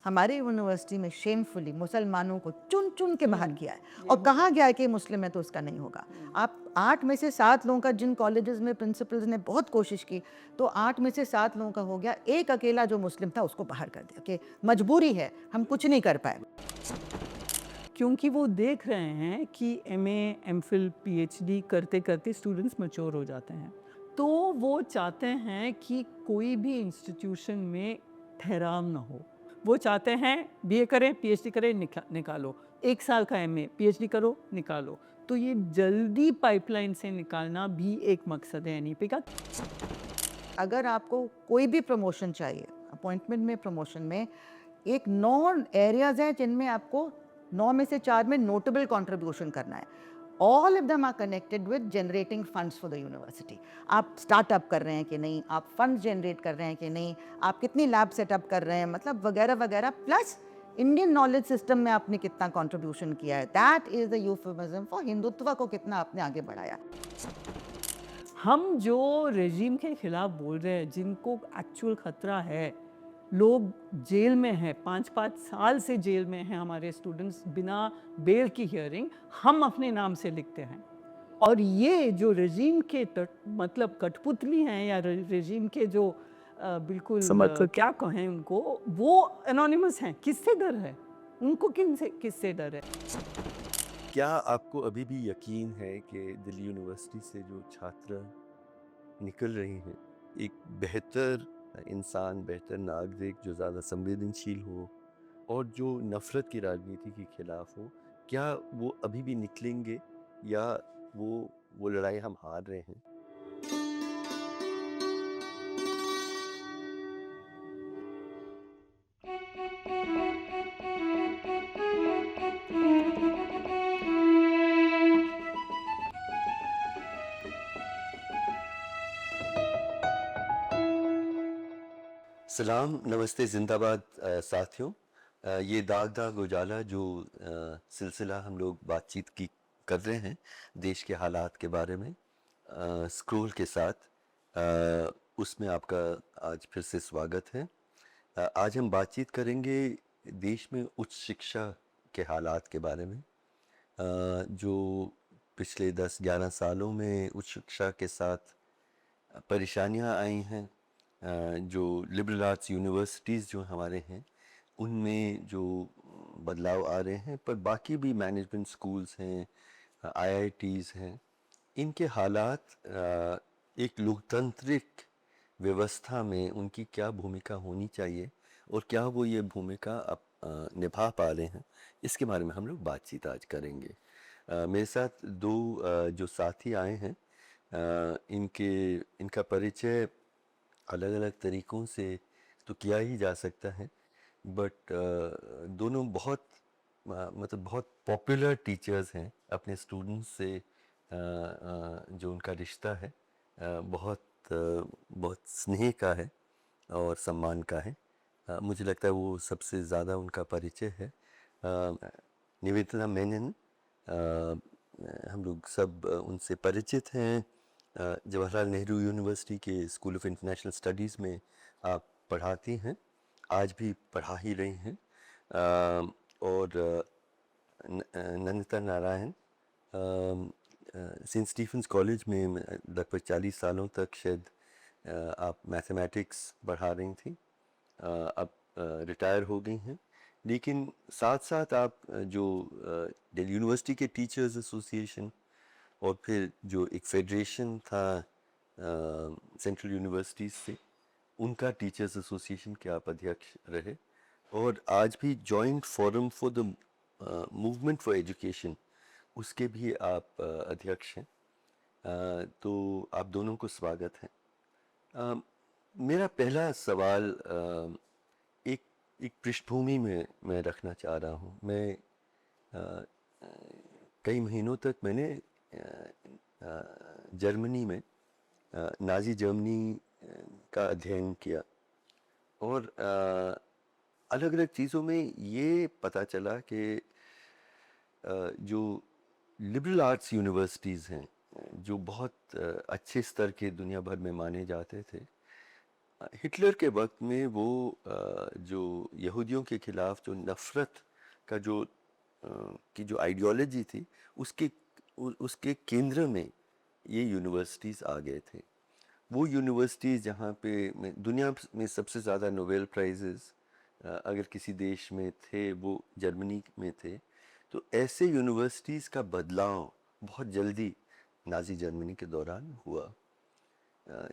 हमारे यूनिवर्सिटी में शेमफुली मुसलमानों को चुन चुन के बाहर किया है और कहा गया है कि मुस्लिम है तो उसका नहीं होगा। आप 8 में से 7 लोगों का, जिन कॉलेजेस में प्रिंसिपल्स ने बहुत कोशिश की, तो 8 में से 7 लोगों का हो गया, एक अकेला जो मुस्लिम था उसको बाहर कर दिया कि मजबूरी है, हम कुछ नहीं कर पाए। क्योंकि वो देख रहे हैं कि एमए, एमफिल, पीएचडी करते करते स्टूडेंट्स मैच्योर हो जाते हैं, तो वो चाहते हैं कि कोई भी इंस्टीट्यूशन में ठहराव ना हो। वो चाहते हैं बीए करें, पीएचडी करें, निकालो, 1 साल का एमए, पीएचडी करो, निकालो। तो ये जल्दी पाइपलाइन से निकालना भी एक मकसद है एनईपी का। अगर आपको कोई भी प्रमोशन चाहिए, अपॉइंटमेंट में, प्रमोशन में, एक 9 एरियाज हैं जिनमें आपको 9 में से 4 में नोटेबल कंट्रीब्यूशन करना है। All of them are connected with generating funds for the university. आप स्टार्टअप कर रहे हैं कि नहीं, आप फंड्स जनरेट कर रहे हैं कि नहीं, आप कितनी लैब सेटअप कर रहे हैं, मतलब वगैरह वगैरह, प्लस इंडियन नॉलेज सिस्टम में आपने कितना कंट्रीब्यूशन किया है। That is the euphemism for Hindutva को कितना आपने आगे बढ़ाया। हम जो रेजिम के खिलाफ बोल रहे हैं, जिनको एक्चुअल खतरा है, लोग जेल में हैं, 5-5 साल से जेल में हैं हमारे स्टूडेंट्स, बिना बेल की हियरिंग हम अपने नाम से लिखते हैं। और ये जो रेजिम के मतलब कठपुतली हैं, या रेजिम के जो बिल्कुल समर्थक। क्या कहें उनको, वो एनोनिमस हैं। किससे डर है उनको? किससे डर है? क्या आपको अभी भी यकीन है कि दिल्ली यूनिवर्सिटी से जो छात्र निकल रहे हैं, एक बेहतर इंसान, बेहतर नागरिक, जो ज़्यादा संवेदनशील हो और जो नफ़रत की राजनीति के खिलाफ हो, क्या वो अभी भी निकलेंगे, या वो लड़ाई हम हार रहे हैं? सलाम, नमस्ते, ज़िंदाबाद साथियों। ये दाग दाग उजाला जो सिलसिला हम लोग बातचीत की कर रहे हैं देश के हालात के बारे में, स्क्रोल के साथ, उसमें आपका आज फिर से स्वागत है। आज हम बातचीत करेंगे देश में उच्च शिक्षा के हालात के बारे में, जो पिछले 10-11 सालों में उच्च शिक्षा के साथ परेशानियां आई हैं। जो लिबरल आर्ट्स यूनिवर्सिटीज़ जो हमारे हैं, उनमें जो बदलाव आ रहे हैं, पर बाकी भी मैनेजमेंट स्कूल्स हैं, आईआईटीज़ हैं, इनके हालात, एक लोकतांत्रिक व्यवस्था में उनकी क्या भूमिका होनी चाहिए और क्या वो ये भूमिका अब निभा पा रहे हैं, इसके बारे में हम लोग बातचीत आज करेंगे। मेरे साथ दो जो साथी आए हैं, इनका परिचय अलग अलग तरीक़ों से तो किया ही जा सकता है, बट दोनों बहुत मतलब बहुत पॉपुलर टीचर्स हैं। अपने स्टूडेंट्स से जो उनका रिश्ता है, बहुत स्नेह का है और सम्मान का है। मुझे लगता है वो सबसे ज़्यादा उनका परिचय है। निवेदिता मेनन, हम लोग सब उनसे परिचित हैं। जवाहरलाल नेहरू यूनिवर्सिटी के स्कूल ऑफ इंटरनेशनल स्टडीज़ में आप पढ़ाती हैं, आज भी पढ़ा ही रही हैं। और Nandita Narayan, Saint Stephen's College में लगभग 40 सालों तक शायद आप मैथमेटिक्स पढ़ा रही थी, अब रिटायर हो गई हैं। लेकिन साथ साथ आप जो दिल्ली यूनिवर्सिटी के टीचर्स एसोसिएशन और फिर जो एक फेडरेशन था सेंट्रल यूनिवर्सिटीज़ से, उनका टीचर्स एसोसिएशन के आप अध्यक्ष रहे, और आज भी joint forum for the movement for education, उसके भी आप अध्यक्ष हैं। तो आप दोनों को स्वागत है। मेरा पहला सवाल एक एक पृष्ठभूमि में मैं रखना चाह रहा हूँ। मैं कई महीनों तक मैंने जर्मनी में, नाज़ी जर्मनी का अध्ययन किया, और अलग अलग चीज़ों में ये पता चला कि जो लिबरल आर्ट्स यूनिवर्सिटीज़ हैं, जो बहुत अच्छे स्तर के दुनिया भर में माने जाते थे, हिटलर के वक्त में वो जो यहूदियों के खिलाफ जो नफ़रत का जो की जो आइडियोलॉजी थी, उसके उसके केंद्र में ये यूनिवर्सिटीज़ आ गए थे। वो यूनिवर्सिटीज़ जहाँ पे दुनिया में सबसे ज़्यादा नोबेल प्राइजेस अगर किसी देश में थे वो जर्मनी में थे। तो ऐसे यूनिवर्सिटीज़ का बदलाव बहुत जल्दी नाज़ी जर्मनी के दौरान हुआ।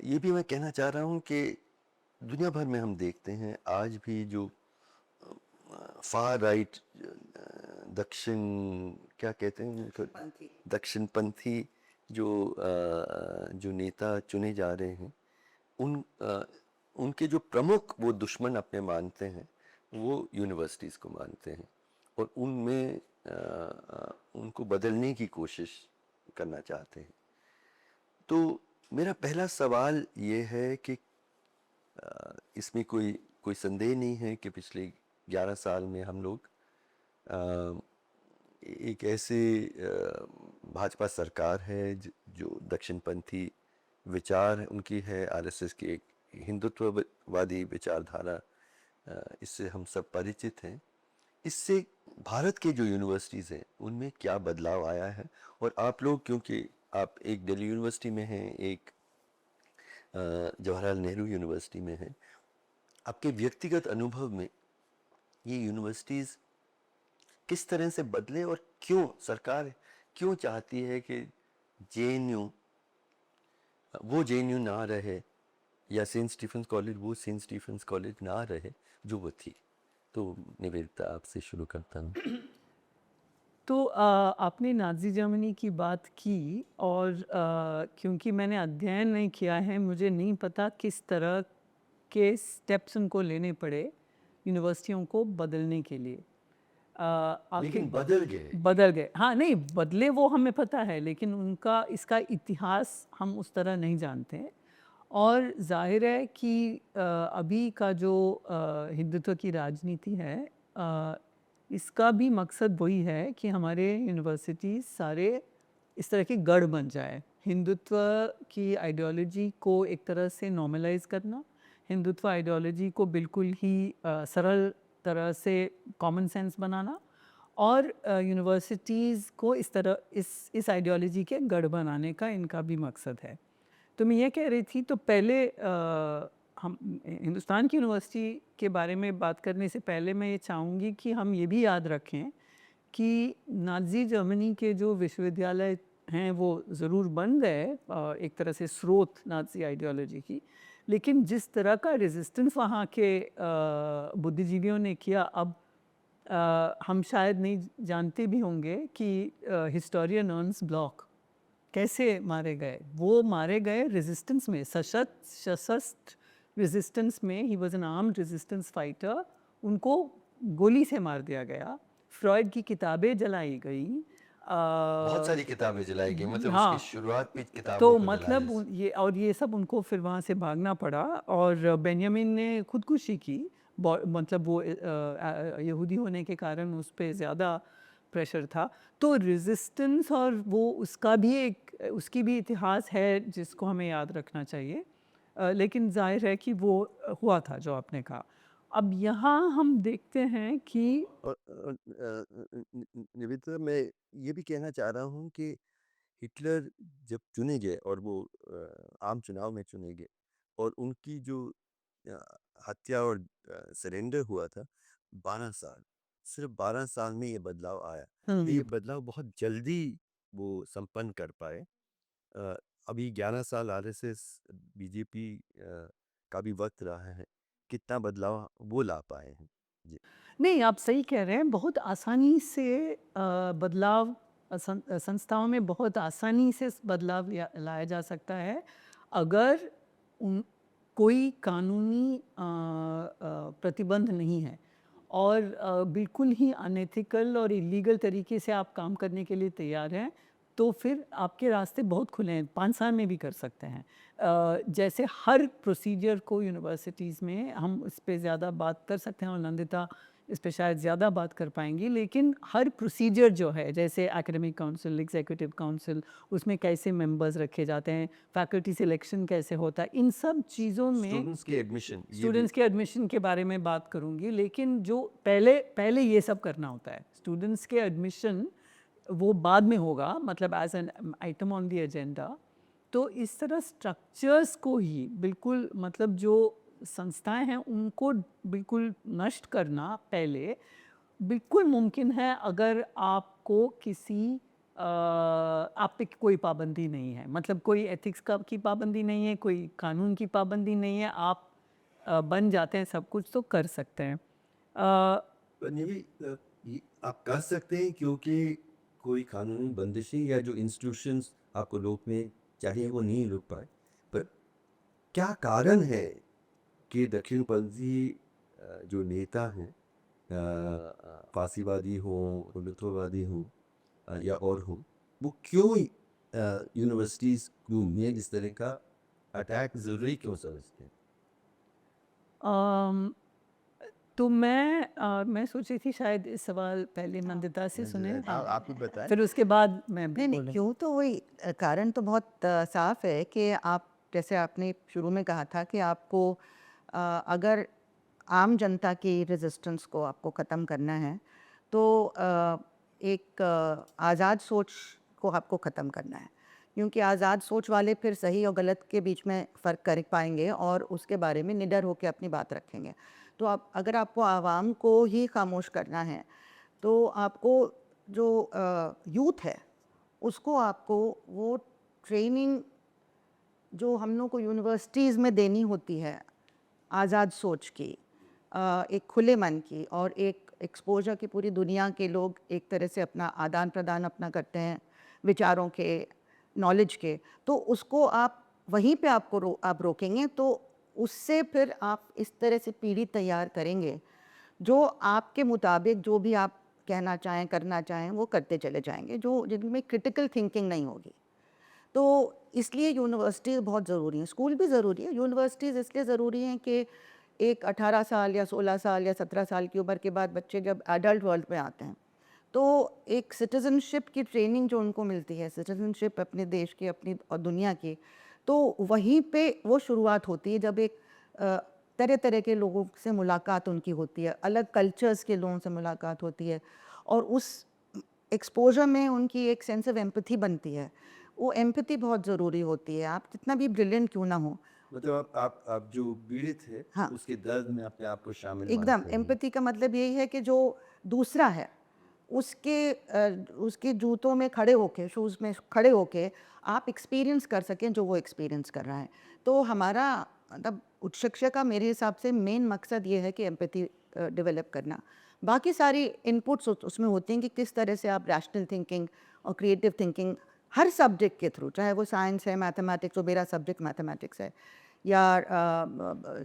ये भी मैं कहना चाह रहा हूँ कि दुनिया भर में हम देखते हैं आज भी जो फार राइट दक्षिण क्या कहते हैं उनको, दक्षिणपंथी जो जो नेता चुने जा रहे हैं उनके जो प्रमुख वो दुश्मन अपने मानते हैं वो यूनिवर्सिटीज़ को मानते हैं और उनमें उनको बदलने की कोशिश करना चाहते हैं। तो मेरा पहला सवाल ये है कि इसमें कोई कोई संदेह नहीं है कि पिछले 11 साल में हम लोग अ, एक ऐसे भाजपा सरकार है जो दक्षिणपंथी विचार उनकी है, आरएसएस की एक हिंदुत्ववादी विचारधारा, इससे हम सब परिचित हैं। इससे भारत के जो यूनिवर्सिटीज़ हैं उनमें क्या बदलाव आया है? और आप लोग क्योंकि आप एक दिल्ली यूनिवर्सिटी में हैं, एक जवाहरलाल नेहरू यूनिवर्सिटी में हैं, आपके व्यक्तिगत अनुभव में ये यूनिवर्सिटीज़ किस तरह से बदले और क्यों सरकार क्यों चाहती है कि जेएनयू वो जेएनयू ना रहे या सेंट स्टीफेंस कॉलेज वो सेंट स्टीफेंस कॉलेज ना रहे जो वो थी? तो निवेदिता आपसे शुरू करता हूँ। तो आपने नाज़ी जर्मनी की बात की और क्योंकि मैंने अध्ययन नहीं किया है, मुझे नहीं पता किस तरह के स्टेप्स उनको लेने पड़े यूनिवर्सिटियों को बदलने के लिए। लेकिन आखिर बदल गए। बदल गए, हाँ, नहीं बदले वो हमें पता है, लेकिन उनका इसका इतिहास हम उस तरह नहीं जानते हैं। और ज़ाहिर है कि अभी का जो हिंदुत्व की राजनीति है, अ, इसका भी मकसद वही है कि हमारे यूनिवर्सिटीज़ सारे इस तरह के गढ़ बन जाए। हिंदुत्व की आइडियोलॉजी को एक तरह से नॉर्मलाइज़ करना, हिंदुत्व आइडियोलॉजी को बिल्कुल ही सरल तरह से कॉमन सेंस बनाना और यूनिवर्सिटीज़ को इस तरह इस आइडियोलॉजी के गढ़ बनाने का इनका भी मकसद है। तो मैं ये कह रही थी, तो पहले हम हिंदुस्तान की यूनिवर्सिटी के बारे में बात करने से पहले मैं ये चाहूँगी कि हम ये भी याद रखें कि नाज़ी जर्मनी के जो विश्वविद्यालय हैं वो ज़रूर बन गए एक तरह से स्रोत नाज़ी आइडियोलॉजी की, लेकिन जिस तरह का रेजिस्टेंस वहाँ के बुद्धिजीवियों ने किया, अब हम शायद नहीं जानते भी होंगे कि हिस्टोरियन अर्न्स्ट ब्लॉक कैसे मारे गए। वो मारे गए रेजिस्टेंस में, सशस्त्र रेजिस्टेंस में। He was an armed resistance fighter. उनको गोली से मार दिया गया। फ्रॉइड की किताबें जलाई गई। बहुत सारी किताबें जलाई गई, मतलब उसकी हाँ, शुरुआत भी किताबों तो को जलाने मतलब से। ये सब उनको फिर वहाँ से भागना पड़ा और बेंयामिन ने खुदकुशी की। मतलब वो यहूदी होने के कारण उस पे ज़्यादा प्रेशर था। तो रेजिस्टेंस और वो उसकी भी इतिहास है जिसको हमें याद रखना चाहिए। लेकिन जाहिर है कि वो हुआ था जो आपने कहा। अब यहाँ हम देखते हैं कि निवेदिता, मैं ये भी कहना चाह रहा हूँ कि हिटलर जब चुने गए और वो आम चुनाव में चुने गए और उनकी जो अ, हत्या और सरेंडर हुआ था 12 साल, सिर्फ 12 साल में ये बदलाव आया। तो ये बदलाव बहुत जल्दी वो संपन्न कर पाए। अभी 11 साल आरएसएस बीजेपी का भी वक्त रहा है, कितना बदलाव वो ला पाए हैं। जी। नहीं, आप सही कह रहे हैं। बहुत आसानी से बदलाव संस्थाओं में बहुत आसानी से बदलाव लाया जा सकता है अगर उन कोई कानूनी प्रतिबंध नहीं है और बिल्कुल ही अनएथिकल और इलीगल तरीके से आप काम करने के लिए तैयार हैं, तो फिर आपके रास्ते बहुत खुले हैं। 5 साल में भी कर सकते हैं। जैसे हर प्रोसीजर को यूनिवर्सिटीज़ में हम इस पे ज़्यादा बात कर सकते हैं और नंदिता इस पे शायद ज़्यादा बात कर पाएंगी, लेकिन हर प्रोसीजर जो है, जैसे एकेडमिक काउंसिल, एग्जीक्यूटिव काउंसिल, उसमें कैसे मेंबर्स रखे जाते हैं, फैकल्टी सिलेक्शन कैसे होता है, इन सब चीज़ों में स्टूडेंट्स के एडमिशन ये भी स्टूडेंट्स के एडमिशन के बारे में बात करूंगी। लेकिन जो पहले पहले ये सब करना होता है, स्टूडेंट्स के एडमिशन वो बाद में होगा, मतलब as an item on the agenda. तो इस तरह स्ट्रक्चर्स को ही बिल्कुल, मतलब जो संस्थाएं हैं उनको बिल्कुल नष्ट करना पहले बिल्कुल मुमकिन है, अगर आपको किसी आप पे कोई पाबंदी नहीं है, मतलब कोई एथिक्स का की पाबंदी नहीं है, कोई कानून की पाबंदी नहीं है, आप बन जाते हैं सब कुछ तो कर सकते हैं। पर ये भी ये आप कर सकते हैं क्योंकि कोई कानूनी बंदिशें या जो इंस्टीट्यूशंस आपको रोकने चाहिए वो नहीं रोक पाए। पर क्या कारण है कि दक्षिणपंथी जो नेता हैं, फासीवादी हो, हिंदुत्ववादी हो या और हो, वो क्यों यूनिवर्सिटीज में इस तरह का अटैक जरूरी क्यों समझते हैं? अम, तो मैं सोच रही थी शायद इस सवाल पहले नंदिता से सुने, आप ही बताएं। फिर उसके बाद मैं नहीं नहीं, बोलूं। क्यों तो वही कारण तो बहुत साफ है कि आप, जैसे आपने शुरू में कहा था कि आपको अगर आम जनता की रेजिस्टेंस को आपको ख़त्म करना है तो एक आज़ाद सोच को आपको ख़त्म करना है, क्योंकि आज़ाद सोच वाले फिर सही और गलत के बीच में फ़र्क कर पाएंगे और उसके बारे में निडर होकर अपनी बात रखेंगे। तो आप, अगर आपको आवाम को ही खामोश करना है तो आपको जो यूथ है उसको आपको वो ट्रेनिंग जो हम लोग को यूनिवर्सिटीज़ में देनी होती है आज़ाद सोच की, एक खुले मन की, और एक एक्सपोजर की पूरी दुनिया के लोग एक तरह से अपना आदान प्रदान अपना करते हैं विचारों के, नॉलेज के, तो उसको आप वहीं पे आपको आप रोकेंगे तो उससे फिर आप इस तरह से पीढ़ी तैयार करेंगे जो आपके मुताबिक जो भी आप कहना चाहें करना चाहें वो करते चले जाएंगे, जो जिनमें क्रिटिकल थिंकिंग नहीं होगी। तो इसलिए यूनिवर्सिटीज़ बहुत ज़रूरी हैं, स्कूल भी ज़रूरी है, यूनिवर्सिटीज़ इसलिए ज़रूरी हैं कि एक 18 साल या 16 साल या 17 साल की उम्र के बाद बच्चे जब एडल्ट वर्ल्ड में आते हैं तो एक सिटीज़नशिप की ट्रेनिंग जो उनको मिलती है, सिटीज़नशिप अपने देश की, अपनी और दुनिया की, तो वहीं पे वो शुरुआत होती है जब एक तरह तरह के लोगों से मुलाकात उनकी होती है, अलग कल्चर्स के लोगों से मुलाकात होती है, और उस एक्सपोजर में उनकी एक सेंस ऑफ एम्पैथी बनती है। वो एम्पैथी बहुत ज़रूरी होती है, आप जितना भी ब्रिलियंट क्यों ना हो। मतलब आप जो पीड़ित है हाँ, उसके दर्द में अपने आप को शामिल एकदम मानते हैं। एम्पैथी का मतलब यही है कि जो दूसरा है उसके जूतों में खड़े होके, शूज़ में खड़े होके आप एक्सपीरियंस कर सकें जो वो एक्सपीरियंस कर रहा है। तो हमारा मतलब उच्च शिक्षा का मेरे हिसाब से मेन मकसद ये है कि एम्पैथी डेवलप करना। बाकी सारी इनपुट्स उसमें होते हैं कि किस तरह से आप रैशनल थिंकिंग और क्रिएटिव थिंकिंग हर सब्जेक्ट के थ्रू, चाहे वो साइंस है, मैथमेटिक्स, जो मेरा सब्जेक्ट मैथमेटिक्स है, या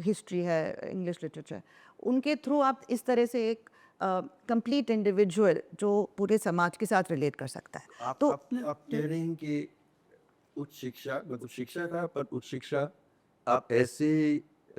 हिस्ट्री है, इंग्लिश लिटरेचर, उनके थ्रू आप इस तरह से एक कंप्लीट इंडिविजुअल जो पूरे समाज के साथ रिलेट कर सकता है। तो आप कह रहे हैं कि उच्च शिक्षा मतलब शिक्षा का, पर उच्च शिक्षा आप ऐसे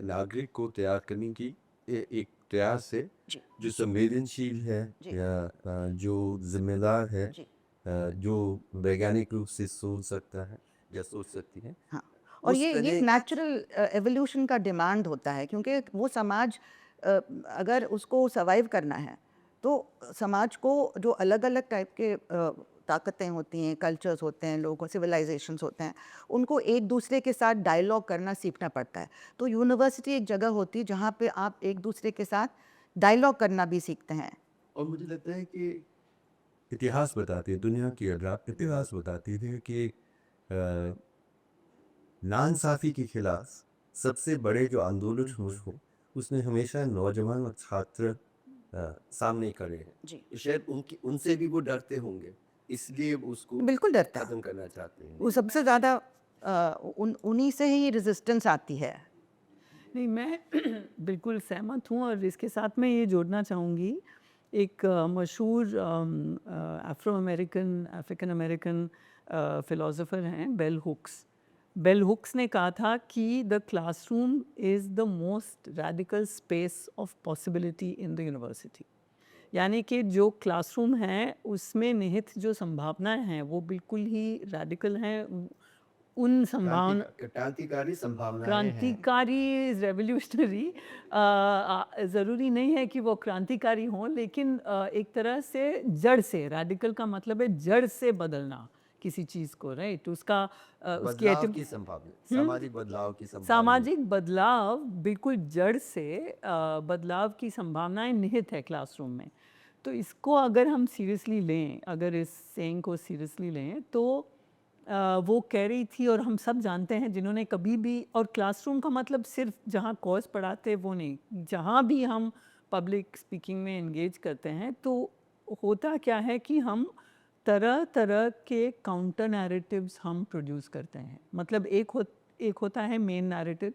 नागरिक को तैयार करने की एक प्रयास है जी जो संवेदनशील है जी या जो जिम्मेदार है, जी जो वैज्ञानिक रूप से सोच सकता है या सोच सकती है, हाँ, और उस ये तरह। नेचुरल एवोल्यूशन का डिमांड होता है, क्योंकि वो समाज अगर उसको सर्वाइव करना है तो समाज को जो अलग अलग टाइप के ताकतें होती हैं, कल्चर्स होते हैं, लोगों सिविलाइजेशंस होते हैं, उनको एक दूसरे के साथ डायलॉग करना सीखना पड़ता है। तो यूनिवर्सिटी एक जगह होती है जहाँ पे आप एक दूसरे के साथ डायलॉग करना भी सीखते हैं। और मुझे लगता है कि इतिहास बताती है, दुनिया की इतिहास बताती है कि नाइंसाफ़ी के खिलाफ सबसे बड़े जो आंदोलन हुए हो उसमें हमेशा नौजवान और छात्र सामने खड़े हैं। जी, तो शायद उनकी उनसे भी वो डरते होंगे, इसलिए वो उसको बिल्कुल डरता है। खत्म करना चाहते हैं। वो सबसे ज़्यादा उन्हीं से ही रेजिस्टेंस आती है। नहीं, मैं बिल्कुल सहमत हूँ, और इसके साथ मैं ये जोड़ना चाहूँगी, एक मशहूर अफ्रीकन अमेरिकन फ़िलोसोफर हैं बेल हुक्स। बेल हुक्स ने कहा था कि the classroom is the most radical space of possibility in the university. यानी कि जो क्लासरूम है उसमें निहित जो संभावनाएं हैं वो बिल्कुल ही रैडिकल हैं। उन संभावना क्रांतिकारी संभावनाएं हैं। क्रांतिकारी रेवोल्यूशनरी ज़रूरी नहीं है कि वो क्रांतिकारी हों, लेकिन एक तरह से जड़ से, रेडिकल का मतलब है जड़ से बदलना किसी चीज़ को, राइट? उसका उसकी बदलाव की संभावना, सामाजिक बदलाव की संभावना। सामाजिक बदलाव बिल्कुल जड़ से बदलाव की संभावनाएं निहित है क्लासरूम में। तो इसको अगर हम सीरियसली लें, अगर इस सेइंग को सीरियसली लें, तो वो कह रही थी, और हम सब जानते हैं जिन्होंने कभी भी, और क्लासरूम का मतलब सिर्फ जहाँ कोर्स पढ़ाते वो नहीं, जहाँ भी हम पब्लिक स्पीकिंग में एंगेज करते हैं तो होता क्या है कि हम तरह तरह के काउंटर नैरेटिव्स हम प्रोड्यूस करते हैं। मतलब एक होता है मेन नैरेटिव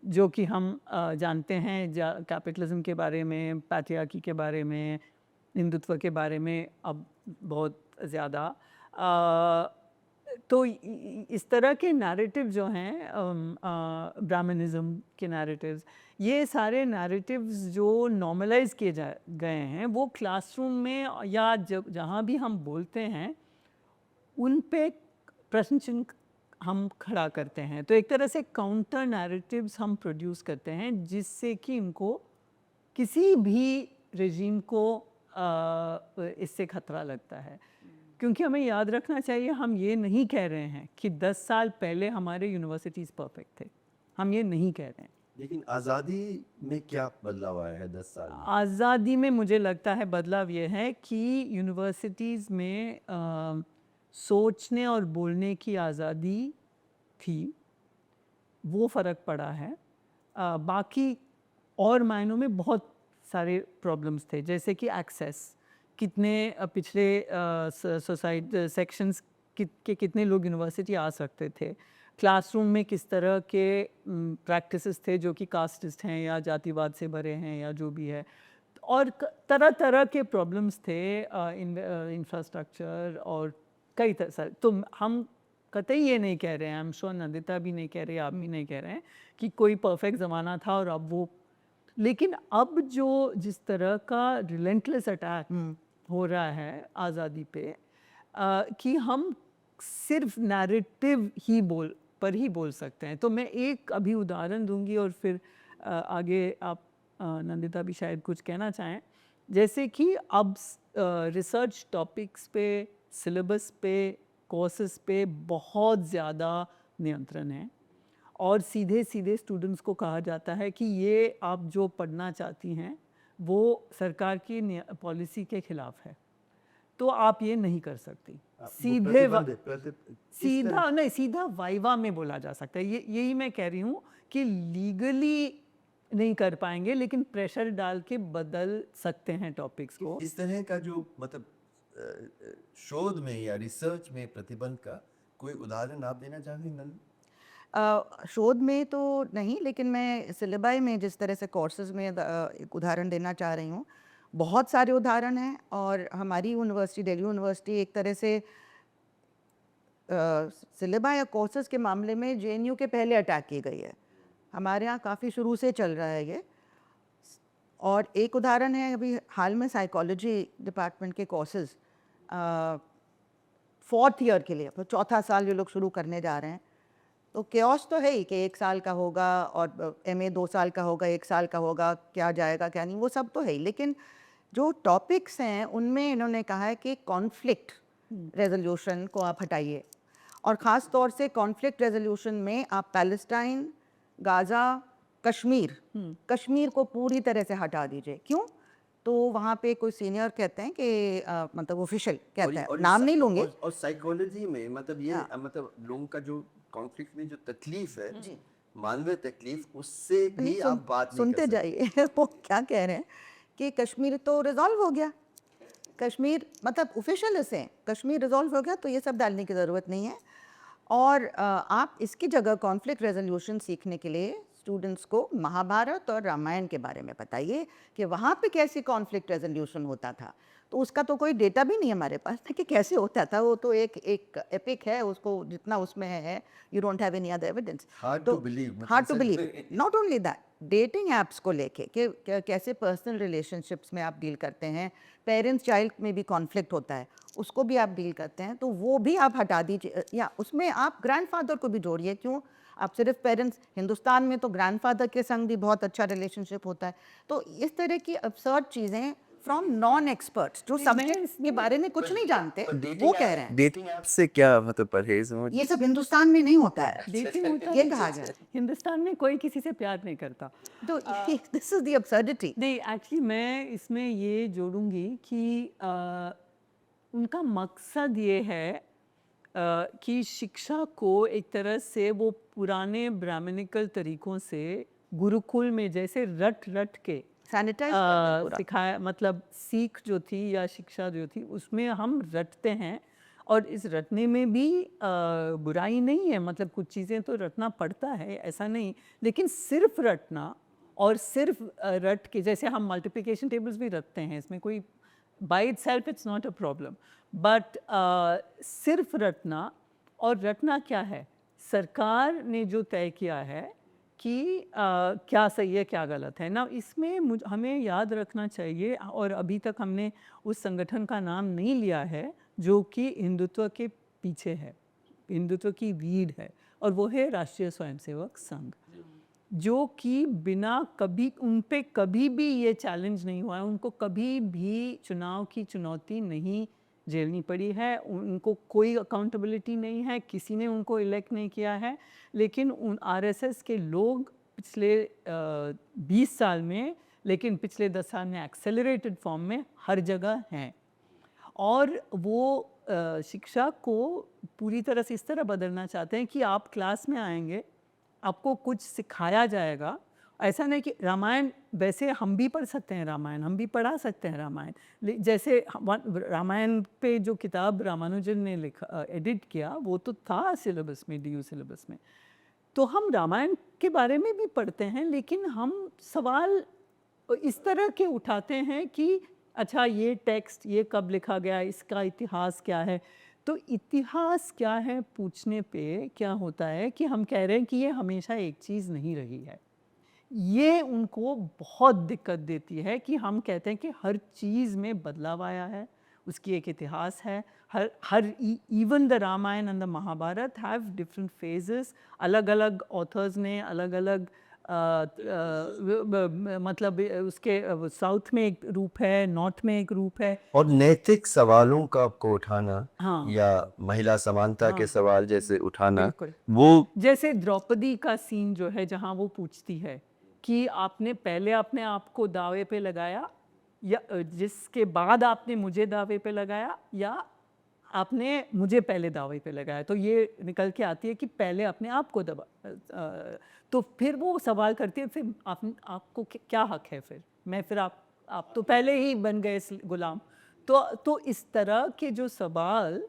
जो कि हम जानते हैं, कैपिटलिज्म के बारे में, पैट्रियार्की के बारे में, हिंदुत्व के बारे में अब बहुत ज़्यादा। तो इस तरह के नैरेटिव जो हैं, ब्राह्मणिज्म के नैरेटिव्स, ये सारे नैरेटिव्स जो नॉर्मलाइज किए गए हैं वो क्लासरूम में या जहाँ भी हम बोलते हैं उन पे प्रश्न चिन्ह हम खड़ा करते हैं। तो एक तरह से काउंटर नैरेटिव्स हम प्रोड्यूस करते हैं जिससे कि इनको, किसी भी रेजिम को इससे खतरा लगता है। क्योंकि हमें याद रखना चाहिए, हम ये नहीं कह रहे हैं कि 10 साल पहले हमारे यूनिवर्सिटीज़ परफेक्ट थे, हम ये नहीं कह रहे हैं। लेकिन आज़ादी में क्या बदलाव आया है 10 साल में? आज़ादी में मुझे लगता है बदलाव ये है कि यूनिवर्सिटीज़ में सोचने और बोलने की आज़ादी थी, वो फ़र्क पड़ा है। बाकी और मायनों में बहुत सारे प्रॉब्लम्स थे, जैसे कि एक्सेस, कितने पिछले सोसाइटी सेक्शंस के कितने लोग यूनिवर्सिटी आ सकते थे, क्लासरूम में किस तरह के प्रैक्टिसेस थे जो कि कास्टिस्ट हैं या जातिवाद से भरे हैं या जो भी है, और तरह तरह के प्रॉब्लम्स थे, इंफ्रास्ट्रक्चर और कई तरह। तो हम कतई ये नहीं कह रहे हैं, आई एम श्योर नंदिता भी नहीं कह रही, आप भी नहीं कह रहे हैं कि कोई परफेक्ट ज़माना था और अब वो, लेकिन अब जो जिस तरह का रिलेंटलेस अटैक हो रहा है आज़ादी पे, कि हम सिर्फ नैरेटिव ही बोल सकते हैं। तो मैं एक अभी उदाहरण दूंगी और फिर आगे आप नंदिता भी शायद कुछ कहना चाहें। जैसे कि अब रिसर्च टॉपिक्स पे, सिलेबस पे, कोर्सेज पे बहुत ज़्यादा नियंत्रण है और सीधे सीधे स्टूडेंट्स को कहा जाता है कि ये आप जो पढ़ना चाहती हैं वो सरकार की पॉलिसी के खिलाफ है, तो आप ये नहीं कर सकती। सीधा वाइवा में बोला जा सकता है। यही मैं कह रही हूँ कि लीगली नहीं कर पाएंगे, लेकिन प्रेशर डाल के बदल सकते हैं टॉपिक्स को। इस तरह का जो मतलब शोध में या रिसर्च में प्रतिबंध का कोई उदाहरण आप देना चाहेंगे नंद? शोध में तो नहीं, लेकिन मैं सिलेबाई में जिस तरह से कोर्सेज में एक उदाहरण देना चाह रही हूँ। बहुत सारे उदाहरण हैं और हमारी यूनिवर्सिटी, दिल्ली यूनिवर्सिटी, एक तरह से सिलेबा या कोर्सेज के मामले में जेएनयू के पहले अटैक की गई है। हमारे यहाँ काफ़ी शुरू से चल रहा है ये। और एक उदाहरण है अभी हाल में साइकोलॉजी डिपार्टमेंट के कोर्सेज 4th ईयर के लिए, तो 4था साल जो लोग शुरू करने जा रहे हैं, तो केओस तो है ही कि 1 साल का होगा और एमए 2 साल का होगा, 1 साल का होगा, क्या जाएगा क्या नहीं, वो सब तो है ही। लेकिन जो टॉपिक्स हैं उनमें इन्होंने कहा है कि कॉन्फ्लिक्ट रेजोल्यूशन को आप हटाइए, और ख़ास तौर से कॉन्फ्लिक्ट रेजोल्यूशन में आप पैलेस्टाइन, गाज़ा, कश्मीर को पूरी तरह से हटा दीजिए। क्यों? तो वहाँ पे कोई सीनियर कहते हैं कि मतलब ऑफिशियल कहते हैं, नाम नहीं लूँगे। और साइकोलॉजी में मतलब ये मतलब लोगों का जो कॉन्फ्लिक्ट में जो तकलीफ है, मानवीय तकलीफ, उससे भी आप बात नहीं सुनते कर जाइए वो क्या कह रहे हैं कि कश्मीर तो रिजॉल्व हो गया, कश्मीर मतलब ऑफिशियल से कश्मीर रिजॉल्व हो गया, तो ये सब डालने की ज़रूरत नहीं है। और आप इसकी जगह कॉन्फ्लिक्ट रेजोल्यूशन सीखने के लिए स्टूडेंट्स को महाभारत और रामायण के बारे में बताइए कि वहाँ पे कैसे कॉन्फ्लिक्ट रेजोल्यूशन होता था। तो उसका तो कोई डेटा भी नहीं हमारे पास था कि कैसे होता था। वो तो एक एक एपिक है, उसको जितना उसमें है, you don't have any other evidence. Hard तो to believe, हार्ड टू मतलब बिलीव। सच में। Not only that, dating apps को लेके कि कैसे पर्सनल रिलेशनशिप्स में आप डील करते हैं, पेरेंट्स चाइल्ड में भी कॉन्फ्लिक्ट होता है, उसको भी आप डील करते हैं, तो वो भी आप हटा दीजिए, या उसमें आप ग्रैंडफादर को भी जोड़िए। क्यों आप सिर्फ पेरेंट्स, हिंदुस्तान में तो ग्रैंडफादर के संग भी बहुत अच्छा रिलेशनशिप होता है। तो इस तरह की absurd चीज़ें फ्रॉम नॉन एक्सपर्ट्स जो सब्जेक्ट के बारे में कुछ नहीं जानते, वो कह रहे हैं। डेटिंग ऐप से क्या मतलब परहेज हो? ये सब हिंदुस्तान में नहीं होता है, डेटिंग होता ये है। कहा जाए। हिंदुस्तान में कोई किसी से प्यार नहीं करता। तो दिस इज द absurdity। नहीं, एक्चुअली मैं इसमें ये जोड़ूंगी कि उनका मकसद ये है कि शिक्षा को एक तरह से वो पुराने ब्राह्मणिकल तरीकों से गुरुकुल में जैसे रट रट के सैनिटाइज सिखाया, मतलब सीख जो थी या शिक्षा जो थी उसमें हम रटते हैं, और इस रटने में भी बुराई नहीं है, मतलब कुछ चीज़ें तो रटना पड़ता है, ऐसा नहीं, लेकिन सिर्फ रटना और सिर्फ रट के, जैसे हम मल्टीप्लिकेशन टेबल्स भी रटते हैं, इसमें कोई by itself it's not a problem, but सिर्फ रटना, और रटना क्या है, सरकार ने जो तय किया है कि क्या सही है क्या गलत है ना, इसमें हमें याद रखना चाहिए, और अभी तक हमने उस संगठन का नाम नहीं लिया है जो कि हिंदुत्व के पीछे है, हिंदुत्व की रीढ़ है, और वो है राष्ट्रीय स्वयंसेवक संघ, जो कि बिना कभी उन पे कभी भी ये चैलेंज नहीं हुआ है, उनको कभी भी चुनाव की चुनौती नहीं झेलनी पड़ी है, उनको कोई अकाउंटेबिलिटी नहीं है, किसी ने उनको इलेक्ट नहीं किया है, लेकिन उन आरएसएस के लोग पिछले 20 साल में, लेकिन पिछले 10 साल में एक्सेलरेटेड फॉर्म में हर जगह हैं, और वो शिक्षा को पूरी तरह से इस तरह बदलना चाहते हैं कि आप क्लास में आएंगे, आपको कुछ सिखाया जाएगा, ऐसा नहीं कि रामायण, वैसे हम भी पढ़ सकते हैं रामायण, हम भी पढ़ा सकते हैं रामायण, जैसे रामायण पे जो किताब रामानुजन ने लिखा, एडिट किया, वो तो था सिलेबस में, डीयू सिलेबस में, तो हम रामायण के बारे में भी पढ़ते हैं, लेकिन हम सवाल इस तरह के उठाते हैं कि अच्छा ये टेक्स्ट ये कब लिखा गया, इसका इतिहास क्या है। तो इतिहास क्या है पूछने पे क्या होता है कि हम कह रहे हैं कि ये हमेशा एक चीज़ नहीं रही है, ये उनको बहुत दिक्कत देती है कि हम कहते हैं कि हर चीज़ में बदलाव आया है, उसकी एक इतिहास है, हर even the Ramayana and the Mahabharata have different phases, अलग अलग ऑथर्स ने अलग अलग मतलब उसके साउथ में एक रूप है, नॉर्थ में एक रूप है, और नैतिक सवालों का आपको उठाना, हाँ, या महिला समानता के सवाल जैसे उठाना, बिल्कुल। वो जैसे द्रौपदी का सीन जो है जहाँ वो पूछती है कि आपने पहले अपने आप को दावे पे लगाया, या जिसके बाद आपने मुझे दावे पे लगाया, या आपने मुझे पहले दावे पे लगाया, तो ये निकल के आती है कि पहले अपने आप को तो फिर वो सवाल करती है, फिर आपको क्या हक है, फिर आप तो पहले ही बन गए गुलाम। तो इस तरह के जो सवाल,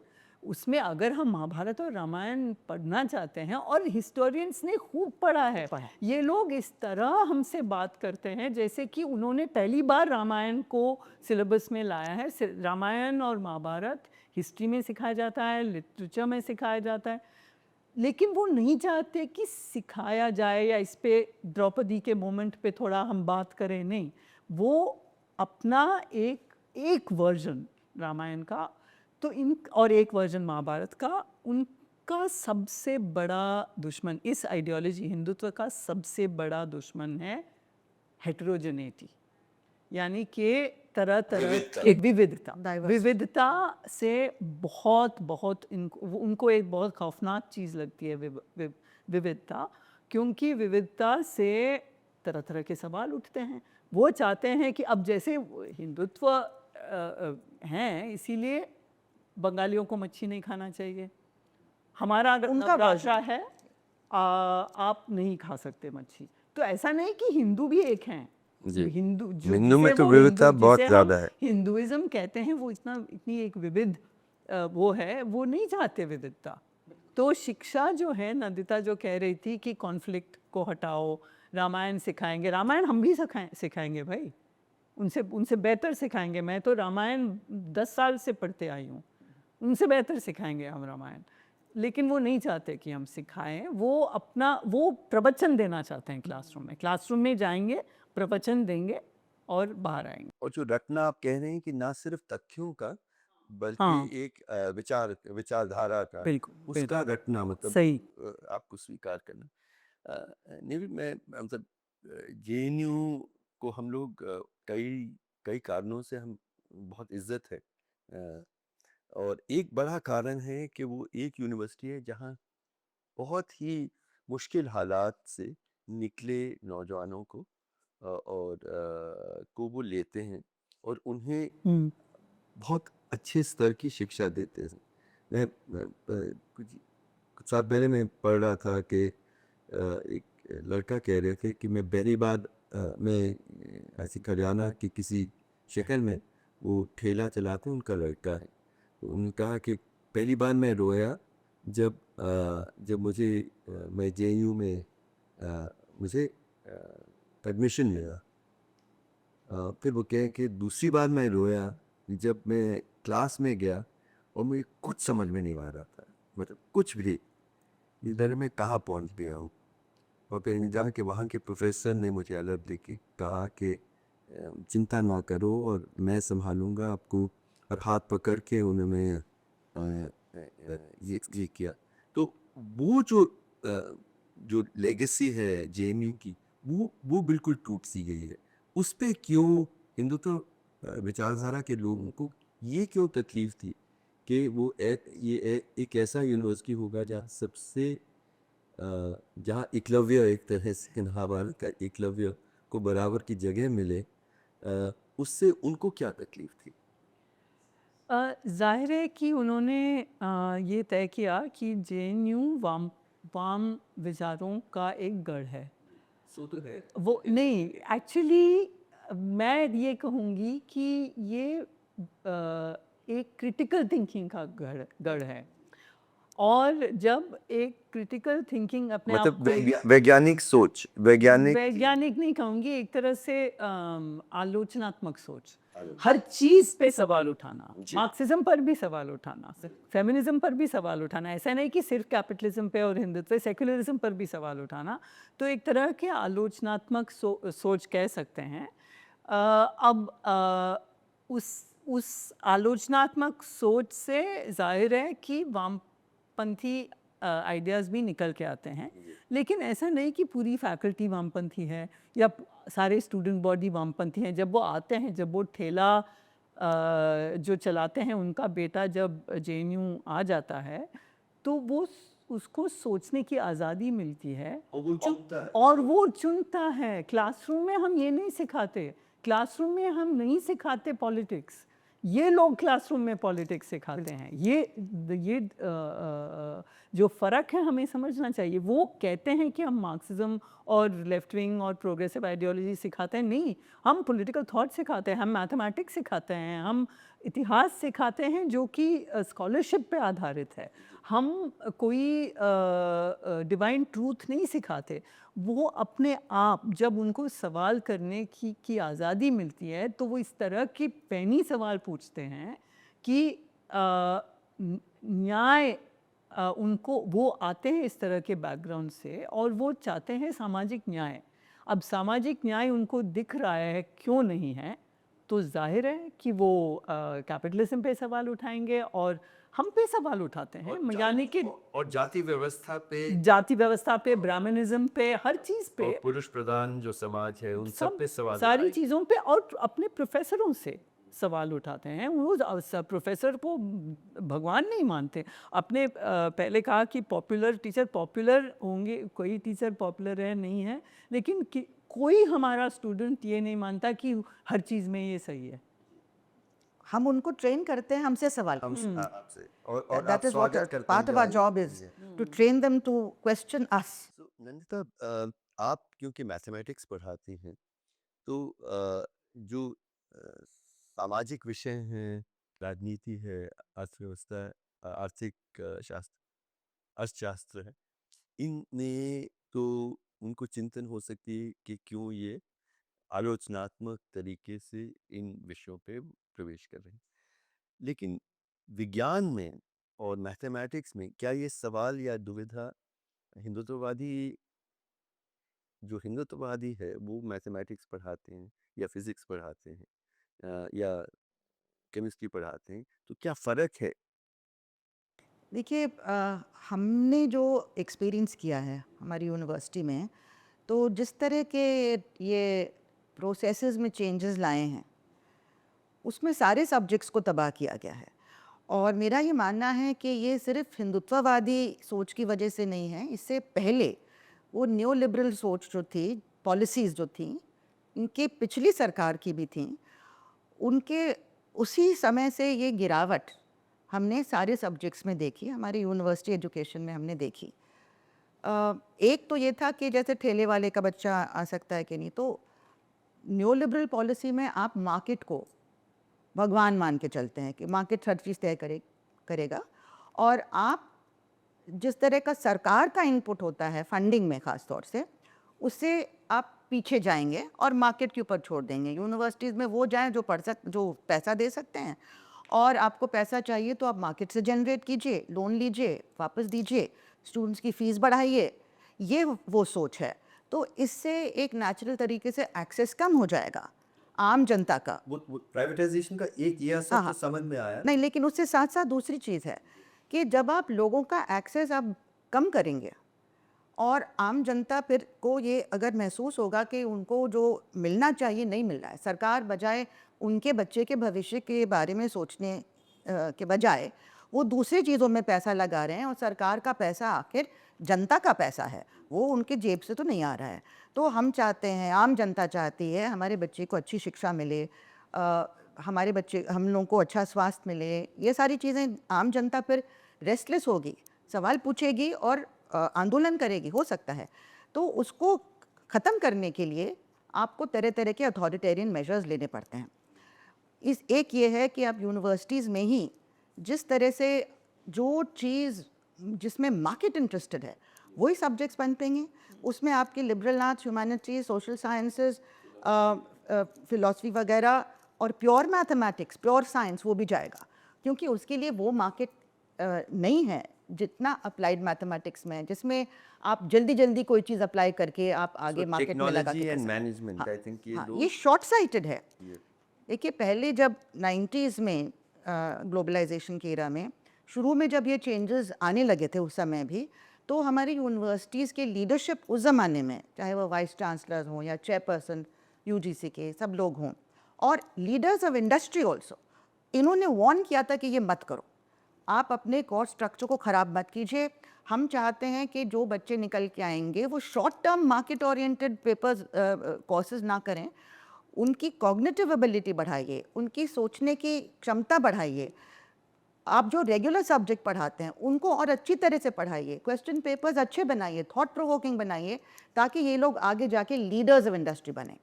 उसमें अगर हम महाभारत और रामायण पढ़ना चाहते हैं, और हिस्टोरियंस ने खूब पढ़ा है, ये लोग इस तरह हमसे बात करते हैं जैसे कि उन्होंने पहली बार रामायण को सिलेबस में लाया है। रामायण और महाभारत हिस्ट्री में सिखाया जाता है, लिटरेचर में सिखाया जाता है, लेकिन वो नहीं चाहते कि सिखाया जाए या इस पे द्रौपदी के मोमेंट पे थोड़ा हम बात करें, नहीं, वो अपना एक वर्जन रामायण का तो और एक वर्जन महाभारत का, उनका सबसे बड़ा दुश्मन, इस आइडियोलॉजी हिंदुत्व का सबसे बड़ा दुश्मन है हेटेरोजेनिटी, यानी कि तरह तरह एक विविधता से बहुत उनको एक बहुत खौफनाक चीज़ लगती है विविधता, क्योंकि विविधता से तरह तरह के सवाल उठते हैं। वो चाहते हैं कि अब जैसे हिंदुत्व हैं, इसीलिए बंगालियों को मच्छी नहीं खाना चाहिए, हमारा अगर उनका भाषा है आप नहीं खा सकते मच्छी, तो ऐसा नहीं कि हिंदू भी एक हैं, हिंदू में तो विविधता बहुत ज़्यादा है, हिंदुइज्म कहते हैं, वो इतनी एक विविध वो है, वो नहीं चाहते विविधता। तो शिक्षा जो है, नंदिता जो कह रही थी कि कॉन्फ्लिक्ट को हटाओ, रामायण सिखाएंगे, रामायण हम भी सिखाएंगे भाई, उनसे उनसे बेहतर सिखाएंगे। मैं तो रामायण 10 साल से पढ़ते आई हूँ, उनसे बेहतर सिखाएंगे हम रामायण। लेकिन वो नहीं चाहते कि हम सिखाएं, वो अपना वो प्रवचन देना चाहते हैं क्लासरूम में जाएंगे, प्रवचन देंगे और बाहर आएंगे। और जो रटना आप कह रहे हैं कि ना सिर्फ तथ्यों का बल्कि हाँ, एक विचारधारा का बिल्कुल उसका बिल्कुल रटना मतलब सही। आपको स्वीकार करना। नहीं मैं मतलब जेएनयू को हम लोग कई कई कारणों से हम बहुत इज्जत है और एक बड़ा कारण है कि वो एक यूनिवर्सिटी है जहाँ बहुत ही मुश्किल हालात से निकले नौजवानों को को वो लेते हैं और उन्हें हम्म बहुत अच्छे स्तर की शिक्षा देते हैं। कुछ साल पहले मैं पढ़ रहा था कि एक लड़का कह रहे थे कि मैं पहली बार मैं ऐसी हरियाणा की किसी शहर में वो ठेला चलाते हैं उनका लड़का है। तो उन्होंने कहा कि पहली बार मैं रोया जब मैं जेएनयू में मुझे एडमिशन मिला। फिर वो कहे कि दूसरी बार मैं रोया जब मैं क्लास में गया और मुझे कुछ समझ में नहीं आ रहा था, मतलब कुछ भी, इधर मैं कहाँ पहुँच गया हूँ। और फिर जाके वहाँ के प्रोफेसर ने मुझे अलग देके कहा कि चिंता ना करो और मैं संभालूंगा आपको, और हाथ पकड़ के उन्होंने ये किया। तो वो जो लेगेसी है जेएनयू की वो बिल्कुल टूट सी गई है। उस पे क्यों हिंदुत्व विचारधारा के लोगों को ये क्यों तकलीफ थी कि एक ऐसा यूनिवर्सिटी होगा जहाँ एकलव्य एक तरह से महाभारत का एकलव्य को बराबर की जगह मिले, उससे उनको क्या तकलीफ थी? जाहिर है कि उन्होंने ये तय किया कि जेएनयू वाम वाम विचारों का एक गढ़ है। सो तो है। वो नहीं, एक्चुअली मैं ये कहूँगी कि ये एक क्रिटिकल थिंकिंग का गढ़ है। और जब एक क्रिटिकल थिंकिंग अपने आप मतलब को वैज्ञानिक वैज्ञानिक नहीं कहूँगी, एक तरह से आलोचनात्मक सोच, आलोचना। हर चीज़ पे सवाल उठाना, जी। मार्क्सिज्म पर भी सवाल उठाना, फेमिनिज्म पर भी सवाल उठाना, ऐसा नहीं कि सिर्फ कैपिटलिज्म पे और हिंदुत्व, सेक्युलरिज्म पर भी सवाल उठाना। तो एक तरह के आलोचनात्मक सोच कह सकते हैं। अब उस आलोचनात्मक सोच से जाहिर है कि वामपंथी आइडियाज़ भी निकल के आते हैं। लेकिन ऐसा नहीं कि पूरी फैकल्टी वामपंथी है या सारे स्टूडेंट बॉडी वामपंथी हैं। जब वो आते हैं, जब वो ठेला जो चलाते हैं उनका बेटा जब जेएनयू आ जाता है, तो वो उसको सोचने की आज़ादी मिलती है और वो चुनता है। क्लासरूम में हम ये नहीं सिखाते, क्लासरूम में हम नहीं सिखाते पॉलिटिक्स, ये लोग क्लासरूम में पॉलिटिक्स सिखाते हैं। ये जो फ़र्क है हमें समझना चाहिए। वो कहते हैं कि हम मार्क्सिज्म और लेफ्ट विंग और प्रोग्रेसिव आइडियोलॉजी सिखाते हैं, नहीं, हम पॉलिटिकल थॉट सिखाते हैं, हम मैथमेटिक्स सिखाते हैं, हम इतिहास सिखाते हैं जो कि स्कॉलरशिप पे आधारित है। हम कोई डिवाइन ट्रूथ नहीं सिखाते। वो अपने आप जब उनको सवाल करने की आज़ादी मिलती है, तो वो इस तरह के पैनी सवाल पूछते हैं कि न्याय उनको, वो आते हैं इस तरह के बैकग्राउंड से और वो चाहते हैं सामाजिक न्याय। अब सामाजिक न्याय उनको दिख रहा है, क्यों नहीं है, तो जाहिर है कि वो कैपिटलिज्म पे सवाल उठाएंगे और हम पे सवाल उठाते हैं, यानी कि और जाति व्यवस्था पे जाति व्यवस्था पे, ब्राह्मणिज्म पे, हर चीज़ पे, और पुरुष प्रधान जो समाज है उन सब पे सवाल सारी उठाएंगे। चीज़ों पे, और अपने प्रोफेसरों से सवाल उठाते हैं। वो प्रोफेसर को भगवान नहीं मानते। अपने पहले कहा कि पॉपुलर टीचर पॉपुलर होंगे, कोई टीचर पॉपुलर है नहीं है, लेकिन कोई हमारा स्टूडेंट ये नहीं मानता कि हर चीज़ में ये सही है। हम उनको ट्रेन करते हैं हमसे सवाल हम पूछने। आपसे और आप That is what स्वागत करते हैं part of our जवाब job is, दीजिए। to train them to question us. Nandita आप क्योंकि मैथमेटिक्स पढ़ाती हैं तो जो सामाजिक विषय हैं, राजनीति है, अर्थव्यवस्था आर्थिक शास्त्र, अर्थशास्त्र है, इनमें तो उनको चिंतन हो सकती है कि क्यों ये आलोचनात्मक तरीके से इन विषयों पे प्रवेश कर रहे हैं। लेकिन विज्ञान में और मैथमेटिक्स में क्या ये सवाल या दुविधा हिंदुत्ववादी जो हिंदुत्ववादी है वो मैथमेटिक्स पढ़ाते हैं या फिजिक्स पढ़ाते हैं या केमिस्ट्री पढ़ाते हैं, तो क्या फ़र्क है? देखिए हमने जो एक्सपीरियंस किया है हमारी यूनिवर्सिटी में, तो जिस तरह के ये प्रोसेसेस में चेंजेस लाए हैं, उसमें सारे सब्जेक्ट्स को तबाह किया गया है। और मेरा ये मानना है कि ये सिर्फ हिंदुत्ववादी सोच की वजह से नहीं है, इससे पहले वो न्यू लिबरल सोच जो थी, पॉलिसीज़ जो थी, इनके पिछली सरकार की भी थी, उनके उसी समय से ये गिरावट हमने सारे सब्जेक्ट्स में देखी, हमारी यूनिवर्सिटी एजुकेशन में हमने देखी। एक तो ये था कि जैसे ठेले वाले का बच्चा आ सकता है कि नहीं, तो न्यू लिबरल पॉलिसी में आप मार्केट को भगवान मान के चलते हैं कि मार्केट हर चीज़ तय करेगा, और आप जिस तरह का सरकार का इनपुट होता है फंडिंग में ख़ास तौर से, उससे आप पीछे जाएंगे और मार्केट के ऊपर छोड़ देंगे। यूनिवर्सिटीज़ में वो जाएं जो पैसा दे सकते हैं, और आपको पैसा चाहिए तो आप मार्केट से जनरेट कीजिए, लोन लीजिए, वापस दीजिए, स्टूडेंट्स की फ़ीस बढ़ाइए। ये वो सोच है। तो इससे एक नेचुरल तरीके से एक्सेस कम हो जाएगा आम जनता का। वो प्राइवेटाइजेशन का एक ये असर हाँ, तो हाँ। समझ में आया। नहीं, लेकिन उससे साथ-साथ दूसरी चीज़ है कि जब आप लोगों का एक्सेस आप कम करेंगे और आम जनता फिर को ये अगर महसूस होगा कि उनको जो मिलना चाहिए नहीं मिल रहा है, सरकार बजाय उनके बच्चे के भविष्य के बारे में सोचने के बजाय वो दूसरी चीज़ों में पैसा लगा रहे हैं, और सरकार का पैसा आखिर जनता का पैसा है, वो उनके जेब से तो नहीं आ रहा है। तो हम चाहते हैं, आम जनता चाहती है हमारे बच्चे को अच्छी शिक्षा मिले, हम लोगों को अच्छा स्वास्थ्य मिले। ये सारी चीज़ें आम जनता फिर रेस्टलेस होगी, सवाल पूछेगी और आंदोलन करेगी, हो सकता है। तो उसको ख़त्म करने के लिए आपको तरह-तरह के अथॉरिटेरियन मेजर्स लेने पड़ते हैं। एक ये है कि आप यूनिवर्सिटीज़ में ही जिस तरह से जो चीज़ जिसमें मार्केट इंटरेस्टेड है, वही सब्जेक्ट्स बनतेंगे। उसमें आपके liberal arts, humanities, social sciences, philosophy वगैरह, और प्योर मैथमेटिक्स, प्योर साइंस वो भी जाएगा, क्योंकि उसके लिए वो मार्केट नहीं है जितना अप्लाइड मैथमेटिक्स में है, जिसमें आप जल्दी-जल्दी कोई चीज़ अप्लाई करके आप आगे मार्केट में लगा के टेक्नोलॉजी कर एंड सकते हैं। मैनेजमेंट हाँ, आई थिंक ये हाँ, दो ये शॉर्ट साइटेड है। ये देखिए, पहले जब 90s में ग्लोबलाइजेशन की एरा में शुरू में जब ये चेंजेस आने लगे थे उस समय भी, तो हमारी यूनिवर्सिटीज़ के लीडरशिप उस ज़माने में, चाहे वो वाइस चांसलर हों या चेयरपर्सन यूजीसी के सब लोग हों, और लीडर्स ऑफ इंडस्ट्री ऑल्सो, इन्होंने वार्न किया था कि ये मत करो, आप अपने कोर्स स्ट्रक्चर को ख़राब मत कीजिए। हम चाहते हैं कि जो बच्चे निकल के आएंगे वो short term market oriented papers courses ना करें, उनकी कॉग्निटिव एबिलिटी बढ़ाइए, उनकी सोचने की क्षमता बढ़ाइए। आप जो रेगुलर सब्जेक्ट पढ़ाते हैं उनको और अच्छी तरह से पढ़ाइए, क्वेश्चन पेपर्स अच्छे बनाइए, थॉट प्रोवोकिंग बनाइए, ताकि ये लोग आगे जाके लीडर्स ऑफ इंडस्ट्री बने।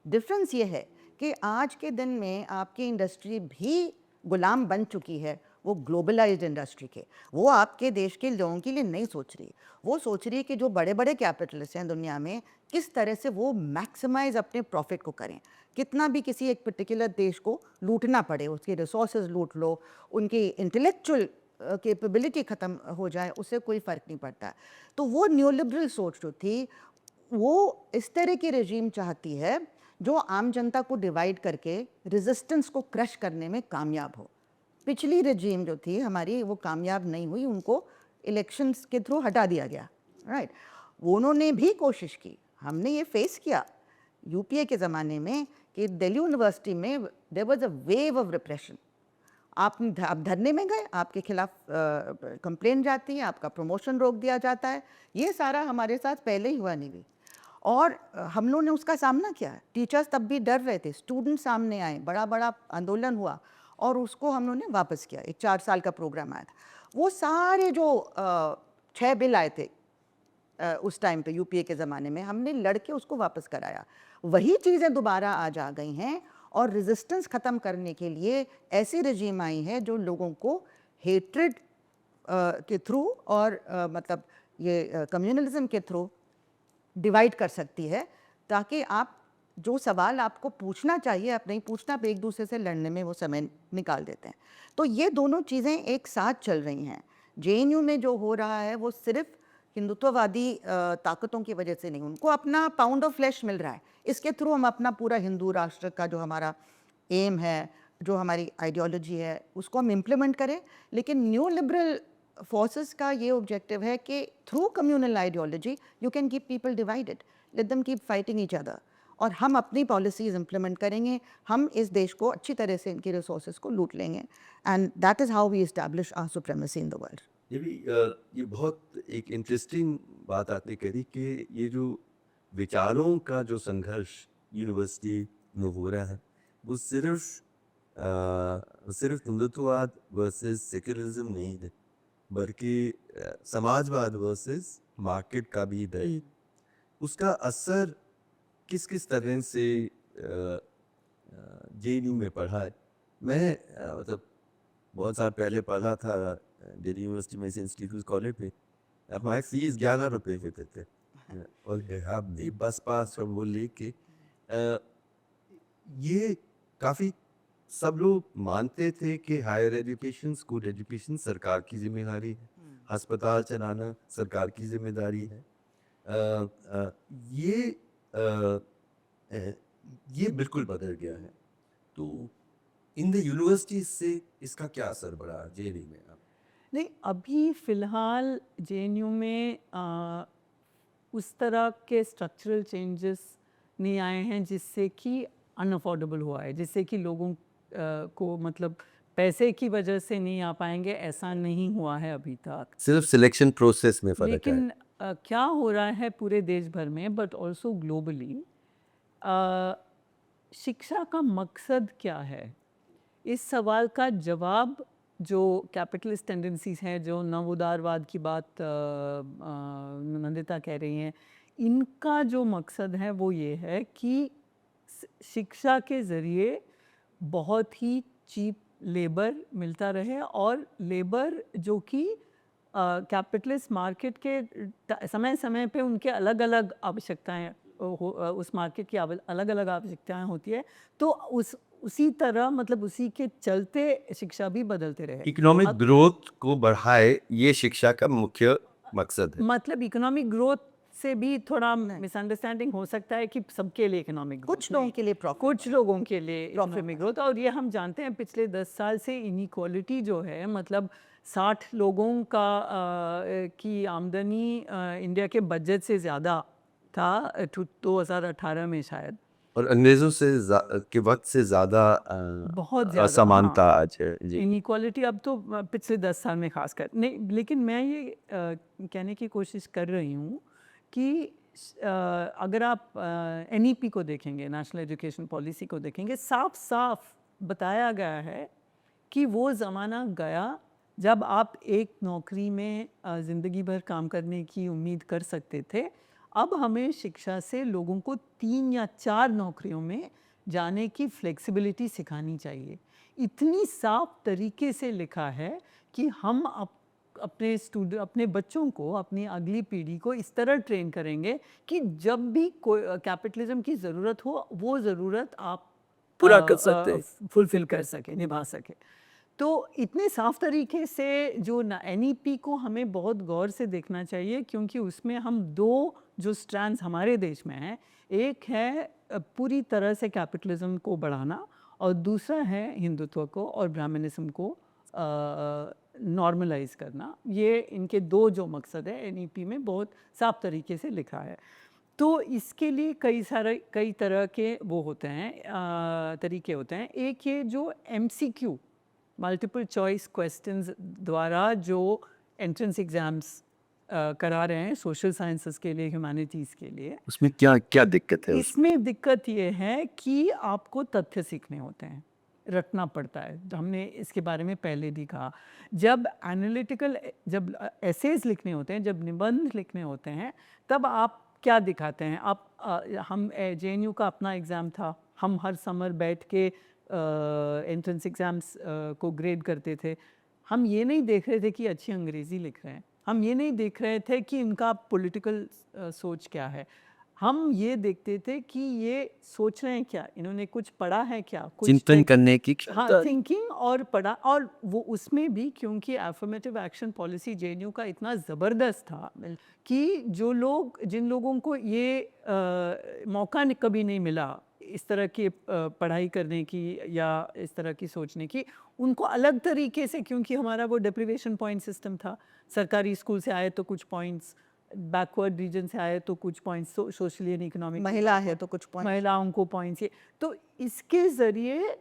डिफरेंस ये है कि आज के दिन में आपकी इंडस्ट्री भी गुलाम बन चुकी है, वो ग्लोबलाइज्ड इंडस्ट्री के। वो आपके देश के लोगों के लिए नहीं सोच रही, वो सोच रही है कि जो बड़े बड़े कैपिटलिस्ट हैं दुनिया में, किस तरह से वो मैक्सिमाइज अपने प्रॉफिट को करें। कितना भी किसी एक पर्टिकुलर देश को लूटना पड़े, उसके रिसोर्सेज लूट लो, उनकी इंटेलेक्चुअल कैपेबिलिटी ख़त्म हो जाए, उससे कोई फ़र्क नहीं पड़ता। तो वो न्यू लिबरल सोच जो थी, वो इस तरह की रेजीम चाहती है जो आम जनता को डिवाइड करके रेजिस्टेंस को क्रश करने में कामयाब हो। पिछली रेजीम जो थी हमारी, वो कामयाब नहीं हुई, उनको इलेक्शंस के थ्रू हटा दिया गया, राइट। उन्होंने भी कोशिश की, हमने ये फेस किया यूपीए के ज़माने में कि दिल्ली यूनिवर्सिटी में there was a wave of repression. आप धरने में गए, आपके खिलाफ कंप्लेंट जाती है, आपका प्रमोशन रोक दिया जाता है। ये सारा हमारे साथ पहले ही हुआ नहीं भी, और हम लोगों ने उसका सामना किया है। टीचर्स तब भी डर रहे थे, स्टूडेंट सामने आए, बड़ा बड़ा आंदोलन हुआ, और उसको हम लोगों ने वापस किया। एक 4 साल का प्रोग्राम आया था। वो सारे जो 6 बिल आए थे उस टाइम पे यूपीए के ज़माने में, हमने लड़के उसको वापस कराया। वही चीज़ें दोबारा आज आ गई हैं, और रेजिस्टेंस ख़त्म करने के लिए ऐसी रजीम आई है जो लोगों को हेट्रेड के थ्रू और मतलब ये कम्युनलिज्म के थ्रू डिवाइड कर सकती है, ताकि आप जो सवाल आपको पूछना चाहिए आप नहीं पूछना, आप एक दूसरे से लड़ने में वो समय निकाल देते हैं। तो ये दोनों चीज़ें एक साथ चल रही हैं। जेएनयू में जो हो रहा है वो सिर्फ हिंदुत्ववादी ताकतों की वजह से नहीं, उनको अपना पाउंड ऑफ फ्लैश मिल रहा है, इसके थ्रू हम अपना पूरा हिंदू राष्ट्र का जो हमारा एम है, जो हमारी आइडियोलॉजी है, उसको हम इम्प्लीमेंट करें। लेकिन न्यू लिबरल फोर्सेस का ये ऑब्जेक्टिव है कि through communal ideology you can keep people divided, let them keep fighting each other, और हम अपनी पॉलिसीज़ इम्प्लीमेंट करेंगे, हम इस देश को अच्छी तरह से इनकी रिसोर्सेज को लूट लेंगे, and that is how we establish our supremacy in the world. ये भी ये बहुत एक इंटरेस्टिंग बात आपने करी कि ये जो विचारों का जो संघर्ष यूनिवर्सिटी में हो रहा है वो सिर्फ हिंदुत्ववाद वर्सेस सेक्युलरिज्म नहीं है, बल्कि समाजवाद वर्सेस मार्केट का भी है। उसका असर किस किस तरह से जेएनयू में पढ़ा है। मैं मतलब बहुत साल पहले पढ़ा था दिल्ली यूनिवर्सिटी में से इंस्टीट्यूट कॉलेज पे। हमारी फीस 11 रुपए होते थे और हम भी बस पास और वो लेके ये काफ़ी सब लोग मानते थे कि हायर एजुकेशन स्कूल एजुकेशन सरकार की जिम्मेदारी है, अस्पताल चलाना सरकार की जिम्मेदारी है। ये अ, अ, ये बिल्कुल बदल गया है। तो इन द यूनिवर्सिटी से इसका क्या असर पड़ा जेएनयू में? नहीं, अभी फ़िलहाल जेएनयू में उस तरह के स्ट्रक्चरल चेंजेस नहीं आए हैं जिससे कि अनअफोर्डेबल हुआ है, जिससे कि लोगों को मतलब पैसे की वजह से नहीं आ पाएंगे, ऐसा नहीं हुआ है अभी तक। सिर्फ सिलेक्शन प्रोसेस में फर्क है। लेकिन क्या हो रहा है पूरे देश भर में बट ऑल्सो ग्लोबली, शिक्षा का मकसद क्या है, इस सवाल का जवाब जो कैपिटलिस्ट टेंडेंसीज हैं, जो नवोदारवाद की बात नंदिता कह रही हैं, इनका जो मकसद है वो ये है कि शिक्षा के ज़रिए बहुत ही चीप लेबर मिलता रहे, और लेबर जो कि कैपिटलिस्ट मार्केट के समय समय पे उनके अलग अलग आवश्यकताएं उस मार्केट की अलग अलग आवश्यकताएं होती है, तो उसी तरह मतलब उसी के चलते शिक्षा भी बदलते रहे। इकोनॉमिक ग्रोथ को बढ़ाए, ये शिक्षा का मुख्य मकसद है। मतलब इकोनॉमिक ग्रोथ से भी थोड़ा मिसअंडरस्टैंडिंग हो सकता है कि सबके लिए इकोनॉमिक ग्रोथ, कुछ लोगों के लिए प्रॉफिट, कुछ लोगों के लिए इकोनॉमिक ग्रोथ। और ये हम जानते हैं पिछले 10 साल से इनइक्वालिटी जो है, मतलब 60 लोगों का की आमदनी इंडिया के बजट से ज़्यादा था 2018 में शायद, और अंग्रेजों से के वक्त से ज़्यादा बहुत ज़्यादा असमानता आज है जी। इनइक्वालिटी अब तो पिछले 10 साल में खास कर नहीं। लेकिन मैं ये कहने की कोशिश कर रही हूँ कि अगर आप एनईपी को देखेंगे, नेशनल एजुकेशन पॉलिसी को देखेंगे, साफ साफ बताया गया है कि वो ज़माना गया जब आप एक नौकरी में ज़िंदगी भर काम करने की उम्मीद कर सकते थे। अब हमें शिक्षा से लोगों को 3 या 4 नौकरियों में जाने की फ्लेक्सिबिलिटी सिखानी चाहिए। इतनी साफ तरीके से लिखा है कि हम अपने बच्चों को, अपनी अगली पीढ़ी को इस तरह ट्रेन करेंगे कि जब भी कोई कैपिटलिज्म की ज़रूरत हो, वो ज़रूरत आप पूरा कर सकते हैं। फुलफिल कर सके, निभा सके। तो इतने साफ तरीके से जो एनईपी को हमें बहुत गौर से देखना चाहिए, क्योंकि उसमें हम 2 जो स्ट्रैंड्स हमारे देश में हैं, एक है पूरी तरह से कैपिटलिज्म को बढ़ाना, और दूसरा है हिंदुत्व को और ब्राह्मणिज्म को नॉर्मलाइज करना। ये इनके 2 जो मकसद है एनईपी में बहुत साफ तरीके से लिखा है। तो इसके लिए कई तरह के वो होते हैं, तरीके होते हैं। एक ये जो एमसीक्यू, मल्टीपल चॉइस क्वेश्चंस द्वारा जो एंट्रेंस एग्ज़ाम्स करा रहे हैं सोशल साइंसेस के लिए, ह्यूमैनिटीज़ के लिए, उसमें क्या क्या दिक्कत है? इसमें दिक्कत ये है कि आपको तथ्य सीखने होते हैं, रटना पड़ता है। हमने इसके बारे में पहले भी कहा, जब जब एसेज लिखने होते हैं, जब निबंध लिखने होते हैं, तब आप क्या दिखाते हैं? हम जेएनयू का अपना एग्ज़ाम था, हम हर समर बैठ के एंट्रेंस एग्ज़ाम्स को ग्रेड करते थे। हम ये नहीं देख रहे थे कि अच्छी अंग्रेज़ी लिख रहे हैं, हम ये नहीं देख रहे थे कि इनका पॉलिटिकल सोच क्या है, हम ये देखते थे कि ये सोच रहे हैं क्या, इन्होंने कुछ पढ़ा है क्या, कुछ चिंतन करने की हाँ क्षमता। थिंकिंग और पढ़ा, और वो उसमें भी क्योंकि एफर्मेटिव एक्शन पॉलिसी जेएनयू का इतना ज़बरदस्त था कि जो लोग, जिन लोगों को ये मौका कभी नहीं मिला इस तरह की पढ़ाई करने की या इस तरह की सोचने की, उनको अलग तरीके से, क्योंकि हमारा वो डिप्रिवेशन पॉइंट सिस्टम था, सरकारी स्कूल से आए तो कुछ पॉइंट्स, बैकवर्ड रीजन से आए तो कुछ पॉइंट्स, सोशली एंड इकोनॉमिक, महिला है तो कुछ पॉइंट, महिलाओं को पॉइंट्स, ये तो इसके ज़रिए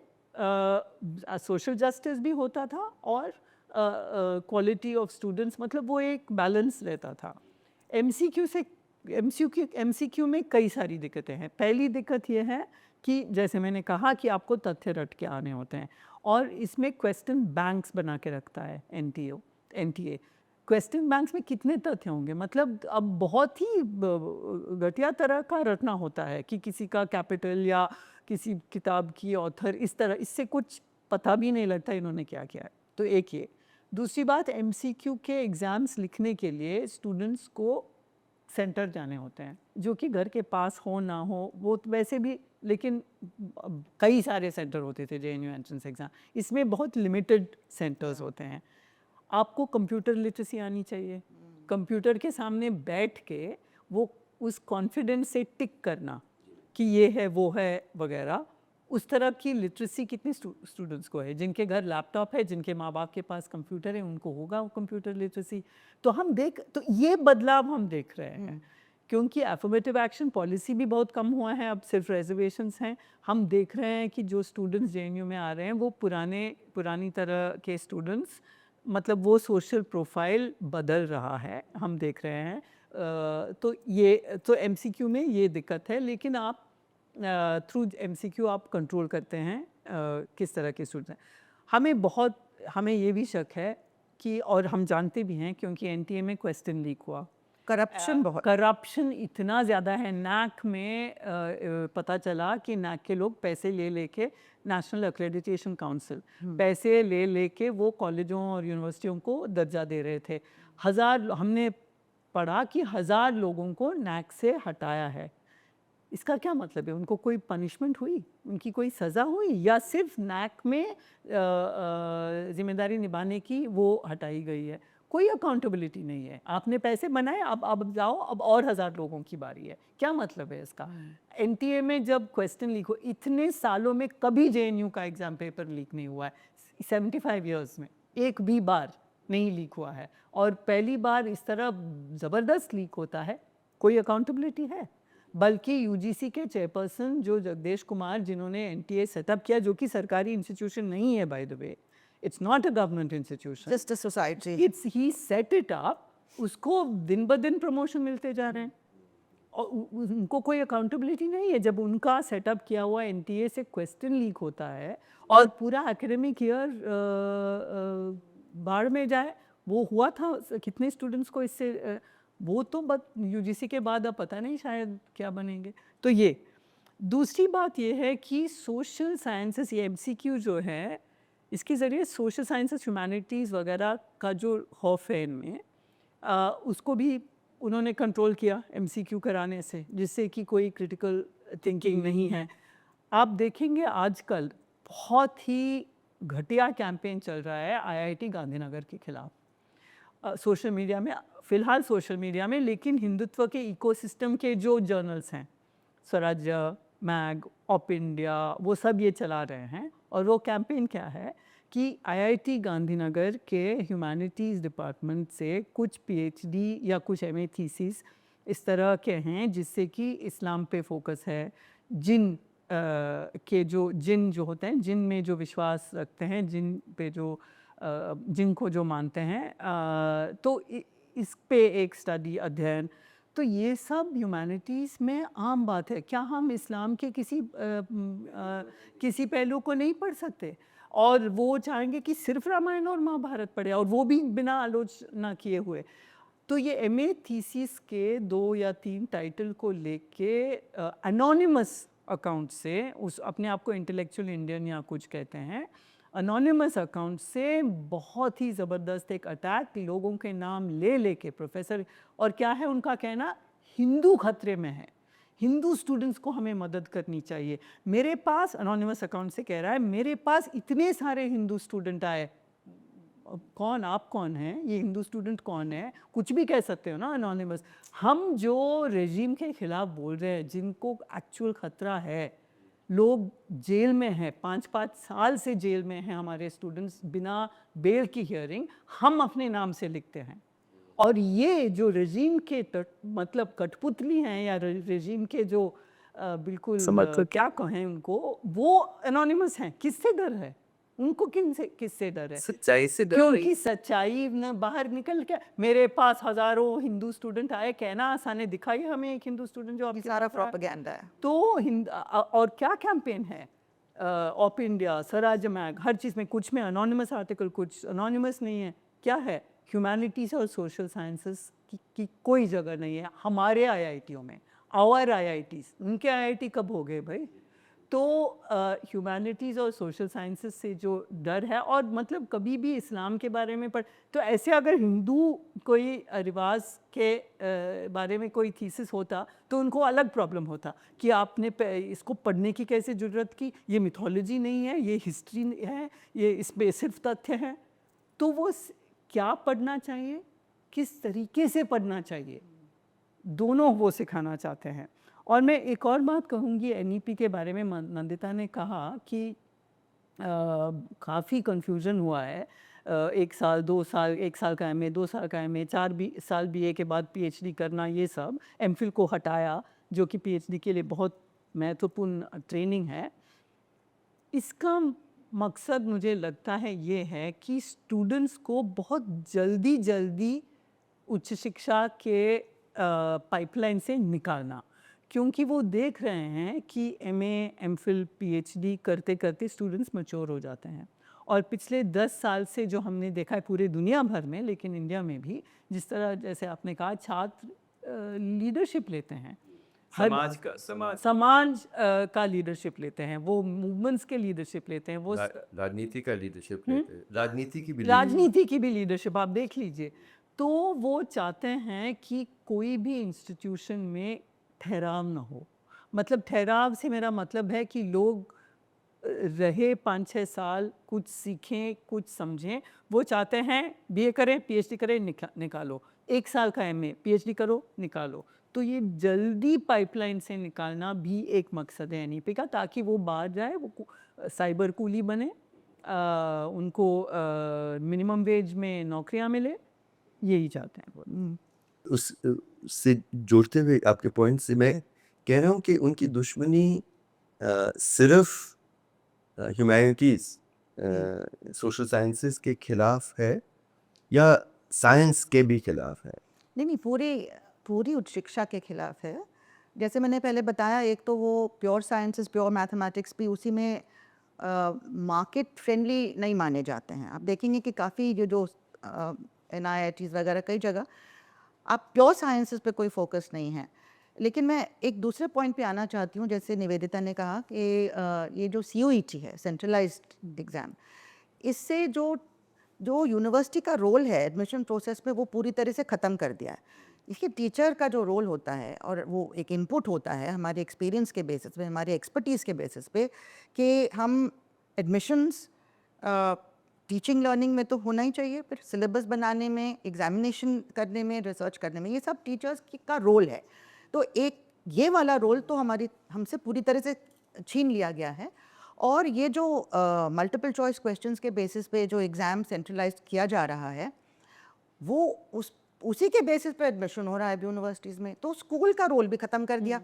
सोशल जस्टिस भी होता था और क्वालिटी ऑफ स्टूडेंट्स, मतलब वो एक बैलेंस रहता था। एमसीक्यू में कई सारी दिक्कतें हैं। पहली दिक्कत ये है कि जैसे मैंने कहा कि आपको तथ्य रट के आने होते हैं, और इसमें क्वेश्चन बैंक्स बना के रखता है एनटीए। क्वेश्चन बैंक्स में कितने तथ्य होंगे, मतलब अब बहुत ही घटिया तरह का रटना होता है कि किसी का कैपिटल या किसी किताब की ऑथर, इस तरह, इससे कुछ पता भी नहीं लगता इन्होंने क्या किया है। तो एक ये। दूसरी बात, एमसीक्यू के एग्ज़ाम्स लिखने के लिए स्टूडेंट्स को सेंटर जाने होते हैं, जो कि घर के पास हो ना हो वो तो वैसे भी, लेकिन कई सारे सेंटर होते थे जेएनयू एंट्रेंस एग्ज़ाम, इसमें बहुत लिमिटेड सेंटर्स होते हैं। आपको कंप्यूटर लिटरेसी आनी चाहिए, कंप्यूटर के सामने बैठ के वो उस कॉन्फिडेंस से टिक करना कि ये है वो है वगैरह, उस तरह की लिटरेसी कितने स्टूडेंट्स को है, जिनके घर लैपटॉप है, जिनके माँ बाप के पास कंप्यूटर है, उनको होगा वो कंप्यूटर लिटरेसी। तो ये बदलाव हम देख रहे हैं, क्योंकि एफर्मेटिव एक्शन पॉलिसी भी बहुत कम हुआ है, अब सिर्फ रिजर्वेशंस हैं। हम देख रहे हैं कि जो स्टूडेंट्स जेएनयू में आ रहे हैं वो पुरानी तरह के स्टूडेंट्स, मतलब वो सोशल प्रोफाइल बदल रहा है, हम देख रहे हैं। तो एमसीक्यू में ये दिक्कत है, लेकिन आप थ्रू एमसीक्यू आप कंट्रोल करते हैं किस तरह के स्टूडेंट्स हैं। हमें ये भी शक है कि, और हम जानते भी हैं क्योंकि एनटीए में क्वेश्चन लीक हुआ, करप्शन बहुत, करप्शन इतना ज़्यादा है। नैक में पता चला कि नैक के लोग पैसे ले लेके, नेशनल एक्रेडिटेशन काउंसिल पैसे ले लेके वो कॉलेजों और यूनिवर्सिटियों को दर्जा दे रहे थे। हमने पढ़ा कि 1000 लोगों को नैक से हटाया है। इसका क्या मतलब है? उनको कोई पनिशमेंट हुई, उनकी कोई सज़ा हुई, या सिर्फ नैक में जिम्मेदारी निभाने की वो हटाई गई है? कोई अकाउंटेबिलिटी नहीं है। आपने पैसे बनाए, अब जाओ, अब और 1000 लोगों की बारी है। क्या मतलब है इसका? एनटीए में जब क्वेश्चन लीक हो, इतने सालों में कभी जेएनयू का एग्ज़ाम पेपर लीक नहीं हुआ है, 75 ईयर्स में एक भी बार नहीं लीक हुआ है, और पहली बार इस तरह ज़बरदस्त लीक होता है। कोई अकाउंटेबिलिटी है? बल्कि यूजीसी के चेयरपर्सन जो जगदेश कुमार, जिन्होंने एनटीए सेटअप किया, जो कि सरकारी इंस्टीट्यूशन नहीं है by the way, it's not a government institution, just a society, he set it up, उसको दिन ब दिन प्रमोशन मिलते जा रहे हैं और उनको कोई अकाउंटेबिलिटी नहीं है। जब उनका सेटअप किया हुआ एनटीए से क्वेश्चन लीक होता है और पूरा एकेडमिक ईयर बाढ़ में जाए, वो हुआ था कितने स्टूडेंट्स को इससे, वो तो यूजीसी के बाद अब पता नहीं शायद क्या बनेंगे। तो ये दूसरी बात ये है कि सोशल साइंसेस, ये एमसीक्यू जो है, इसके ज़रिए सोशल साइंसेस, ह्यूमैनिटीज़ वगैरह का जो खौफ है इनमें, उसको भी उन्होंने कंट्रोल किया एमसीक्यू कराने से, जिससे कि कोई क्रिटिकल थिंकिंग नहीं है। आप देखेंगे आजकल बहुत ही घटिया कैंपेन चल रहा है आईआईटी गांधीनगर के खिलाफ सोशल मीडिया में, फ़िलहाल सोशल मीडिया में, लेकिन हिंदुत्व के इकोसिस्टम के जो जर्नल्स हैं, स्वराज्य, मैग, ऑप इंडिया, वो सब ये चला रहे हैं। और वो कैंपेन क्या है कि आईआईटी गांधीनगर के ह्यूमैनिटीज़ डिपार्टमेंट से कुछ पीएचडी या कुछ एमए थीसिस इस तरह के हैं जिससे कि इस्लाम पे फोकस है, जिन जो होते हैं, जिन में जो विश्वास रखते हैं, जिन पे जो जिनको जो मानते हैं, तो इस पे एक स्टडी, अध्ययन, तो ये सब ह्यूमैनिटीज़ में आम बात है। क्या हम इस्लाम के किसी पहलू को नहीं पढ़ सकते? और वो चाहेंगे कि सिर्फ रामायण और महाभारत पढ़े, और वो भी बिना आलोचना किए हुए। तो ये एमए थीसिस के 2 या 3 टाइटल को लेके एनोनिमस अकाउंट से, उस अपने आप को इंटेलेक्चुअल इंडियन या कुछ कहते हैं, अनोनिमस अकाउंट से बहुत ही ज़बरदस्त एक अटैक, लोगों के नाम ले लेके प्रोफेसर, और क्या है उनका कहना, हिंदू खतरे में है, हिंदू स्टूडेंट्स को हमें मदद करनी चाहिए। मेरे पास अनोनिमस अकाउंट से कह रहा है, मेरे पास इतने सारे हिंदू स्टूडेंट आए। अब कौन, आप कौन हैं, ये हिंदू स्टूडेंट कौन है, कुछ भी कह सकते हो ना अनोनिमस। हम जो रेजिम के खिलाफ बोल रहे हैं, जिनको एक्चुअल खतरा है, लोग जेल में हैं, 5-5 साल से जेल में हैं हमारे स्टूडेंट्स, बिना बेल की हियरिंग, हम अपने नाम से लिखते हैं। और ये जो रेजिम के मतलब कठपुतली हैं, या रेजिम के जो बिल्कुल क्या कहें उनको, वो अनोनिमस हैं। किससे डर है उनको, किससे डर है? सच्चाई से डर रही क्योंकि सच्चाई न बाहर निकल के, मेरे पास हजारों हिंदू स्टूडेंट आए, कहना आसान है, दिखाइए हमें एक हिंदू स्टूडेंट जो ये आपके सारा पास आया। प्रोपेगेंडा है। तो और क्या कैंपेन है, ओपन इंडिया, स्वराज मैग, हर चीज़ में, कुछ में अनोनिमस आर्टिकल, कुछ अनोनिमस नहीं है। क्या है, ह्यूमैनिटीज़ और सोशल साइंसेस की कोई जगह नहीं है हमारे आईआईटियों में। आवर आईआईटीज़, उनके आईआईटी कब हो गए भाई? तो ह्यूमैनिटीज़ और सोशल साइंसेस से जो डर है, और मतलब कभी भी इस्लाम के बारे में पढ़, तो ऐसे अगर हिंदू कोई रिवाज के बारे में कोई थीसिस होता तो उनको अलग प्रॉब्लम होता कि आपने इसको पढ़ने की कैसे ज़रूरत की, ये मिथोलॉजी नहीं है, ये हिस्ट्री है, ये इसमें सिर्फ तथ्य हैं। तो वो क्या पढ़ना चाहिए, किस तरीके से पढ़ना चाहिए, दोनों वो सिखाना चाहते हैं। और मैं एक और बात कहूँगी एनईपी के बारे में, नंदिता ने कहा कि काफ़ी कन्फ्यूज़न हुआ है। 1 साल 2 साल, 1 साल का एमए, 2 साल का एमए, 4 साल बीए के बाद पीएचडी करना, ये सब एमफिल को हटाया, जो कि पीएचडी के लिए बहुत महत्वपूर्ण ट्रेनिंग है। इसका मकसद मुझे लगता है ये है कि स्टूडेंट्स को बहुत जल्दी उच्च शिक्षा के पाइपलाइन से निकालना, क्योंकि वो देख रहे हैं कि एमए, एमफिल, पीएचडी करते करते स्टूडेंट्स मैच्योर हो जाते हैं। और पिछले 10 साल से जो हमने देखा है पूरे दुनिया भर में, लेकिन इंडिया में भी, जिस तरह जैसे आपने कहा, छात्र लीडरशिप लेते हैं, समाज का लीडरशिप लेते हैं, वो मूवमेंट्स के लीडरशिप लेते हैं, वो राजनीति का लीडरशिप लेते हैं, राजनीति की भी लीडरशिप आप देख लीजिए। तो वो चाहते हैं कि कोई भी इंस्टीट्यूशन में ठहराव ना हो। मतलब ठहराव से मेरा मतलब है कि लोग रहे 5-6 साल, कुछ सीखें, कुछ समझें। वो चाहते हैं बीए करें, पीएचडी करें, निकालो, 1 साल का एमए, पीएचडी करो, निकालो। तो ये जल्दी पाइपलाइन से निकालना भी एक मकसद है एनईपी का, ताकि वो बाहर जाए, वो साइबर कूली बने, उनको मिनिमम वेज में नौकरियां मिले, यही चाहते हैं वो। उससे जोड़ते हुए आपके पॉइंट से मैं कह रहा हूँ कि उनकी दुश्मनी सिर्फ ह्यूमैनिटीज़, सोशल साइंसेस के खिलाफ है, या साइंस के भी खिलाफ है? नहीं, पूरी उच्च शिक्षा के खिलाफ है। जैसे मैंने पहले बताया, एक तो वो प्योर साइंसेस, प्योर मैथमेटिक्स भी उसी में मार्केट फ्रेंडली नहीं माने जाते हैं। आप देखेंगे कि काफ़ी जो NIITs वगैरह कई जगह आप प्योर साइंसेस पे कोई फोकस नहीं है। लेकिन मैं एक दूसरे पॉइंट पे आना चाहती हूँ, जैसे निवेदिता ने कहा कि ये जो CUET है, सेंट्रलाइज्ड एग्ज़ाम, इससे जो यूनिवर्सिटी का रोल है एडमिशन प्रोसेस में, वो पूरी तरह से ख़त्म कर दिया है। इसके टीचर का जो रोल होता है, और वो एक इनपुट होता है हमारे एक्सपीरियंस के बेसिस पे, हमारे एक्सपर्टीज़ के बेसिस पे, कि हम एडमिशन्स टीचिंग लर्निंग में तो होना ही चाहिए, फिर सिलेबस बनाने में, एग्जामिनेशन करने में, रिसर्च करने में, ये सब टीचर्स का रोल है। तो एक ये वाला रोल तो हमसे पूरी तरह से छीन लिया गया है। और ये जो मल्टीपल चॉइस क्वेश्चंस के बेसिस पे जो एग्ज़ाम सेंट्रलाइज्ड किया जा रहा है, वो उसी के बेसिस पे एडमिशन हो रहा है यूनिवर्सिटीज़ में। तो स्कूल का रोल भी ख़त्म कर दिया,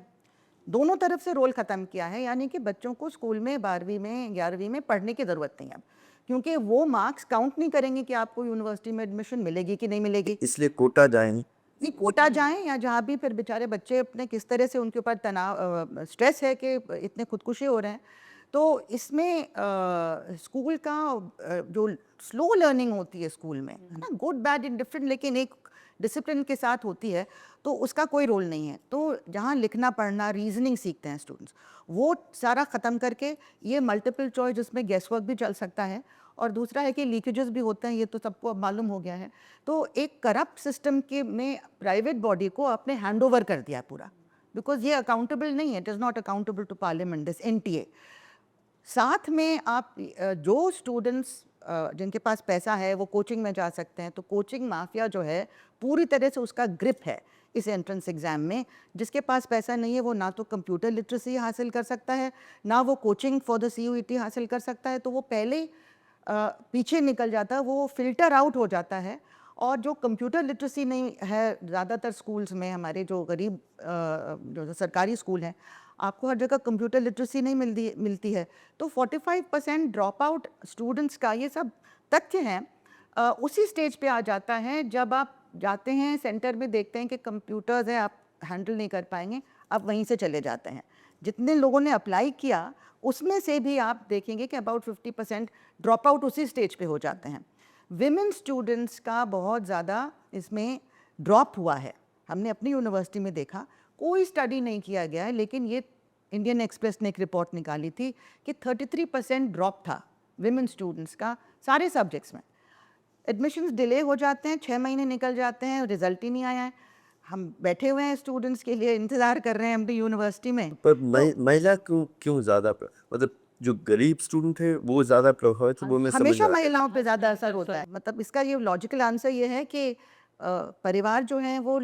दोनों तरफ से रोल ख़त्म किया है। यानी कि बच्चों को स्कूल में 12वीं में, 11वीं में पढ़ने की ज़रूरत नहीं है अब, क्योंकि वो मार्क्स काउंट नहीं करेंगे कि आपको यूनिवर्सिटी में एडमिशन मिलेगी कि नहीं मिलेगी। इसलिए कोटा जाएं, कोटा जाएं, या जहाँ भी फिर बेचारे बच्चे अपने, किस तरह से उनके ऊपर तनाव, स्ट्रेस है कि इतने खुदकुशी हो रहे हैं। तो इसमें स्कूल का जो स्लो लर्निंग होती है स्कूल में, है ना, गुड बैड इंडिफरेंट, लेकिन एक डिसिप्लिन के साथ होती है, तो उसका कोई रोल नहीं है। तो जहाँ लिखना पढ़ना, रीजनिंग सीखते हैं स्टूडेंट्स, वो सारा ख़त्म करके ये मल्टीपल चॉइस, जिसमें गेस वर्क भी चल सकता है, और दूसरा है कि लीकेजेस भी होते हैं, ये तो सबको अब मालूम हो गया है। तो एक करप्ट सिस्टम के में प्राइवेट बॉडी को अपने हैंड ओवर कर दिया पूरा, बिकॉज ये अकाउंटेबल नहीं है, it is not accountable to parliament, this NTA. साथ में आप जो स्टूडेंट्स जिनके पास पैसा है वो कोचिंग में जा सकते हैं, तो कोचिंग माफिया जो है पूरी तरह से उसका ग्रिप है इस एंट्रेंस एग्ज़ाम में। जिसके पास पैसा नहीं है वो ना तो कंप्यूटर लिटरेसी हासिल कर सकता है, ना वो कोचिंग फॉर द CUET हासिल कर सकता है, तो वो पहले ही पीछे निकल जाता है, वो फिल्टर आउट हो जाता है। और जो कंप्यूटर लिटरेसी नहीं है ज़्यादातर स्कूल्स में, हमारे जो गरीब जो सरकारी स्कूल हैं, आपको हर जगह कंप्यूटर लिटरेसी नहीं मिलती है। तो 45% ड्रॉप आउट स्टूडेंट्स का ये सब तथ्य हैं उसी स्टेज पे आ जाता है जब आप जाते हैं सेंटर में, देखते हैं कि कंप्यूटर्स हैं, आप हैंडल नहीं कर पाएंगे, आप वहीं से चले जाते हैं। जितने लोगों ने अप्लाई किया उसमें से भी आप देखेंगे कि अबाउट 50% ड्रॉप आउट उसी स्टेज पे हो जाते हैं। विमेन स्टूडेंट्स का बहुत ज़्यादा इसमें ड्रॉप हुआ है। हमने अपनी यूनिवर्सिटी में देखा, कोई स्टडी नहीं किया गया है, लेकिन ये इंडियन एक्सप्रेस ने एक रिपोर्ट निकाली थी कि 33% ड्रॉप था विमेन स्टूडेंट्स का सारे सब्जेक्ट्स में। एडमिशन्स डिले हो जाते हैं, 6 महीने निकल जाते हैं, रिजल्ट ही नहीं आया है। हम बैठे हुए हैं स्टूडेंट्स के लिए, इंतज़ार कर रहे हैं अपनी यूनिवर्सिटी में। पर महिला क्यों ज़्यादा मतलब जो गरीब स्टूडेंट है वो ज़्यादा प्रभावित है, वो मैं समझ हमेशा रहा महिलाओं पे ज़्यादा असर होता है। मतलब इसका ये लॉजिकल आंसर ये है कि परिवार जो हैं वो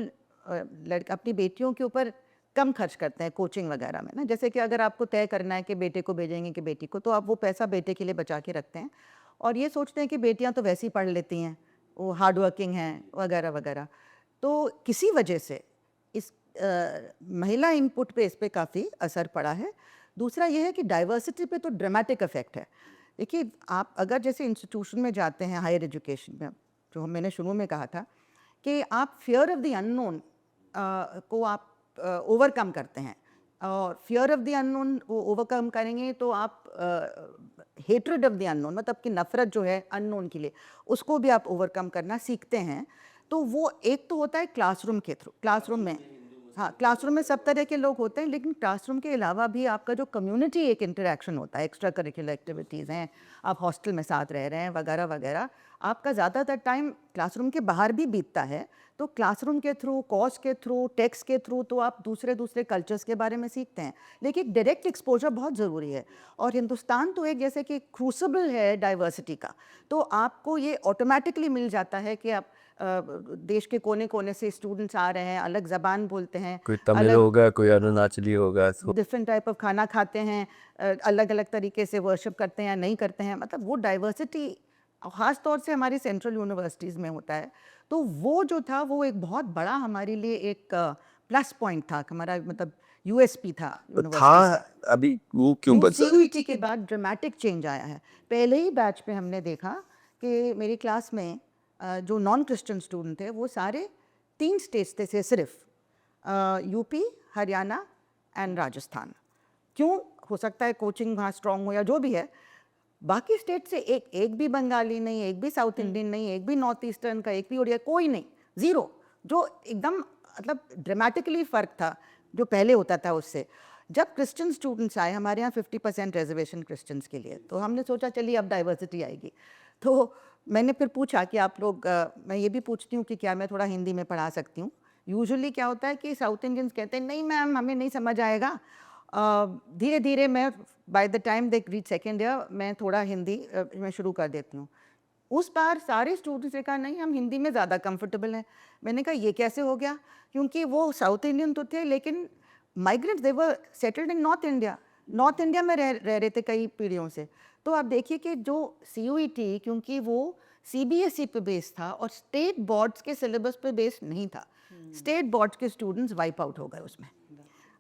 अपनी बेटियों के ऊपर कम खर्च करते हैं कोचिंग वगैरह में ना। जैसे कि अगर आपको तय करना है कि बेटे को भेजेंगे कि बेटी को, तो आप वो पैसा बेटे के लिए बचा के रखते हैं और ये सोचते हैं कि बेटियां तो वैसे ही पढ़ लेती हैं, वो हार्ड वर्किंग हैं वगैरह वगैरह। तो किसी वजह से इस महिला इनपुट पे इस पे काफ़ी असर पड़ा है। दूसरा ये है कि डाइवर्सिटी पे तो ड्रामेटिक इफेक्ट है। देखिए, आप अगर जैसे इंस्टीट्यूशन में जाते हैं हायर एजुकेशन में, जो मैंने शुरू में कहा था कि आप फियर ऑफ द अननोन को आप ओवरकम करते हैं, और फियर ऑफ द अननोन को ओवरकम करेंगे तो आप हेट्रेड ऑफ द अननोन, मतलब कि नफ़रत जो है अननोन के लिए, उसको भी आप ओवरकम करना सीखते हैं। तो वो एक तो होता है क्लासरूम के थ्रू, क्लासरूम में, हाँ, क्लासरूम में सब तरह के लोग होते हैं, लेकिन क्लासरूम के अलावा भी आपका जो कम्युनिटी एक इंटरेक्शन होता है, एक्स्ट्रा करिकुलर एक्टिविटीज़ हैं, आप हॉस्टल में साथ रह रहे हैं वगैरह वगैरह, आपका ज़्यादातर टाइम क्लासरूम के बाहर भी बीतता है। तो क्लासरूम के थ्रू, कोर्स के थ्रू, टेक्स्ट के थ्रू तो आप दूसरे कल्चर्स के बारे में सीखते हैं, लेकिन डायरेक्ट एक्सपोजर बहुत ज़रूरी है। और हिंदुस्तान तो एक जैसे कि क्रूसिबल है डाइवर्सिटी का, तो आपको ये ऑटोमेटिकली मिल जाता है कि आप देश के कोने कोने से स्टूडेंट्स आ रहे हैं, अलग ज़बान बोलते हैं, कोई तमिल अलग होगा, कोई अरुणाचली होगा, डिफरेंट टाइप ऑफ खाना खाते हैं, अलग अलग तरीके से वर्शिप करते हैं या नहीं करते हैं। मतलब वो डाइवर्सिटी ख़ास तौर से हमारी सेंट्रल यूनिवर्सिटीज़ में होता है। तो वो जो था वो एक बहुत बड़ा हमारे लिए एक प्लस पॉइंट था, हमारा मतलब USP था यूनिवर्सिटी का। अभी वो क्यों बचा? CUET के बाद ड्रामेटिक चेंज आया है। पहले ही बैच पे हमने देखा कि मेरी क्लास में जो नॉन क्रिश्चियन स्टूडेंट थे वो सारे 3 स्टेट्स थे से सिर्फ, यूपी, हरियाणा एंड राजस्थान। क्यों? हो सकता है कोचिंग वहाँ स्ट्रॉन्ग हो या जो भी है। बाकी स्टेट से एक भी बंगाली नहीं, एक भी साउथ इंडियन नहीं, एक भी नॉर्थ ईस्टर्न का, एक भी उड़िया, कोई नहीं, ज़ीरो। जो एकदम मतलब ड्रामेटिकली फ़र्क था जो पहले होता था उससे। जब क्रिश्चियन स्टूडेंट्स आए, हमारे यहाँ 50% रिजर्वेशन क्रिश्चियंस के लिए, तो हमने सोचा चलिए अब डाइवर्सिटी आएगी। तो मैंने फिर पूछा कि आप लोग, मैं ये भी पूछती हूँ कि क्या मैं थोड़ा हिंदी में पढ़ा सकती हूँ। यूजुअली क्या होता है कि साउथ इंडियंस कहते हैं नहीं मैम हमें नहीं समझ आएगा। धीरे धीरे मैं by the time they reach second year मैं थोड़ा हिंदी मैं शुरू कर देती हूँ। उस बार सारे स्टूडेंट्स ने कहा नहीं हम हिंदी में ज़्यादा कंफर्टेबल हैं। मैंने कहा ये कैसे हो गया? क्योंकि वो साउथ इंडियन तो थे लेकिन migrants they were settled in north India, north India में रह रहे थे कई पीढ़ियों से। तो आप देखिए कि जो CUET क्योंकि वो CBSE पे बेस्ड था और स्टेट बोर्ड्स के सिलेबस पे बेस्ड नहीं था, स्टेट बोर्ड्स के स्टूडेंट्स वाइप आउट हो गए उसमें,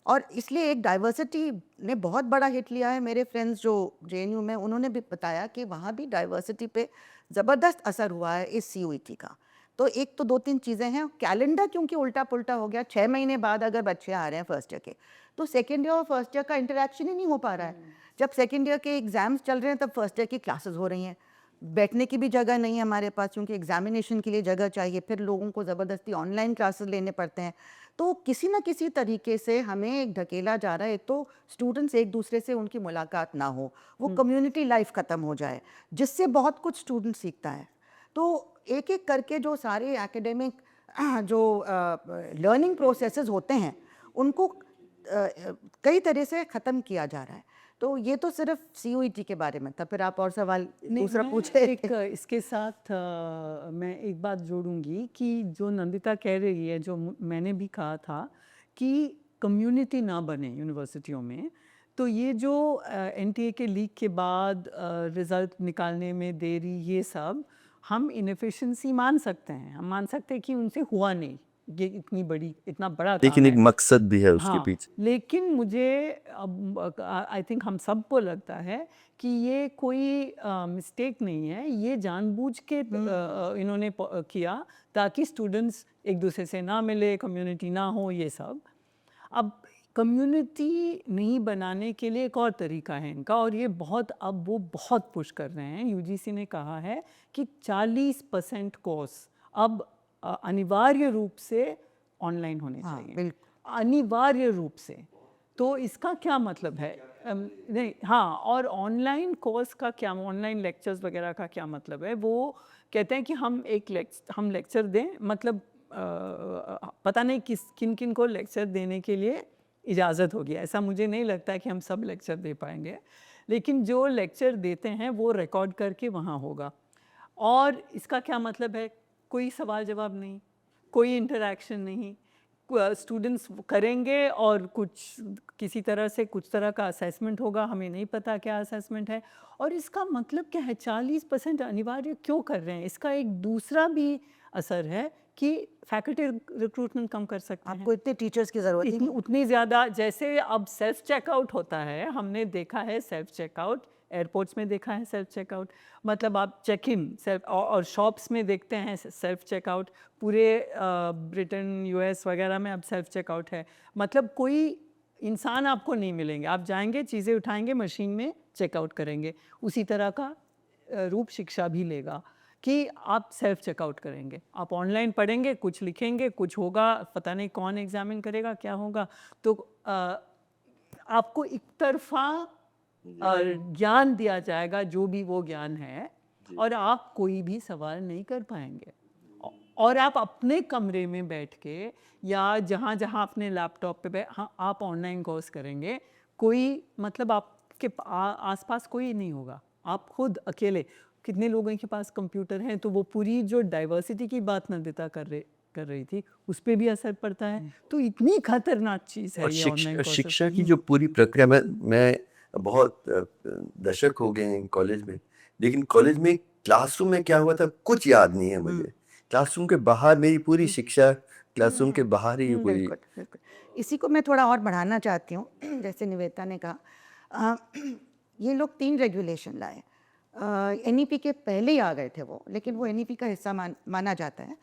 और इसलिए एक डाइवर्सिटी ने बहुत बड़ा हिट लिया है। मेरे फ्रेंड्स जो JNU में, उन्होंने भी बताया कि वहाँ भी डाइवर्सिटी पे ज़बरदस्त असर हुआ है इस CUET का। तो एक तो 2-3 चीज़ें हैं। कैलेंडर क्योंकि उल्टा पुल्टा हो गया, 6 महीने बाद अगर बच्चे आ रहे हैं फर्स्ट ईयर के, तो सेकेंड ईयर और फर्स्ट ईयर का इंटरेक्शन ही नहीं हो पा रहा है। जब सेकेंड ईयर के एग्ज़ाम्स चल रहे हैं तब फर्स्ट ईयर की क्लासेस हो रही हैं, बैठने की भी जगह नहीं है हमारे पास क्योंकि एग्जामिनेशन के लिए जगह चाहिए, फिर लोगों को ज़बरदस्ती ऑनलाइन क्लासेस लेने पड़ते हैं। तो किसी न किसी तरीके से हमें एक ढकेला जा रहा है, एक तो स्टूडेंट्स एक दूसरे से उनकी मुलाकात ना हो, वो कम्युनिटी लाइफ ख़त्म हो जाए, जिससे बहुत कुछ स्टूडेंट सीखता है। तो एक एक करके जो सारे एकेडमिक जो लर्निंग प्रोसेसेस होते हैं उनको कई तरह से ख़त्म किया जा रहा है। तो ये तो सिर्फ CUET के बारे में था, फिर आप और सवाल नहीं, दूसरा मैं पूछ रहे एक थे। इसके साथ मैं एक बात जोड़ूंगी कि जो नंदिता कह रही है, जो मैंने भी कहा था कि कम्युनिटी ना बने यूनिवर्सिटियों में, तो ये जो NTA के लीक के बाद रिज़ल्ट निकालने में देरी, ये सब हम इनएफिशिएंसी मान सकते हैं, हम मान सकते हैं कि उनसे हुआ नहीं, ये इतना बड़ा लेकिन काम एक है। मकसद भी है उसके हाँ, पीछे। लेकिन मुझे अब आई थिंक हम सबको लगता है कि ये कोई मिस्टेक नहीं है, ये जानबूझ के इन्होंने किया ताकि स्टूडेंट्स एक दूसरे से ना मिले, कम्युनिटी ना हो, ये सब। अब कम्युनिटी नहीं बनाने के लिए एक और तरीका है इनका, और ये अब वो बहुत पुश कर रहे हैं। UGC ने कहा है कि 40% कोर्स अब अनिवार्य रूप से ऑनलाइन होने हाँ, चाहिए, बिल्कुल। अनिवार्य रूप से। तो इसका क्या मतलब है? नहीं, हाँ, और ऑनलाइन कोर्स का क्या, ऑनलाइन लेक्चर्स वगैरह का क्या मतलब है? वो कहते हैं कि हम लेक्चर दें, मतलब पता नहीं किन किन को लेक्चर देने के लिए इजाज़त होगी। ऐसा मुझे नहीं लगता है कि हम सब लेक्चर दे पाएंगे, लेकिन जो लेक्चर देते हैं वो रिकॉर्ड करके वहाँ होगा। और इसका क्या मतलब है? कोई सवाल जवाब नहीं, कोई इंटरेक्शन नहीं, स्टूडेंट्स करेंगे और किसी तरह से कुछ तरह का असेसमेंट होगा, हमें नहीं पता क्या असेसमेंट है। और इसका मतलब क्या है? 40% अनिवार्य क्यों कर रहे हैं? इसका एक दूसरा भी असर है कि फैकल्टी रिक्रूटमेंट कम कर सकते हैं। आपको इतने टीचर्स की ज़रूरत ही नहीं। उतनी ज़्यादा, जैसे अब सेल्फ चेकआउट होता है, हमने देखा है सेल्फ चेकआउट, एयरपोर्ट्स में देखा है सेल्फ चेकआउट, मतलब आप चेक इन सेल्फ, और शॉप्स में देखते हैं सेल्फ चेकआउट, पूरे ब्रिटेन, US वगैरह में अब सेल्फ चेकआउट है। मतलब कोई इंसान आपको नहीं मिलेंगे, आप जाएंगे, चीज़ें उठाएंगे, मशीन में चेकआउट करेंगे। उसी तरह का रूप शिक्षा भी लेगा कि आप सेल्फ चेकआउट करेंगे, आप ऑनलाइन पढ़ेंगे, कुछ लिखेंगे, कुछ होगा, पता नहीं कौन एग्जामिन करेगा, क्या होगा। तो आपको एक तरफा ज्ञान दिया जाएगा, जो भी वो ज्ञान है, और आप कोई भी सवाल नहीं कर पाएंगे। और आप अपने कमरे में बैठ के या जहाँ जहाँ अपने लैपटॉप पे हाँ, आप ऑनलाइन कोर्स करेंगे, कोई मतलब आपके आसपास कोई नहीं होगा, आप खुद अकेले। कितने लोगों के पास कंप्यूटर हैं, तो वो पूरी जो डाइवर्सिटी की बात नंदिता कर रही थी, उस पर भी असर पड़ता है। तो इतनी खतरनाक चीज़ है और ये ऑनलाइन कोर्सेस। शिक्षा की जो पूरी प्रक्रिया में, मैं बहुत दशक हो गए हैं कॉलेज में, लेकिन कॉलेज में क्लासरूम में क्या हुआ था कुछ याद नहीं है मुझे। क्लासरूम के बाहर मेरी पूरी शिक्षा क्लासरूम के बाहर ही हुई। बिल्कुल, बिल्कुल। इसी को मैं थोड़ा और बढ़ाना चाहती हूँ। जैसे निवेदिता ने कहा, ये लोग 3 रेगुलेशन लाए। NEP के पहले ही आ गए थे वो, लेकिन वो NEP का हिस्सा माना जाता है।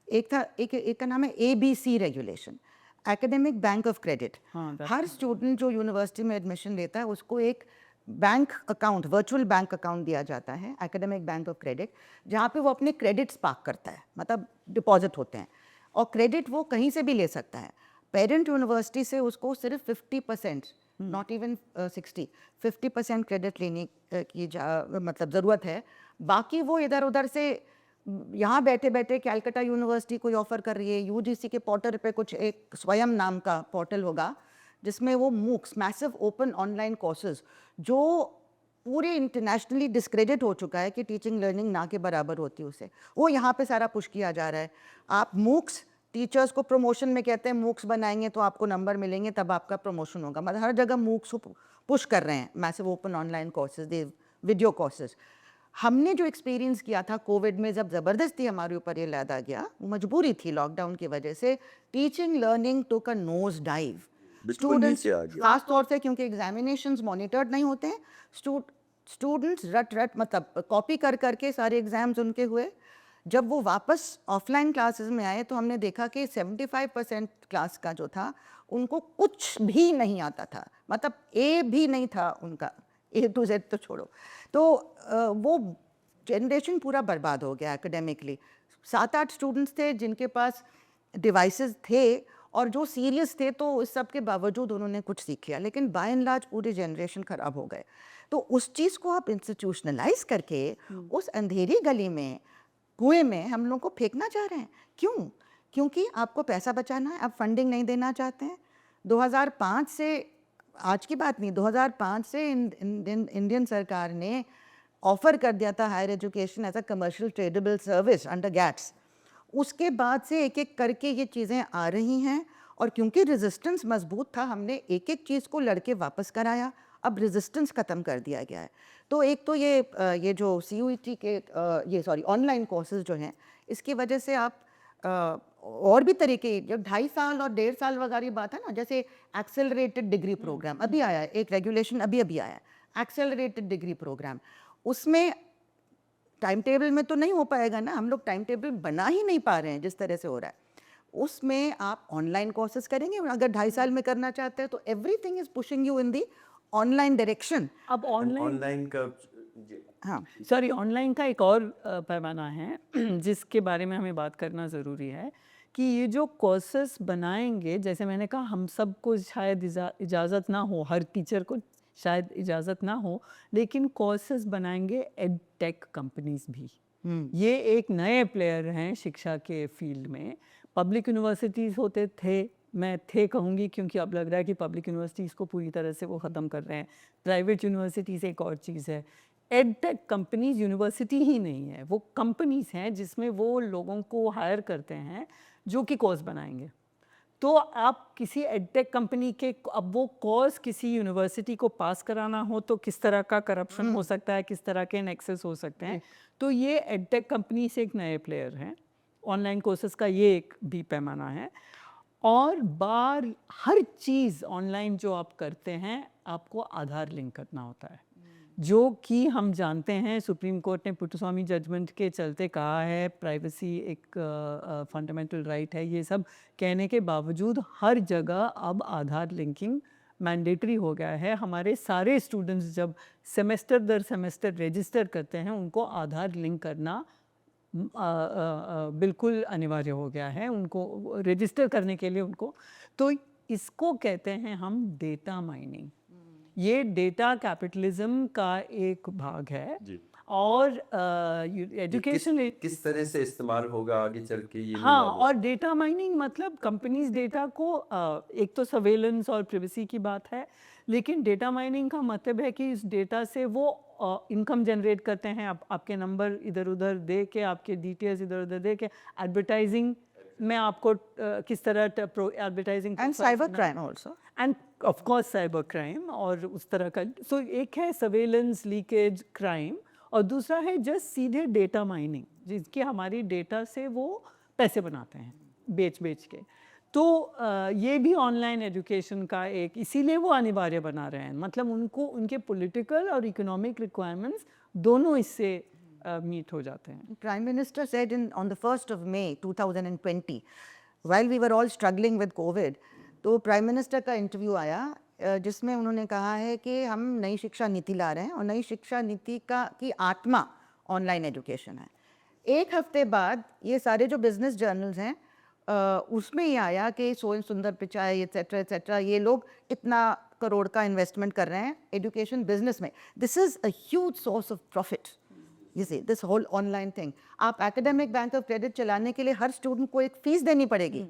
एक का नाम है ABC regulation, academic bank of credit. हाँ, हर स्टूडेंट जो यूनिवर्सिटी में एडमिशन लेता है, उसको एक bank account, virtual bank account दिया जाता है, एकेडमिक बैंक ऑफ क्रेडिट, जहाँ पे वो अपने क्रेडिट्स पार्क करता है, मतलब डिपॉजिट होते हैं, और क्रेडिट वो कहीं से भी ले सकता है। पेरेंट यूनिवर्सिटी से उसको सिर्फ 50%, नॉट इवन 60, 50% क्रेडिट लेने की मतलब ज़रूरत है। बाकी वो इधर उधर से, यहाँ बैठे बैठे कैलकाटा यूनिवर्सिटी कोई ऑफ़र कर रही है, UGC के पोर्टल पे कुछ एक स्वयं नाम का पोर्टल होगा, जिसमें वो MOOCs, massive open online courses, जो पूरे इंटरनेशनली डिस्क्रेडिट हो चुका है कि टीचिंग लर्निंग ना के बराबर होती है उसे, वो यहाँ पे सारा पुश किया जा रहा है। आप MOOCs, टीचर्स को प्रमोशन में कहते हैं MOOCs बनाएंगे तो आपको नंबर मिलेंगे, तब आपका प्रमोशन होगा, मतलब हर जगह MOOCs को पुश कर रहे हैं, massive open online courses, video courses. हमने जो एक्सपीरियंस किया था कोविड में, जब ज़बरदस्ती हमारे ऊपर ये लादा गया, वो मजबूरी थी लॉकडाउन की वजह से, टीचिंग लर्निंग टुक अ नोज डाइव। स्टूडेंट्स खास तौर से, क्योंकि एग्जामिनेशंस मॉनिटर्ड नहीं होते हैं, स्टूडेंट्स रट मतलब कॉपी कर करके सारे एग्जाम्स उनके हुए। जब वो वापस ऑफलाइन क्लासेस में आए तो हमने देखा कि 75% क्लास का जो था, उनको कुछ भी नहीं आता था, मतलब A भी नहीं था उनका, A to Z तो छोड़ो। तो वो जनरेशन पूरा बर्बाद हो गया एकेडमिकली। 7-8 स्टूडेंट्स थे जिनके पास डिवाइसेस थे, और जो सीरियस थे, तो इस सब के बावजूद उन्होंने कुछ सीख लिया, लेकिन बाय एंड लार्ज पूरी जनरेशन ख़राब हो गए। तो उस चीज़ को आप इंस्टीट्यूशनलाइज करके उस अंधेरी गली में, कुएं में हम लोग को फेंकना चाह रहे हैं। क्यों? क्योंकि आपको पैसा बचाना है, आप फंडिंग नहीं देना चाहते हैं, 2005 से, आज की बात नहीं, 2005 से इंडियन सरकार ने ऑफर कर दिया था higher education as a commercial tradable service under GATS. उसके बाद से एक एक करके ये चीज़ें आ रही हैं, और क्योंकि रेजिस्टेंस मजबूत था, हमने एक एक चीज़ को लड़के वापस कराया। अब रेजिस्टेंस ख़त्म कर दिया गया है। तो एक तो ये जो CUET के ये सॉरी ऑनलाइन कोर्सेज जो हैं, इसकी वजह से आप और भी तरीके, जब 2.5 साल और 1.5 साल वगैरह बात है ना, जैसे एक्सेलरेटेड डिग्री प्रोग्राम अभी आया है, एक रेगुलेशन अभी आया है, एक्सेलरेटेड डिग्री प्रोग्राम। उसमें टाइम टेबल में तो नहीं हो पाएगा ना, हम लोग टाइम टेबल बना ही नहीं पा रहे हैं जिस तरह से हो रहा है। उसमें आप ऑनलाइन कोर्सेज करेंगे, अगर 2.5 साल में करना चाहते हैं तो everything is pushing you in the online direction. अब ऑनलाइन, ऑनलाइन का हाँ, सॉरी, ऑनलाइन का एक और पैमाना है जिसके बारे में हमें बात करना ज़रूरी है कि ये जो कोर्सेस बनाएंगे, जैसे मैंने कहा, हम सबको शायद इजाज़त ना हो, हर टीचर को शायद इजाज़त ना हो, लेकिन कोर्सेस बनाएंगे एडटेक कंपनीज भी। ये एक नए प्लेयर हैं शिक्षा के फील्ड में। पब्लिक यूनिवर्सिटीज़ होते थे, मैं कहूँगी क्योंकि अब लग रहा है कि पब्लिक यूनिवर्सिटीज़ को पूरी तरह से वो ख़त्म कर रहे हैं। प्राइवेट यूनिवर्सिटीज़ एक और चीज़ है। एडटेक कंपनीज यूनिवर्सिटी ही नहीं है, वो कंपनीज हैं जिसमें वो लोगों को हायर करते हैं जो कि कोर्स बनाएंगे। तो आप किसी एडटेक कंपनी के, अब वो कोर्स किसी यूनिवर्सिटी को पास कराना हो तो किस तरह का करप्शन हो सकता है, किस तरह के नेक्सेस हो सकते हैं। तो ये एडटेक कंपनी से एक नए प्लेयर हैं। ऑनलाइन कोर्सेज का ये एक भी पैमाना है। और हर चीज़ ऑनलाइन जो आप करते हैं, आपको आधार लिंक करना होता है, जो कि हम जानते हैं सुप्रीम कोर्ट ने पुट्टस्वामी जजमेंट के चलते कहा है प्राइवेसी एक फंडामेंटल राइट है। ये सब कहने के बावजूद हर जगह अब आधार लिंकिंग मैंडेटरी हो गया है। हमारे सारे स्टूडेंट्स जब सेमेस्टर दर सेमेस्टर रजिस्टर करते हैं, उनको आधार लिंक करना बिल्कुल अनिवार्य हो गया है उनको रजिस्टर करने के लिए उनको। तो इसको कहते हैं हम डेटा माइनिंग। ये डेटा कैपिटलिज्म का एक भाग है। जी। और ये एजुकेशन किस तरह से इस्तेमाल होगा आगे चल के, ये हाँ, और डेटा माइनिंग मतलब कंपनीज डेटा को एक तो सर्वेलेंस और प्रिवेसी की बात है, लेकिन डेटा माइनिंग का मतलब है कि इस डेटा से वो इनकम जनरेट करते हैं। आपके नंबर इधर उधर दे के, आपके डिटेल्स इधर उधर दे के, एडवर्टाइजिंग में आपको किस तरह advertising and cyber crime also, end of course cyber crime और उस तरह का। सो एक है सर्वेलेंस, लीकेज, क्राइम, और दूसरा है जस्ट सीधे डेटा माइनिंग, जिसकी हमारी डेटा से वो पैसे बनाते हैं बेच के। तो ये भी ऑनलाइन एजुकेशन का एक, इसीलिए वो अनिवार्य बना रहे हैं। मतलब उनको उनके पॉलिटिकल और इकोनॉमिक रिक्वायरमेंट्स दोनों इससे मीट हो जाते हैं। Prime Minister said on the 1st of May 2020, while we were all struggling with COVID, तो प्राइम मिनिस्टर का इंटरव्यू आया जिसमें उन्होंने कहा है कि हम नई शिक्षा नीति ला रहे हैं, और नई शिक्षा नीति की आत्मा ऑनलाइन एजुकेशन है। एक हफ्ते बाद ये सारे जो बिजनेस जर्नल्स हैं उसमें ये आया कि सोएन सुंदर पिचाई एट्सेट्रा एट्सेट्रा, ये लोग इतना करोड़ का इन्वेस्टमेंट कर रहे हैं एजुकेशन बिजनेस में। This is a huge source of profit. You see, this whole online thing, आप एकेडमिक बैंक ऑफ क्रेडिट चलाने के लिए हर स्टूडेंट को एक फीस देनी पड़ेगी,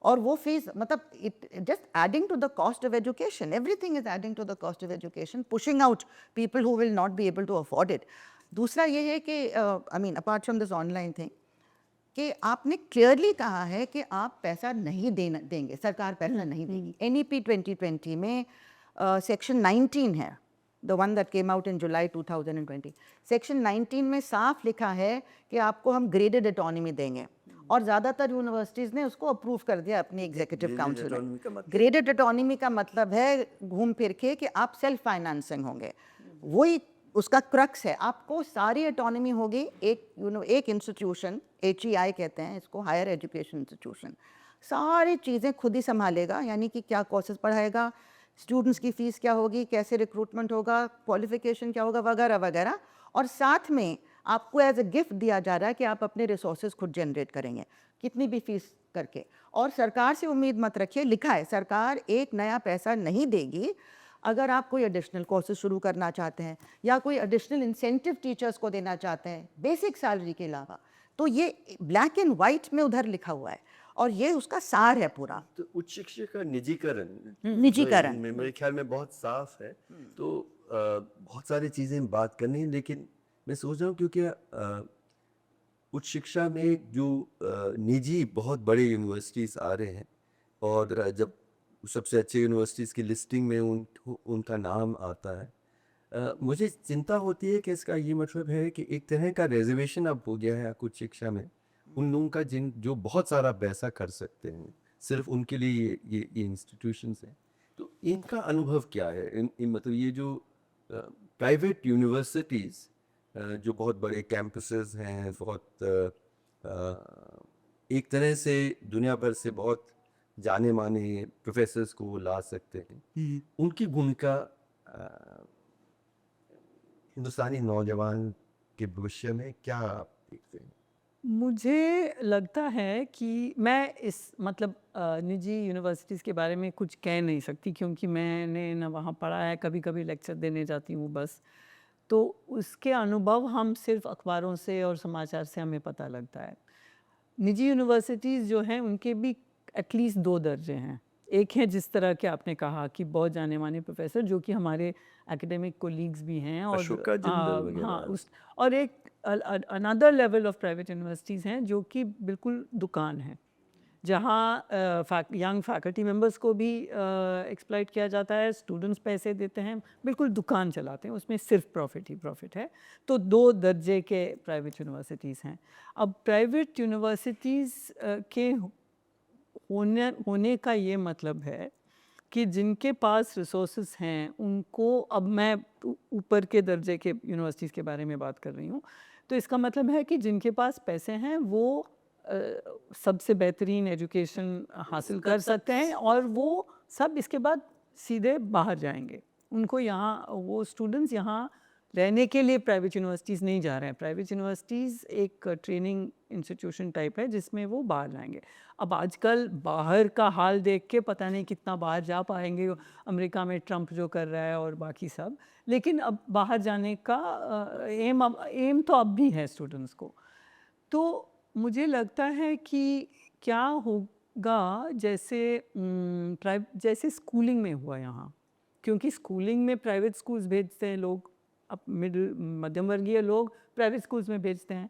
और वो फीस मतलब it just adding to the cost of education. Everything is adding to the cost of education, pushing out people who will not be able to afford it. दूसरा ये है कि I mean apart from this online thing, कि आपने clearly कहा है कि आप पैसा नहीं देंगे, सरकार पैसा नहीं देगी। NEP 2020 में सेक्शन 19 है, the one that came out in July 2020, section 19 में साफ लिखा है कि आपको हम ग्रेडेड ऑटोनॉमी देंगे, और ज़्यादातर यूनिवर्सिटीज़ ने उसको अप्रूव कर दिया अपनी एग्जीक्यूटिव काउंसिल में। ग्रेडेड ऑटोनॉमी का मतलब है घूम फिर के कि आप सेल्फ फाइनेंसिंग होंगे, वही उसका क्रक्स है। आपको सारी ऑटोनॉमी होगी, एक इंस्टीट्यूशन, HEI कहते हैं इसको, हायर एजुकेशन इंस्टीट्यूशन, सारी चीज़ें खुद ही संभालेगा, यानी कि क्या कोर्सेज पढ़ाएगा, स्टूडेंट्स की फ़ीस क्या होगी, कैसे रिक्रूटमेंट होगा, क्वालिफिकेशन क्या होगा, वगैरह वगैरह। और साथ में आपको एज अ गिफ्ट दिया जा रहा है कि आप अपने रिसोर्सेज खुद जनरेट करेंगे, कितनी भी फीस करके। और सरकार से उम्मीद मत रखिए, लिखा है सरकार एक नया पैसा नहीं देगी। अगर आप कोई एडिशनल कोर्सेज शुरू करना चाहते हैं या कोई एडिशनल इंसेंटिव टीचर्स को देना चाहते हैं बेसिक सैलरी के अलावा, तो ये ब्लैक एंड वाइट में उधर लिखा हुआ है। और ये उसका सार है पूरा। तो उच्च शिक्षा का निजीकरण निजीकरण। मेरे ख्याल में बहुत साफ है। तो बहुत सारी चीज़ें बात करनी है, लेकिन मैं सोच रहा हूँ क्योंकि उच्च शिक्षा में जो निजी बहुत बड़े यूनिवर्सिटीज़ आ रहे हैं, और जब सबसे अच्छे यूनिवर्सिटीज़ की लिस्टिंग में उनका नाम आता है, मुझे चिंता होती है कि इसका ये मतलब है कि एक तरह का रिजर्वेशन अब हो गया है उच्च शिक्षा में उन लोगों का जो बहुत सारा पैसा कर सकते हैं, सिर्फ उनके लिए ये इंस्टीट्यूशंस हैं। तो इनका अनुभव क्या है? मतलब ये जो प्राइवेट यूनिवर्सिटीज़ जो बहुत बड़े कैंपसेस हैं, बहुत एक तरह से दुनिया भर से बहुत जाने माने प्रोफेसर्स को ला सकते हैं, उनकी भूमिका हिंदुस्तानी नौजवान के भविष्य में क्या आप देखते हैं? मुझे लगता है कि मैं इस मतलब निजी यूनिवर्सिटीज़ के बारे में कुछ कह नहीं सकती, क्योंकि मैंने ना वहाँ पढ़ा है, कभी-कभी लेक्चर देने जाती हूँ बस। तो उसके अनुभव हम सिर्फ अखबारों से और समाचार से हमें पता लगता है। निजी यूनिवर्सिटीज़ जो हैं उनके भी एटलीस्ट 2 दर्जे हैं। एक है जिस तरह के आपने कहा कि बहुत जाने-माने प्रोफ़ेसर जो कि हमारे एकेडमिक कोलीग्स भी हैं, और अशोका जिंदल वगैरह। हाँ, उस और एक another level of private universities हैं जो कि बिल्कुल दुकान है। जहाँ यंग फैकल्टी मेंबर्स को भी एक्सप्लॉइट किया जाता है, स्टूडेंट्स पैसे देते हैं, बिल्कुल दुकान चलाते हैं, उसमें सिर्फ प्रॉफिट ही प्रॉफिट है। तो 2 दर्जे के प्राइवेट यूनिवर्सिटीज़ हैं। अब प्राइवेट यूनिवर्सिटीज़ के होने का ये मतलब है कि जिनके पास रिसोर्सेज हैं उनको, अब मैं ऊपर के दर्जे के यूनिवर्सिटीज़ के बारे में बात कर रही हूँ, तो इसका मतलब है कि जिनके पास पैसे हैं वो सबसे बेहतरीन एजुकेशन हासिल कर सकते हैं, और वो सब इसके बाद सीधे बाहर जाएंगे। उनको यहाँ, वो स्टूडेंट्स यहाँ रहने के लिए प्राइवेट यूनिवर्सिटीज़ नहीं जा रहे हैं। प्राइवेट यूनिवर्सिटीज़ एक ट्रेनिंग इंस्टीट्यूशन टाइप है जिसमें वो बाहर जाएंगे। अब आजकल बाहर का हाल देख के पता नहीं कितना बाहर जा पाएंगे, अमेरिका में ट्रंप जो कर रहा है और बाकी सब, लेकिन अब बाहर जाने का एम तो अब भी है स्टूडेंट्स को। तो मुझे लगता है कि क्या होगा, जैसे स्कूलिंग में हुआ यहाँ, क्योंकि स्कूलिंग में प्राइवेट स्कूल्स भेजते हैं लोग, अब मध्यम वर्गीय लोग प्राइवेट स्कूल्स में भेजते हैं।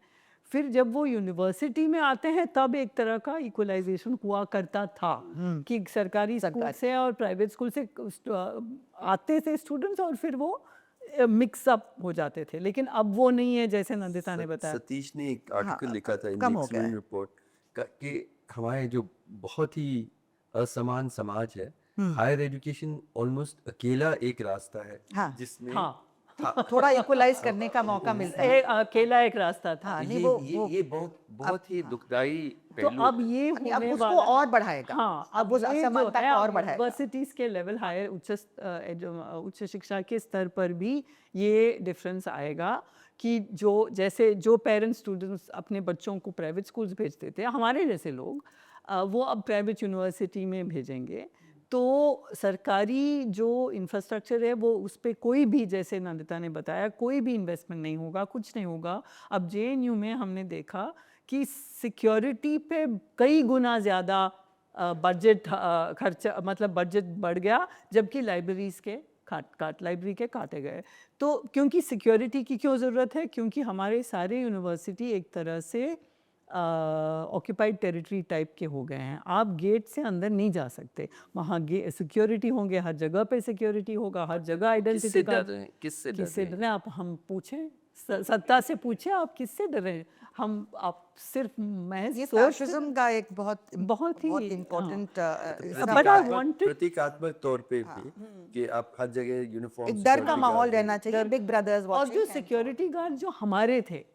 फिर जब वो यूनिवर्सिटी में आते हैं तब एक तरह का इक्वलाइजेशन हुआ करता था कि सरकारी स्कूल से और प्राइवेट स्कूल से आते थे स्टूडेंट्स, और फिर वो मिक्स अप हो जाते थे। लेकिन अब वो नहीं है, जैसे नंदिता ने बताया। सतीश ने एक आर्टिकल लिखा था कम हो गया है। रिपोर्ट का कि हमारे जो बहुत ही असमान समाज है, हायर एजुकेशन ऑलमोस्ट अकेला एक रास्ता है हाँ। जिसमें हाँ, थोड़ा इक्वलाइज करने का मौका मिलता है। अकेला एक रास्ता था। हाँ, नहीं ये बहुत ही दुखदाई तो पहलू अब है। ये नहीं, अब होने उसको वाला, और बढ़ाएगा। हाँ, अब उस ये जो असमानता है को और अब बढ़ाएगा। यूनिवर्सिटीज़ के लेवल, हायर उच्च शिक्षा के स्तर पर भी ये डिफरेंस आएगा कि जो पेरेंट्स स्टूडेंट्स अपने बच्चों को प्राइवेट स्कूल्स भेजते थे, हमारे जैसे लोग, वो अब प्राइवेट यूनिवर्सिटी में भेजेंगे। तो सरकारी जो इंफ्रास्ट्रक्चर है वो उस पर कोई भी, जैसे नंदिता ने बताया, कोई भी इन्वेस्टमेंट नहीं होगा, कुछ नहीं होगा। अब JNU में हमने देखा कि सिक्योरिटी पे कई गुना ज़्यादा बजट खर्चा, मतलब बजट बढ़ गया, जबकि लाइब्रेरीज़ के लाइब्रेरी के काटे गए। तो क्योंकि सिक्योरिटी की क्यों ज़रूरत है? क्योंकि हमारे सारे यूनिवर्सिटी एक तरह से ऑक्यूपाइड टेरिटरी टाइप के हो गए हैं। आप गेट से अंदर नहीं जा सकते, वहाँ सिक्योरिटी होंगे, हर जगह पे सिक्योरिटी होगा, हर जगह आइडेंटिटी कार्ड। किससे किससे डर डरें आप? हम पूछें, सत्ता से पूछें, आप किससे डरें? आप सिर्फ महज ये सोच फैसिज्म का एक बहुत बहुत ही, इम्पोर्टेंट But I wanted- प्रतीकात्मक तौर पे भी कि आप हर जगह यूनिफॉर्म एक डर का माहौल रहना चाहिए। बिग ब्रदर्स और जो सिक्योरिटी गार्ड जो हमारे थे,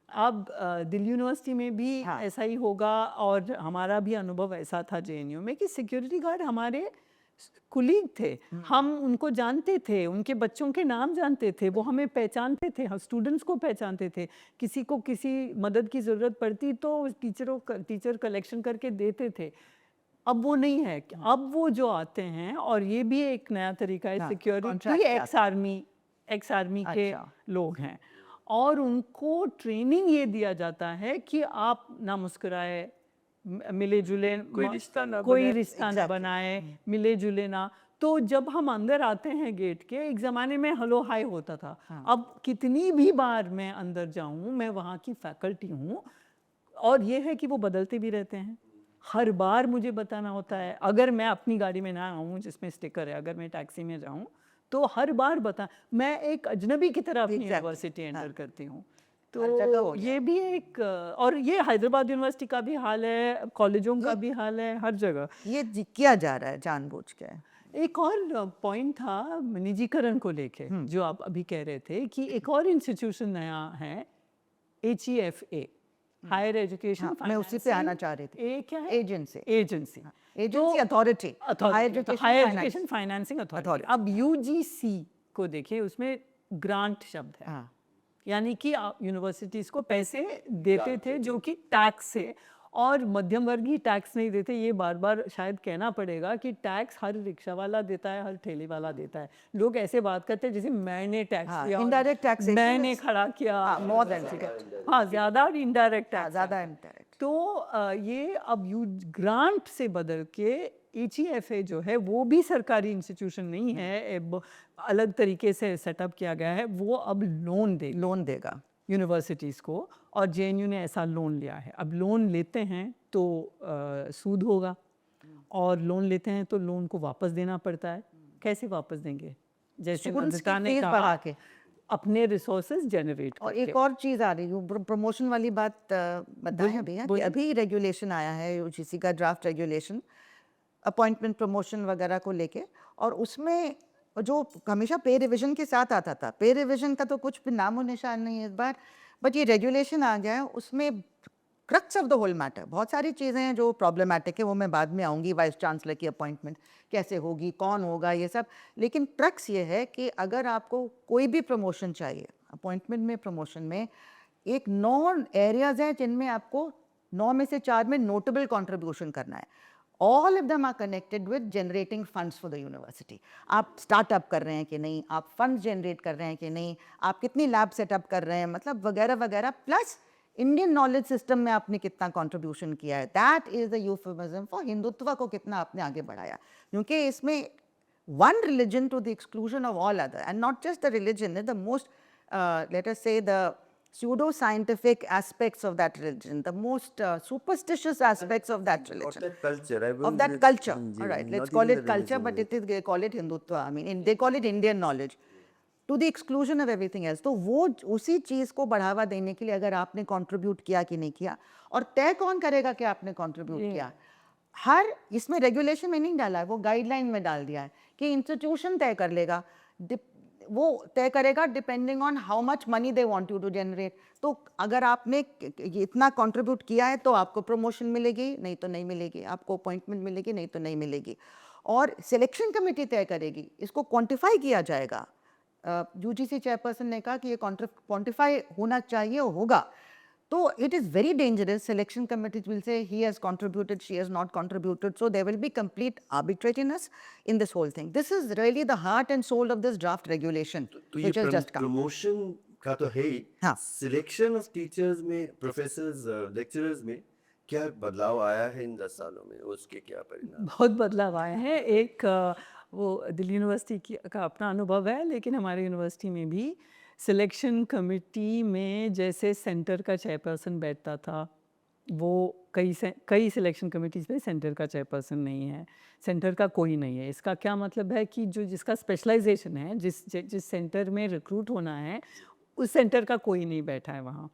अब दिल्ली यूनिवर्सिटी में भी हाँ। ऐसा ही होगा, और हमारा भी अनुभव ऐसा था JNU में कि सिक्योरिटी गार्ड हमारे कुलीग थे, हम उनको जानते थे, उनके बच्चों के नाम जानते थे, वो हमें पहचानते थे, हम स्टूडेंट्स को पहचानते थे। किसी को किसी मदद की ज़रूरत पड़ती तो टीचर कलेक्शन करके देते थे। अब वो नहीं है। अब वो जो आते हैं, और ये भी एक नया तरीका है हाँ, सिक्योरिटी, contract ये से एक्स आर्मी के अच्छा। लोग हैं, और उनको ट्रेनिंग ये दिया जाता है कि आप ना मुस्कुराए, मिले जुले कोई रिश्ता ना कोई बने। रिश्ता ना Exactly. बनाए, मिले जुले ना। तो जब हम अंदर आते हैं गेट के, एक ज़माने में हेलो हाय होता था। हाँ। अब कितनी भी बार मैं अंदर जाऊं, मैं वहाँ की फैकल्टी हूँ, और ये है कि वो बदलते भी रहते हैं। हर बार मुझे बताना होता है, अगर मैं अपनी गाड़ी में ना आऊँ जिसमें स्टिकर है, अगर मैं टैक्सी में जाऊँ तो हर बार मैं एक अजनबी की तरह अपनी Exactly. यूनिवर्सिटी एंटर हाँ। करती हूँ। हर जगह हो तो गया ये भी एक और ये हैदराबाद यूनिवर्सिटी का भी हाल है, कॉलेजों का ये भी हाल है, हर जगह। ये किया जा रहा है जानबूझ के। एक और पॉइंट था निजीकरण को लेके, जो आप अभी कह रहे थे कि एक और इंस्टीट्यूशन नया है, HEFA, हायर एजुकेशन हाँ, मैं उसी पे आना चाह रही थी। ए क्या है? Agency. Agency. Agency authority, higher education financing authority. Authority. अब UGC को देखिए, उसमें ग्रांट शब्द है, हाँ, यानी कि यूनिवर्सिटीज़ को पैसे देते थे जो कि टैक्स से, और मध्यम वर्ग ही टैक्स नहीं देते। ये बार बार शायद कहना पड़ेगा कि टैक्स हर रिक्शा वाला देता है, हर ठेले वाला देता है। लोग ऐसे बात करते हैं जैसे मैंने टैक्स हाँ, दिया और indirect taxation मैंने is- खड़ा किया। हाँ, more than हाँ, ज़्यादा इनडायरेक्ट हाँ, टैक्स। ज़्यादा indirect। तो ये अब ग्रांट से बदल के HEFA जो है वो भी सरकारी इंस्टीट्यूशन नहीं है, अलग तरीके से सेटअप किया गया है। वो अब लोन देगा यूनिवर्सिटीज़ को, और JNU ने ऐसा लोन लिया है। अब लोन लेते हैं तो सूद होगा, और लोन लेते हैं तो लोन को वापस देना पड़ता है। कैसे वापस देंगे? जैसे Students की नंदिता ने फीस कहा, बढ़ा के। अपने रिसोर्सेज जनरेट और करके। एक और चीज़ आ रही है, प्रमोशन वाली बात बताएं भैया कि अभी रेगुलेशन आया है UGC का ड्राफ्ट रेगुलेशन, अपॉइंटमेंट प्रमोशन वगैरह को लेके, और उसमें जो हमेशा पे रिवीजन के साथ आता था, पे रिवीजन का तो कुछ भी नामो निशान नहीं है इस बार, बट ये रेगुलेशन आ गया है। उसमें crux of the whole matter, बहुत सारी चीज़ें हैं जो प्रॉब्लमेटिक है, वो मैं बाद में आऊँगी। वाइस चांसलर की अपॉइंटमेंट कैसे होगी, कौन होगा, ये सब। लेकिन क्रक्स ये है कि अगर आपको कोई भी प्रमोशन चाहिए, अपॉइंटमेंट में, प्रमोशन में, एक 9 एरियाज हैं जिनमें आपको 9 में से 4 में नोटेबल कंट्रीब्यूशन करना है। All of them are connected with generating funds for the university. आप स्टार्टअप कर रहे हैं कि नहीं, आप फंड्स जनरेट कर रहे हैं कि नहीं, आप कितनी लैब सेटअप कर रहे हैं, मतलब वगैरह वगैरह, प्लस इंडियन नॉलेज सिस्टम में आपने कितना कंट्रीब्यूशन किया है। That is the euphemism for Hindutva को कितना आपने आगे बढ़ाया, क्योंकि इसमें one religion to the exclusion of all other, and not just the religion, the most let us say the pseudo-scientific aspects of that religion, the most superstitious aspects of that religion, Of that culture, I of will that culture. Ji, All right, let's not call even it the culture, religion, but yes. they call it Hindutva. I mean, they call it Indian knowledge, to the exclusion of everything else. तो वो उसी चीज़ को बढ़ावा देने के लिए अगर आपने कंट्रीब्यूट किया कि नहीं किया, और तय कौन करेगा कि आपने कंट्रीब्यूट किया, हर इसमें रेगुलेशन में नहीं डाला है, वो गाइडलाइन में डाल दिया है कि इंस्टीट्यूशन तय कर लेगा, वो तय करेगा depending on how much money they want you to generate. तो अगर आपने इतना कंट्रीब्यूट किया है तो आपको प्रमोशन मिलेगी, नहीं तो नहीं मिलेगी, आपको अपॉइंटमेंट मिलेगी, नहीं तो नहीं मिलेगी। और सिलेक्शन कमेटी तय करेगी, इसको क्वांटिफाई किया जाएगा। UGC चेयरपर्सन ने कहा कि ये क्वांटिफाई होना चाहिए, होगा। तो it is very dangerous. Selection committees will say he has contributed, she has not contributed. So there will be complete arbitrariness in this whole thing. This is really the heart and soul of this draft regulation, तो ये which has just come. Promotion का तो है ही, हाँ। Selection of teachers में, professors, lecturers में क्या बदलाव आया है इन 10 सालों में, उसके क्या परिणाम? बहुत बदलाव आए हैं। एक वो दिल्ली यूनिवर्सिटी का अपना अनुभव है, लेकिन हमारी यूनिवर्सिटी में भी सिलेक्शन कमेटी में जैसे सेंटर का चेयरपर्सन बैठता था, वो कई सिलेक्शन कमेटीज़ में सेंटर का चेयरपर्सन नहीं है, सेंटर का कोई नहीं है। इसका क्या मतलब है कि जिसका स्पेशलाइजेशन है, जिस सेंटर में रिक्रूट होना है, उस सेंटर का कोई नहीं बैठा है वहाँ।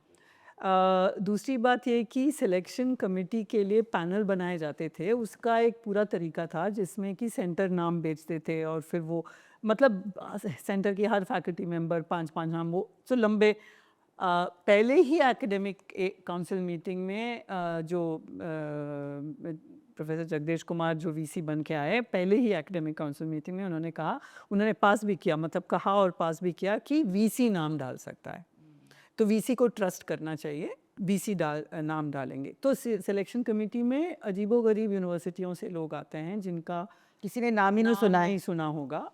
दूसरी बात ये कि सिलेक्शन कमेटी के लिए पैनल बनाए जाते थे, उसका एक पूरा तरीका था जिसमें कि सेंटर नाम बेचते थे, और फिर वो मतलब सेंटर की हर फैकल्टी मेंबर 5-5 नाम, वो तो लंबे पहले ही एकेडमिक काउंसिल मीटिंग में जो प्रोफेसर जगदेश कुमार जो VC बन के आए, पहले ही एकेडमिक काउंसिल मीटिंग में उन्होंने कहा, उन्होंने पास भी किया, मतलब कहा और पास भी किया कि VC नाम डाल सकता है, तो VC को ट्रस्ट करना चाहिए, VC नाम डालेंगे। तो सिलेक्शन कमेटी में अजीबोगरीब यूनिवर्सिटियों से लोग आते हैं जिनका किसी ने नाम ही नहीं सुना है। नहीं सुना होगा,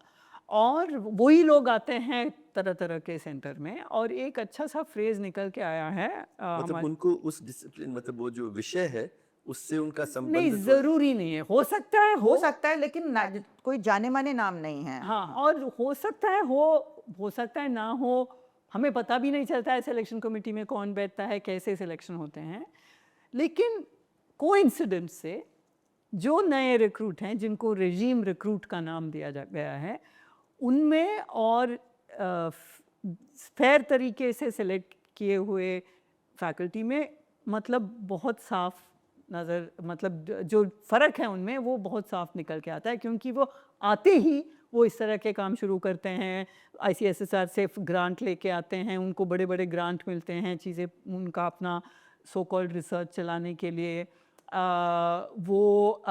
और वही लोग आते हैं तरह तरह के सेंटर में। और एक अच्छा सा फ्रेज निकल के आया है मतलब उनको उस डिसिप्लिन, मतलब वो जो विषय है उससे उनका नहीं, संबंध जरूरी नहीं है, हो सकता है हो सकता है, लेकिन कोई जाने माने नाम नहीं है। हाँ, और हो सकता है हो सकता है ना हो, हमें पता भी नहीं चलता है सिलेक्शन कमेटी में कौन बैठता है, कैसे सिलेक्शन होते हैं। लेकिन कोइंसिडेंस से जो नए रिक्रूट हैं, जिनको रेजीम रिक्रूट का नाम दिया गया है, उनमें और फेयर तरीके से सिलेक्ट किए हुए फैकल्टी में मतलब बहुत साफ नज़र, मतलब जो फ़र्क है उनमें वो बहुत साफ निकल के आता है, क्योंकि वो आते ही वो इस तरह के काम शुरू करते हैं। ICSSR से ग्रांट लेके आते हैं, उनको बड़े बड़े ग्रांट मिलते हैं, चीज़ें उनका अपना सो कॉल्ड रिसर्च चलाने के लिए वो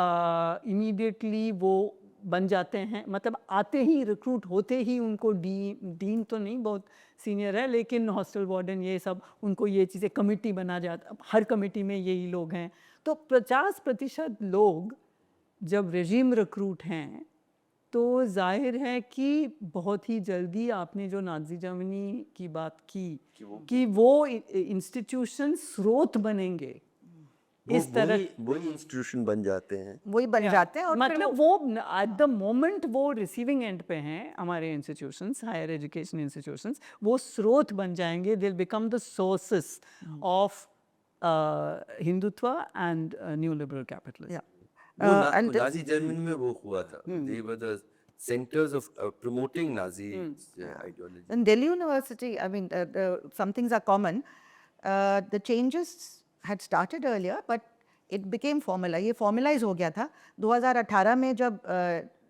इमीडिएटली वो बन जाते हैं, मतलब आते ही रिक्रूट होते ही उनको डीन तो नहीं, बहुत सीनियर है, लेकिन हॉस्टल वार्डन ये सब उनको ये चीज़ें कमेटी बना जाता, हर कमेटी में यही लोग हैं। तो 50% लोग जब रेजीम रिक्रूट हैं तो जाहिर है कि बहुत ही जल्दी आपने जो नाज़ी जर्मनी की बात की कि वो इंस्टीट्यूशन स्रोत बनेंगे इस तरह, वही इंस्टीट्यूशन बन जाते हैं। वही बन जाते हैं। और फिर मतलब वो एट द मोमेंट वो रिसीविंग एंड पे हैं हमारे इंस्टीट्यूशंस, हायर एजुकेशन इंस्टीट्यूशंस, वो स्रोत बन जाएंगे, they will become the sources of Hindutva and new liberal capitalism. वो and नाजी जर्मनी में वो हुआ था, they were the centers of promoting Nazi ideology. in Delhi University, I mean, some things are common. The changes had started earlier, but it became formalized. ये formalize हो गया था 2018 में जब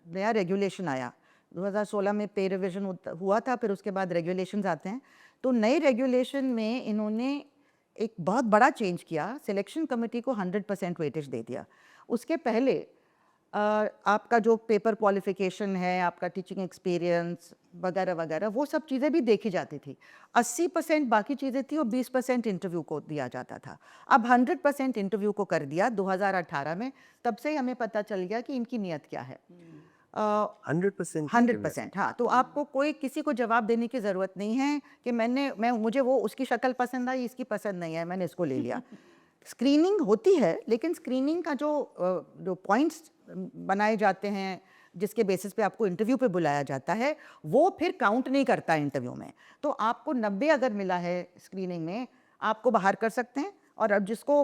नया रेगुलेशन आया। 2016 में पे रिविजन हुआ था, फिर उसके बाद रेगुलेशंस आते हैं। तो नए रेगुलेशन में इन्होंने एक बहुत बड़ा चेंज किया, सिलेक्शन कमेटी को 100% वेटेज दे दिया। उसके पहले आपका जो पेपर क्वालिफिकेशन है, आपका टीचिंग एक्सपीरियंस वगैरह वगैरह, वो सब चीज़ें भी देखी जाती थी। 80% बाकी चीज़ें थी और 20% इंटरव्यू को दिया जाता था। अब 100% इंटरव्यू को कर दिया 2018 में। तब से ही हमें पता चल गया कि इनकी नीयत क्या है। 100%, हाँ। तो आपको कोई किसी को जवाब देने की ज़रूरत नहीं है कि मुझे वो उसकी शक्ल पसंद आई, इसकी पसंद नहीं है, मैंने इसको ले लिया। स्क्रीनिंग होती है, लेकिन स्क्रीनिंग का जो पॉइंट्स बनाए जाते हैं, जिसके बेसिस पे आपको इंटरव्यू पे बुलाया जाता है, वो फिर काउंट नहीं करता है इंटरव्यू में। तो आपको 90 अगर मिला है स्क्रीनिंग में, आपको बाहर कर सकते हैं, और अब जिसको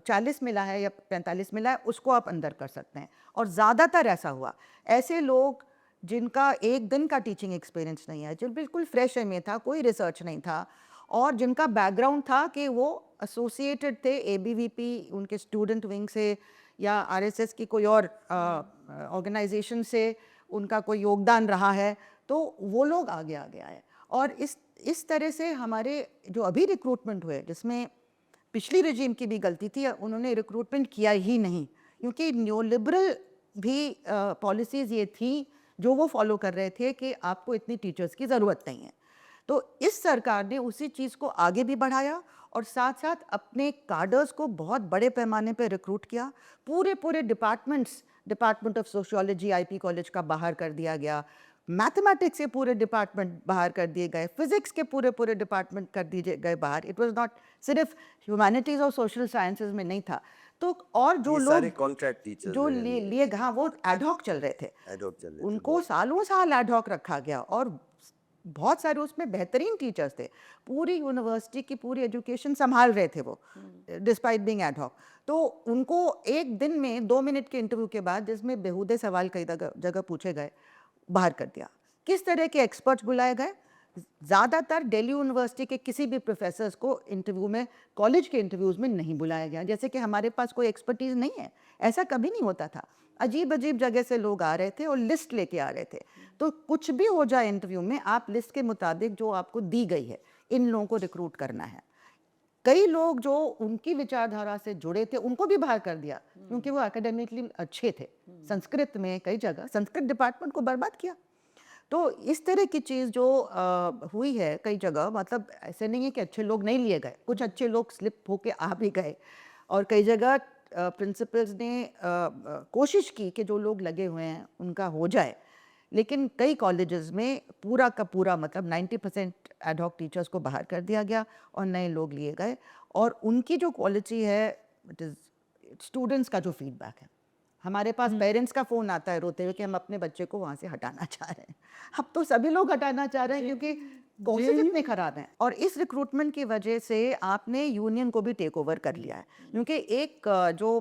40 मिला है या 45 मिला है, उसको आप अंदर कर सकते हैं। और ज़्यादातर ऐसा हुआ, ऐसे लोग जिनका एक दिन का टीचिंग एक्सपीरियंस नहीं है, जो बिल्कुल फ्रेश में था, कोई रिसर्च नहीं था, और जिनका बैकग्राउंड था कि वो एसोसिएटेड थे ABVP उनके स्टूडेंट विंग से या RSS की कोई और ऑर्गेनाइजेशन से उनका कोई योगदान रहा है, तो वो लोग आगे आए। और इस तरह से हमारे जो अभी रिक्रूटमेंट हुए, जिसमें पिछली रजीम की भी गलती थी, उन्होंने रिक्रूटमेंट किया ही नहीं, क्योंकि न्यू लिबरल भी पॉलिसीज़ ये थी जो वो फॉलो कर रहे थे कि आपको इतनी टीचर्स की ज़रूरत नहीं है। तो इस सरकार ने उसी चीज़ को आगे भी बढ़ाया और साथ साथ अपने कार्डर्स को बहुत बड़े पैमाने पर रिक्रूट किया। पूरे department of sociology IP college का बाहर कर दिया गया, मैथमेटिक्स के पूरे डिपार्टमेंट बाहर कर दिए गए, फिजिक्स के पूरे डिपार्टमेंट कर दिए गए बाहर। इट वाज नॉट सिर्फ ह्यूमैनिटीज़ और सोशल साइंसेज में नहीं था। तो और जो लोग सारे कॉन्ट्रैक्ट टीचर्स जो लिए हाँ, वो एडहॉक चल रहे थे, उनको सालों साल एडहॉक रखा गया, और बहुत सारे उसमें बेहतरीन टीचर्स थे। पूरी यूनिवर्सिटी की पूरी एजुकेशन संभाल रहे थे वो, डिस्पाइट बीइंग एडहॉक। तो उनको एक दिन में 2 मिनट के इंटरव्यू के बाद, जिसमें बेहुदे सवाल कई जगह पूछे गए, बाहर कर दिया। किस तरह के एक्सपर्ट्स बुलाए गए? ज़्यादातर दिल्ली यूनिवर्सिटी के किसी भी प्रोफेसर्स को इंटरव्यू में, कॉलेज के इंटरव्यूज़ में नहीं बुलाया गया, जैसे कि हमारे पास कोई एक्सपर्टीज़ नहीं है। ऐसा कभी नहीं होता था। अजीब जगह से लोग आ रहे थे और लिस्ट लेके आ रहे थे। तो कुछ भी हो जाए इंटरव्यू में, आप लिस्ट के मुताबिक जो आपको दी गई है, इन लोगों को रिक्रूट करना है। कई लोग जो उनकी विचारधारा से जुड़े थे, उनको भी बाहर कर दिया, क्योंकि वो एकेडमिकली अच्छे थे। संस्कृत में कई जगह संस्कृत डिपार्टमेंट को बर्बाद किया। तो इस तरह की चीज़ जो हुई है कई जगह, मतलब ऐसे नहीं है कि अच्छे लोग नहीं लिए गए, कुछ अच्छे लोग स्लिप होके आ भी गए, और कई जगह प्रिंसिपल्स ने कोशिश की कि जो लोग लगे हुए हैं उनका हो जाए। लेकिन कई कॉलेजेस में पूरा का पूरा, मतलब 90% एडहॉक टीचर्स को बाहर कर दिया गया और नए लोग लिए गए, और उनकी जो क्वालिटी है, स्टूडेंट्स का जो फीडबैक है, हमारे पास पेरेंट्स का फ़ोन आता है रोते हुए कि हम अपने बच्चे को वहाँ से हटाना चाह रहे हैं। अब तो सभी लोग हटाना चाह रहे हैं क्योंकि कोर्सेज इतने खराब हैं, और इस रिक्रूटमेंट की वजह से आपने यूनियन को भी टेक ओवर कर लिया है, क्योंकि एक जो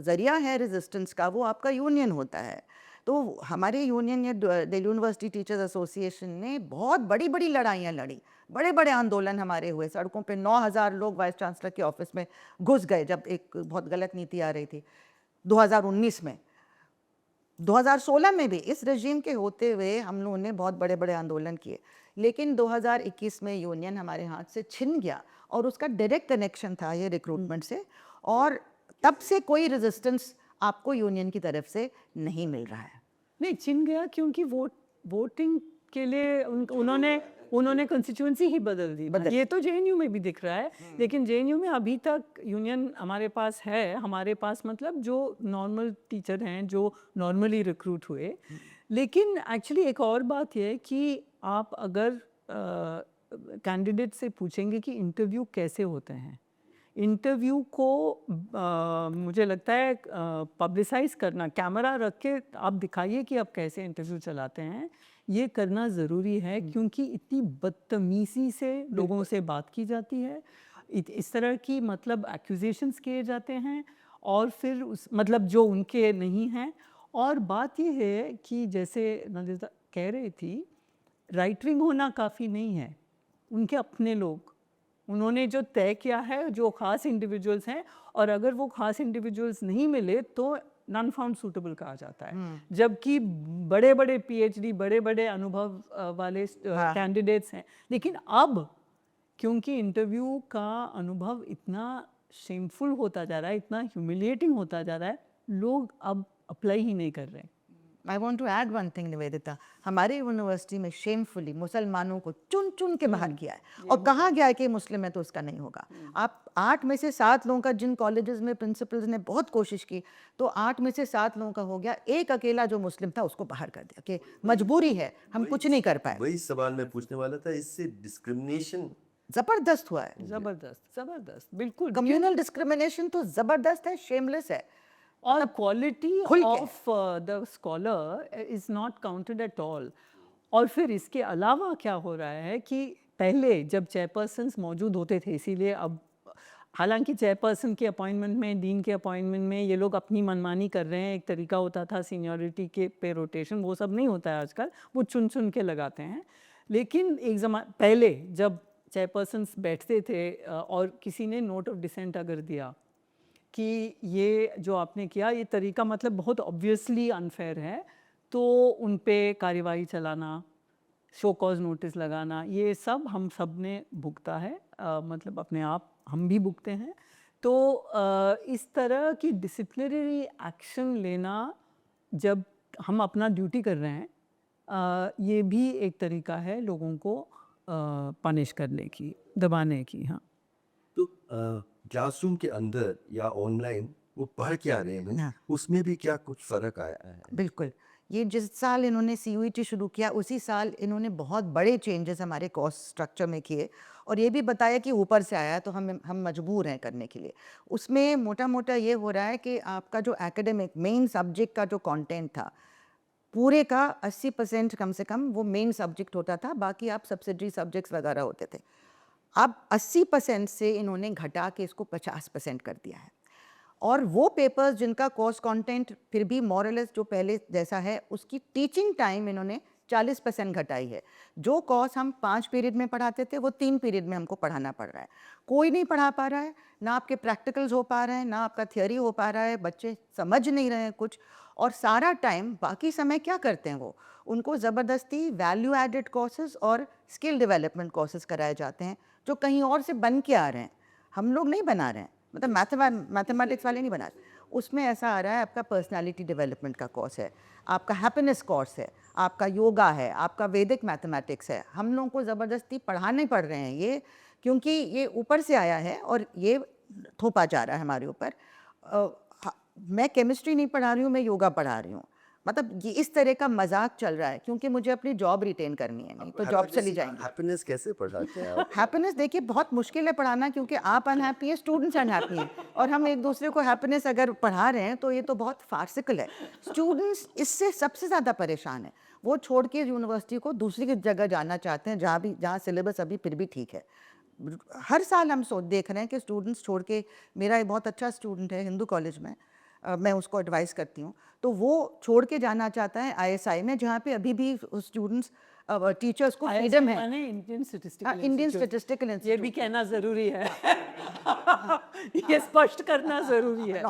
ज़रिया है रेजिस्टेंस का वो आपका यूनियन होता है। तो हमारे यूनियन या दिल्ली यूनिवर्सिटी टीचर्स एसोसिएशन ने बहुत बड़ी बड़ी लड़ाइयाँ लड़ी, बड़े बड़े आंदोलन हमारे हुए, सड़कों पे 9,000 लोग वाइस चांसलर के ऑफिस में घुस गए जब एक बहुत गलत नीति आ रही थी 2019 में। 2016 में भी इस रजीम के होते हुए हम लोगों ने बहुत बड़े बड़े आंदोलन किए, लेकिन 2021 में यूनियन हमारे हाथ से छिन गया, और उसका डायरेक्ट कनेक्शन था ये रिक्रूटमेंट से, और तब से कोई रेजिस्टेंस आपको यूनियन की तरफ से नहीं मिल रहा है। नहीं छिन गया क्योंकि वोटिंग के लिए उन्होंने कंस्टिट्यूएंसी ही बदल दी। ये तो जेएनयू में भी दिख रहा है, लेकिन जेएनयू में अभी तक यूनियन हमारे पास है, हमारे पास मतलब जो नॉर्मल टीचर हैं जो नॉर्मली रिक्रूट हुए। लेकिन एक्चुअली एक और बात ये है कि आप अगर कैंडिडेट से पूछेंगे कि इंटरव्यू कैसे होते हैं, इंटरव्यू को मुझे लगता है पब्लिसाइज करना, कैमरा रख के आप दिखाइए कि आप कैसे इंटरव्यू चलाते हैं, ये करना ज़रूरी है, क्योंकि इतनी बदतमीज़ी से लोगों से बात की जाती है, इस तरह की मतलब एक्यूजेशंस किए जाते हैं, और फिर उस मतलब जो उनके नहीं हैं। और बात ये है कि जैसे नंदिता कह रही थी, राइट विंग होना काफ़ी नहीं है, उनके अपने लोग, उन्होंने जो तय किया है, जो ख़ास इंडिविजुअल्स हैं, और अगर वो ख़ास इंडिविजुअल्स नहीं मिले तो नॉन फाउंड सूटेबल कहा जाता है। जबकि बड़े बड़े पीएचडी, बड़े बड़े अनुभव वाले कैंडिडेट्स हैं, लेकिन अब क्योंकि इंटरव्यू का अनुभव इतना शेमफुल होता जा रहा है, इतना ह्यूमिलिएटिंग होता जा रहा है, लोग अब अप्लाई ही नहीं कर रहे हैं। I want to add one thing Nivedita, हमारे यूनिवर्सिटी में शेमफुली मुसलमानों को चुन चुन के बाहर किया है, और कहा गया है कि मुस्लिम है तो उसका नहीं होगा। आप 8 में से 7 लोगों का, जिन कॉलेजेस में प्रिंसिपल्स ने बहुत कोशिश की, तो 8 में से 7 लोगों का हो गया, एक अकेला जो मुस्लिम था उसको बाहर कर दिया कि मजबूरी है, हम कुछ नहीं कर पाए। वही सवाल मैं पूछने वाला था, इससे डिस्क्रिमिनेशन जबरदस्त हुआ है, ज़बरदस्त, बिल्कुल। कम्युनल डिस्क्रिमिनेशन तो जबरदस्त है, शेमलेस है। और क्वालिटी खुल के। Of the scholar is not counted at all. और फिर इसके अलावा क्या हो रहा है कि पहले जब चेयरपर्सन्स मौजूद होते थे, इसीलिए अब हालांकि चेयरपर्सन के अपॉइंटमेंट में, डीन के अपॉइंटमेंट में ये लोग अपनी मनमानी कर रहे हैं, एक तरीका होता था सीनियरिटी के पे रोटेशन, वो सब नहीं होता है आजकल, वो चुन चुन के लगाते हैं। लेकिन एक पहले जब चेयरपर्सन्स बैठते थे और किसी ने नोट ऑफ डिसेंट अगर दिया कि ये जो आपने किया, ये तरीका मतलब बहुत ऑब्वियसली अनफेयर है, तो उन पे कार्रवाई चलाना, शो कॉज नोटिस लगाना, ये सब हम सब ने भुगता है, मतलब अपने आप हम भी भुगते हैं। तो इस तरह की डिसिप्लिनरी एक्शन लेना जब हम अपना ड्यूटी कर रहे हैं, ये भी एक तरीका है लोगों को पनिश करने की, दबाने की। हाँ, तो क्लासरूम के अंदर या ऑनलाइन वो पढ़ क्या रहे हैं, हाँ। उसमें भी क्या कुछ फर्क आया है? बिल्कुल, ये जिस साल इन्होंने सीयूईटी शुरू किया, उसी साल इन्होंने बहुत बड़े चेंजेस हमारे कोर्स स्ट्रक्चर में किए, और ये भी बताया कि ऊपर से आया है तो हम मजबूर हैं करने के लिए। उसमें मोटा मोटा ये हो रहा है कि आपका जो एकेडमिक मेन सब्जेक्ट का जो कंटेंट था, पूरे का 80% कम से कम वो मेन सब्जेक्ट होता था, बाकी आप सब्सिडरी सब्जेक्ट्स वगैरह होते थे। अब 80% से इन्होंने घटा के इसको 50% कर दिया है, और वो पेपर्स जिनका कोर्स कंटेंट फिर भी मोरलेस जो पहले जैसा है, उसकी टीचिंग टाइम इन्होंने 40% घटाई है। जो कोर्स हम 5 पीरियड में पढ़ाते थे, वो 3 पीरियड में हमको पढ़ाना पड़ रहा है। कोई नहीं पढ़ा पा रहा है, ना आपके प्रैक्टिकल्स हो पा रहे हैं, ना आपका थियोरी हो पा रहा है, बच्चे समझ नहीं रहे हैं कुछ, और सारा टाइम बाकी समय क्या करते हैं वो, उनको ज़बरदस्ती वैल्यू एडेड कोर्सेज और स्किल डेवलपमेंट कोर्सेज कराए जाते हैं, जो कहीं और से बन के आ रहे हैं, हम लोग नहीं बना रहे हैं, मतलब मैथमेटिक्स वाले नहीं बना रहे। उसमें ऐसा आ रहा है, आपका पर्सनालिटी डेवलपमेंट का कोर्स है, आपका हैप्पीनेस कोर्स है, आपका योगा है, आपका वैदिक मैथमेटिक्स है, हम लोगों को ज़बरदस्ती पढ़ाने पड़ रहे हैं ये, क्योंकि ये ऊपर से आया है और ये थोपा जा रहा है हमारे ऊपर। मैं केमिस्ट्री नहीं पढ़ा रही हूँ, मैं योगा पढ़ा रही हूँ, मतलब ये इस तरह का मजाक चल रहा है, क्योंकि मुझे अपनी जॉब रिटेन करनी है, नहीं तो जॉब चली जाएंगी। हैप्पीनेस कैसे पढ़ाते हैं आप? हैप्पीनेस देखिए बहुत मुश्किल है पढ़ाना, क्योंकि आप अनहैप्पी हैं, स्टूडेंट्स अनहैप्पी हैं, और हम एक दूसरे को हैप्पीनेस अगर पढ़ा रहे हैं तो ये तो बहुत फार्सिकल है। स्टूडेंट्स इससे सबसे ज़्यादा परेशान है। वो छोड़ के यूनिवर्सिटी को दूसरी जगह जाना चाहते हैं, जहाँ सिलेबस अभी फिर भी ठीक है। हर साल हम देख रहे हैं कि स्टूडेंट्स छोड़ के, मेरा एक बहुत अच्छा स्टूडेंट है हिंदू कॉलेज में, मैं उसको एडवाइस करती हूँ, तो वो छोड़ के जाना चाहता है आईएसआई में, जहाँ पे अभी भी स्टूडेंट्स टीचर्स को फ्रीडम है। माने इंडियन स्टैटिस्टिकल इंडियन स्टैटिस्टिकल ये भी कहना जरूरी है। ये स्पष्ट करना जरूरी है।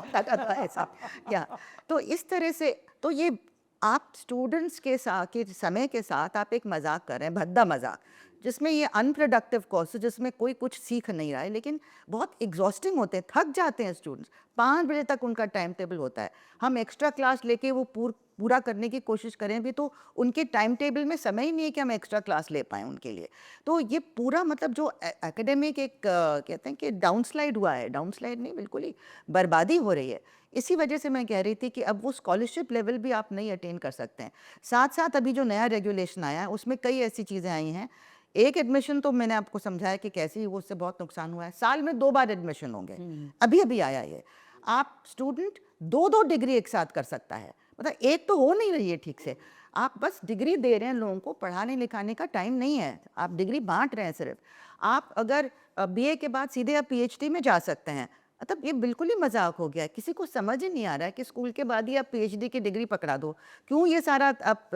ऐसा या तो इस तरह से, तो ये आप स्टूडेंट्स के साथ के समय के साथ आप एक मजाक कर रहे हैं, भद्दा मजाक, जिसमें ये अनप्रोडक्टिव कोर्स, जिसमें कोई कुछ सीख नहीं रहा है, लेकिन बहुत एग्जॉस्टिंग होते हैं, थक जाते हैं स्टूडेंट्स। 5 बजे तक उनका टाइम टेबल होता है, हम एक्स्ट्रा क्लास लेके वो पूरा करने की कोशिश करें भी तो उनके टाइम टेबल में समय ही नहीं है कि हम एक्स्ट्रा क्लास ले पाएँ उनके लिए। तो ये पूरा मतलब जो एकेडमिक एक कहते हैं कि डाउनस्लाइड हुआ है, डाउनस्लाइड नहीं, बिल्कुल ही बर्बादी हो रही है। इसी वजह से मैं कह रही थी कि अब वो स्कॉलरशिप लेवल भी आप नहीं अटेन कर सकते हैं। साथ साथ अभी जो नया रेगुलेशन आया है उसमें कई ऐसी चीज़ें आई हैं। एक एडमिशन तो मैंने आपको समझाया कि कैसे वो, उससे बहुत नुकसान हुआ है। साल में 2 बार एडमिशन होंगे, अभी अभी आया ये। आप स्टूडेंट 2-2 डिग्री एक साथ कर सकता है, मतलब एक तो हो नहीं रही है ठीक से। आप बस डिग्री दे रहे हैं लोगों को, पढ़ाने लिखाने का टाइम नहीं है, आप डिग्री बांट रहे हैं सिर्फ। आप अगर बीए के बाद सीधे आप पीएचडी में जा सकते हैं, मतलब ये बिल्कुल ही मजाक हो गया है। किसी को समझ ही नहीं आ रहा है कि स्कूल के बाद ही आप पीएचडी की डिग्री पकड़ा दो। क्यों ये सारा आप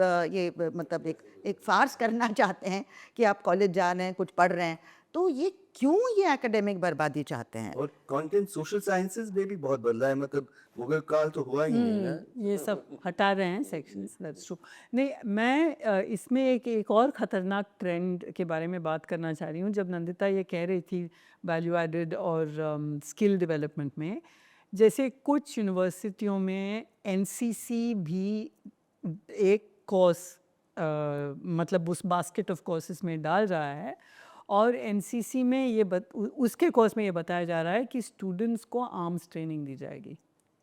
मतलब एक फार्स करना चाहते हैं कि आप कॉलेज जा रहे हैं, कुछ पढ़ रहे हैं, तो ये क्यों ये एकेडमिक बर्बादी चाहते हैं? और कंटेंट सोशल साइंसेज में भी बहुत बदला है, मतलब मुगल काल तो हुआ ही नहीं ना। ये सब हटा रहे हैं सेक्शंस, दैट्स ट्रू। नहीं, मैं इसमें एक और ख़तरनाक ट्रेंड के बारे में बात करना चाह रही हूँ। जब नंदिता ये कह रही थी वैल्यू एडेड और स्किल डेवलपमेंट में, जैसे कुछ यूनिवर्सिटियों में एनसीसी भी एक कोर्स मतलब उस बास्केट ऑफ कोर्सेज में डाल रहा है, और एनसीसी में ये उसके कोर्स में ये बताया जा रहा है कि स्टूडेंट्स को आर्म्स ट्रेनिंग दी जाएगी।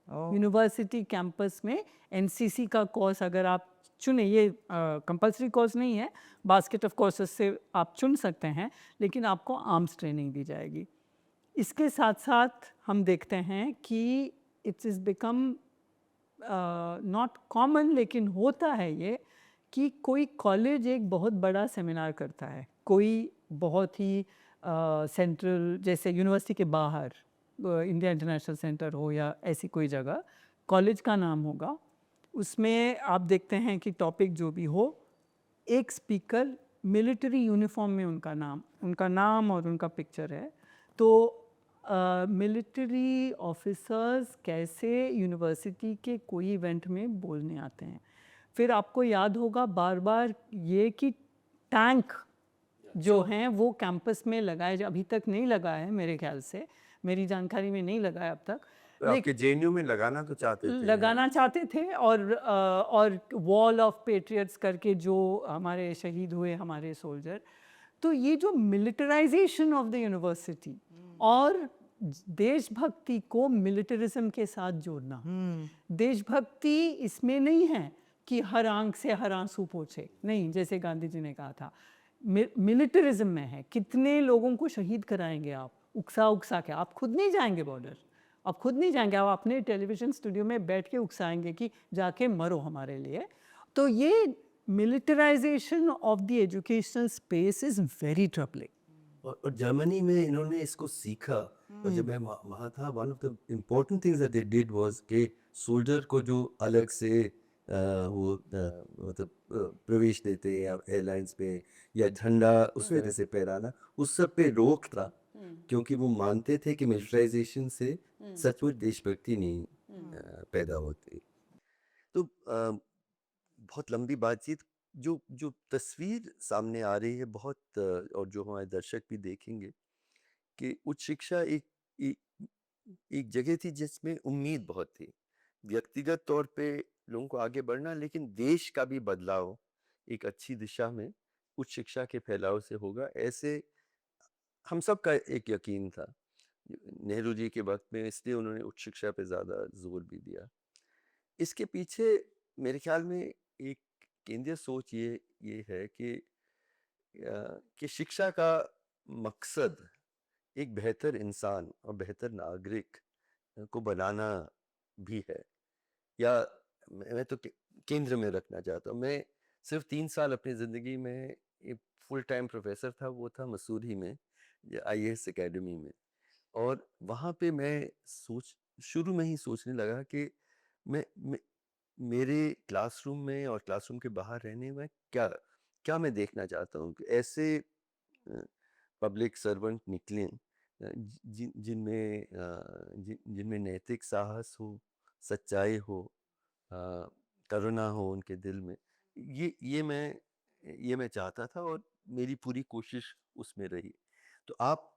यूनिवर्सिटी कैंपस में एनसीसी का कोर्स अगर आप चुने, ये कंपलसरी कोर्स नहीं है, बास्केट ऑफ कोर्सेज से आप चुन सकते हैं, लेकिन आपको आर्म्स ट्रेनिंग दी जाएगी। इसके साथ साथ हम देखते हैं कि it's is become not common, लेकिन होता है ये कि कोई कॉलेज एक बहुत बड़ा सेमिनार करता है, कोई बहुत ही सेंट्रल, जैसे यूनिवर्सिटी के बाहर इंडिया इंटरनेशनल सेंटर हो या ऐसी कोई जगह, कॉलेज का नाम होगा, उसमें आप देखते हैं कि टॉपिक जो भी हो, एक स्पीकर मिलिट्री यूनिफॉर्म में उनका नाम और उनका पिक्चर है। तो मिलिट्री ऑफिसर्स कैसे यूनिवर्सिटी के कोई इवेंट में बोलने आते हैं। फिर आपको याद होगा बार बार ये कि टैंक जो हैं वो कैंपस में लगाए, अभी तक नहीं लगा है मेरे ख्याल से, मेरी जानकारी में नहीं लगा है अब तक। आपके जेएनयू में लगाना तो चाहते थे, लगाना चाहते थे, और वॉल ऑफ पेट्रियट्स करके जो हमारे शहीद हुए हमारे सोल्जर, तो ये जो मिलिटराइजेशन ऑफ द यूनिवर्सिटी और देशभक्ति को मिलिटरिज्म के साथ जोड़ना, देशभक्ति इसमें नहीं है कि हर आंख से हर आंसू पोंछे, नहीं, जैसे गांधी जी ने कहा था, मिलिटरिज्म में है कितने लोगों को शहीद कराएंगे आप, उकसा के। आप खुद नहीं जाएंगे बॉर्डर, आप खुद नहीं जाएंगे, आप अपने टेलीविज़न स्टूडियो में बैठ के उकसाएंगे कि जाके मरो हमारे लिए। तो ये militarisation of the educational space is very troubling. और जर्मनी में इन्होंने इसको सीखा। और जब मैं वहाँ था, one of the important things that they did was कि सोल्जर को जो अलग से वो मतलब प्रवेश देते या एयरलाइंस पे या झंडा उस वजह से फहराना, उस सब पे रोक था, क्योंकि वो मानते थे कि मिलिटराइजेशन से सचमुच देशभक्ति नहीं पैदा होती। तो बहुत लंबी बातचीत, जो जो तस्वीर सामने आ रही है बहुत, और जो हमारे दर्शक भी देखेंगे कि उच्च शिक्षा एक जगह थी जिसमें उम्मीद बहुत थी, व्यक्तिगत तौर पे लोगों को आगे बढ़ना, लेकिन देश का भी बदलाव एक अच्छी दिशा में उच्च शिक्षा के फैलाव से होगा, ऐसे हम सब का एक यकीन था। नेहरू जी के वक्त में इसलिए उन्होंने उच्च शिक्षा पे ज़्यादा जोर भी दिया। इसके पीछे मेरे ख्याल में एक केंद्रीय सोच ये है कि शिक्षा का मकसद एक बेहतर इंसान और बेहतर नागरिक को बनाना भी है। या मैं तो केंद्र में रखना चाहता हूँ। मैं सिर्फ 3 साल अपनी ज़िंदगी में एक फुल टाइम प्रोफेसर था, वो था मसूरी में आईएएस एकेडमी में। और वहाँ पे मैं शुरू में ही सोचने लगा कि मैं मेरे क्लासरूम में और क्लासरूम के बाहर रहने में क्या क्या मैं देखना चाहता हूँ कि ऐसे पब्लिक सर्वेंट निकलें जिनमें नैतिक साहस हो, सच्चाई हो, अ, करुणा हो उनके दिल में। ये मैं चाहता था और मेरी पूरी कोशिश उसमें रही। तो आप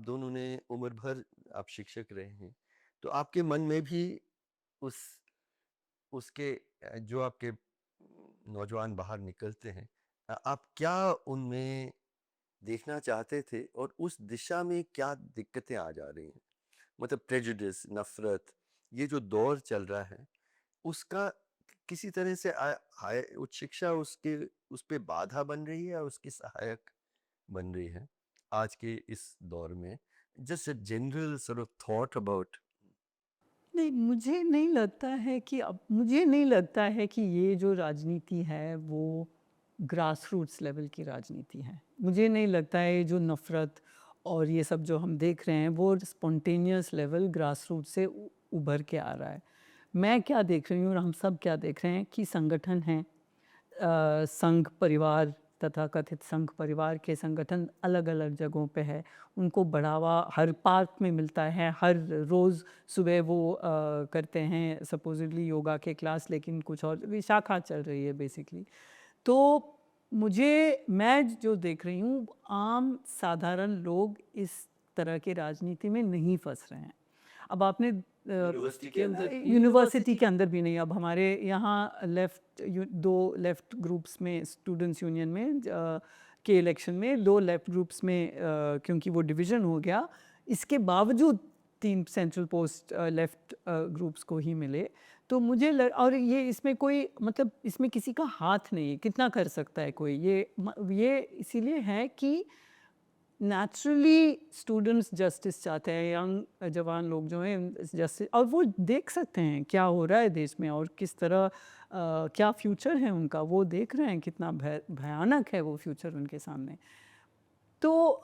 दोनों ने उम्र भर आप शिक्षक रहे हैं, तो आपके मन में भी उस उसके जो आपके नौजवान बाहर निकलते हैं, आप क्या उनमें देखना चाहते थे और उस दिशा में क्या दिक्कतें आ जा रही हैं? मतलब प्रेजुडिस, नफरत, ये जो दौर चल रहा है, उसका किसी तरह से उच्च शिक्षा उस पे बाधा बन रही है या उसकी सहायक बन रही है आज के इस दौर में? Just a general sort of thought about. नहीं, मुझे नहीं लगता है कि ये जो राजनीति है वो ग्रास रूट्स लेवल की राजनीति है। मुझे नहीं लगता है ये जो नफ़रत और ये सब जो हम देख रहे हैं वो स्पॉन्टेनियस लेवल ग्रास रूट से उभर के आ रहा है। मैं क्या देख रही हूँ और हम सब क्या देख रहे हैं कि संगठन हैं, संघ परिवार, तथाकथित संघ परिवार के संगठन अलग-अलग जगहों पे है। उनको बढ़ावा हर पार्क में मिलता है, हर रोज़ सुबह वो करते हैं सपोज़िटली योगा के क्लास, लेकिन कुछ और विशाखा चल रही है बेसिकली। तो मैं जो देख रही हूँ, आम साधारण लोग इस तरह की राजनीति में नहीं फँस रहे हैं। अब आपने यूनिवर्सिटी के अंदर यूनिवर्सिटी के अंदर भी नहीं, अब हमारे यहाँ दो लेफ्ट ग्रुप्स में स्टूडेंट्स यूनियन में के इलेक्शन में दो लेफ्ट ग्रुप्स में क्योंकि वो डिवीज़न हो गया, इसके बावजूद 3 सेंट्रल पोस्ट लेफ्ट ग्रुप्स को ही मिले। तो और ये इसमें कोई मतलब इसमें किसी का हाथ नहीं है, कितना कर सकता है कोई? ये इसीलिए है कि नेचुरली स्टूडेंट्स जस्टिस चाहते हैं, यंग जवान लोग जो हैं जस्टिस, और वो देख सकते हैं क्या हो रहा है देश में और किस तरह क्या फ्यूचर है उनका, वो देख रहे हैं कितना भयानक है वो फ्यूचर उनके सामने। तो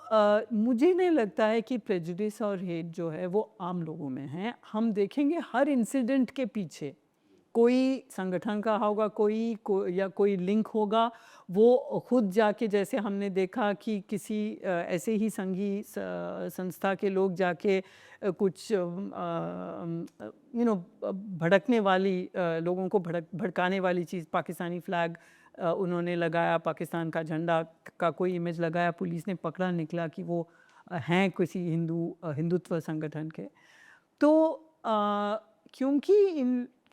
मुझे नहीं लगता है कि प्रेजुडिस और हेट जो है वो आम लोगों में है। हम देखेंगे हर इंसिडेंट के पीछे कोई संगठन का होगा, या कोई लिंक होगा, वो खुद जाके, जैसे हमने देखा कि किसी ऐसे ही संघी संस्था के लोग जाके कुछ भड़कने वाली लोगों को भड़काने वाली चीज़, पाकिस्तानी फ्लैग उन्होंने लगाया, पाकिस्तान का झंडा का कोई इमेज लगाया, पुलिस ने पकड़ा, निकला कि वो हैं किसी हिंदुत्व संगठन के। तो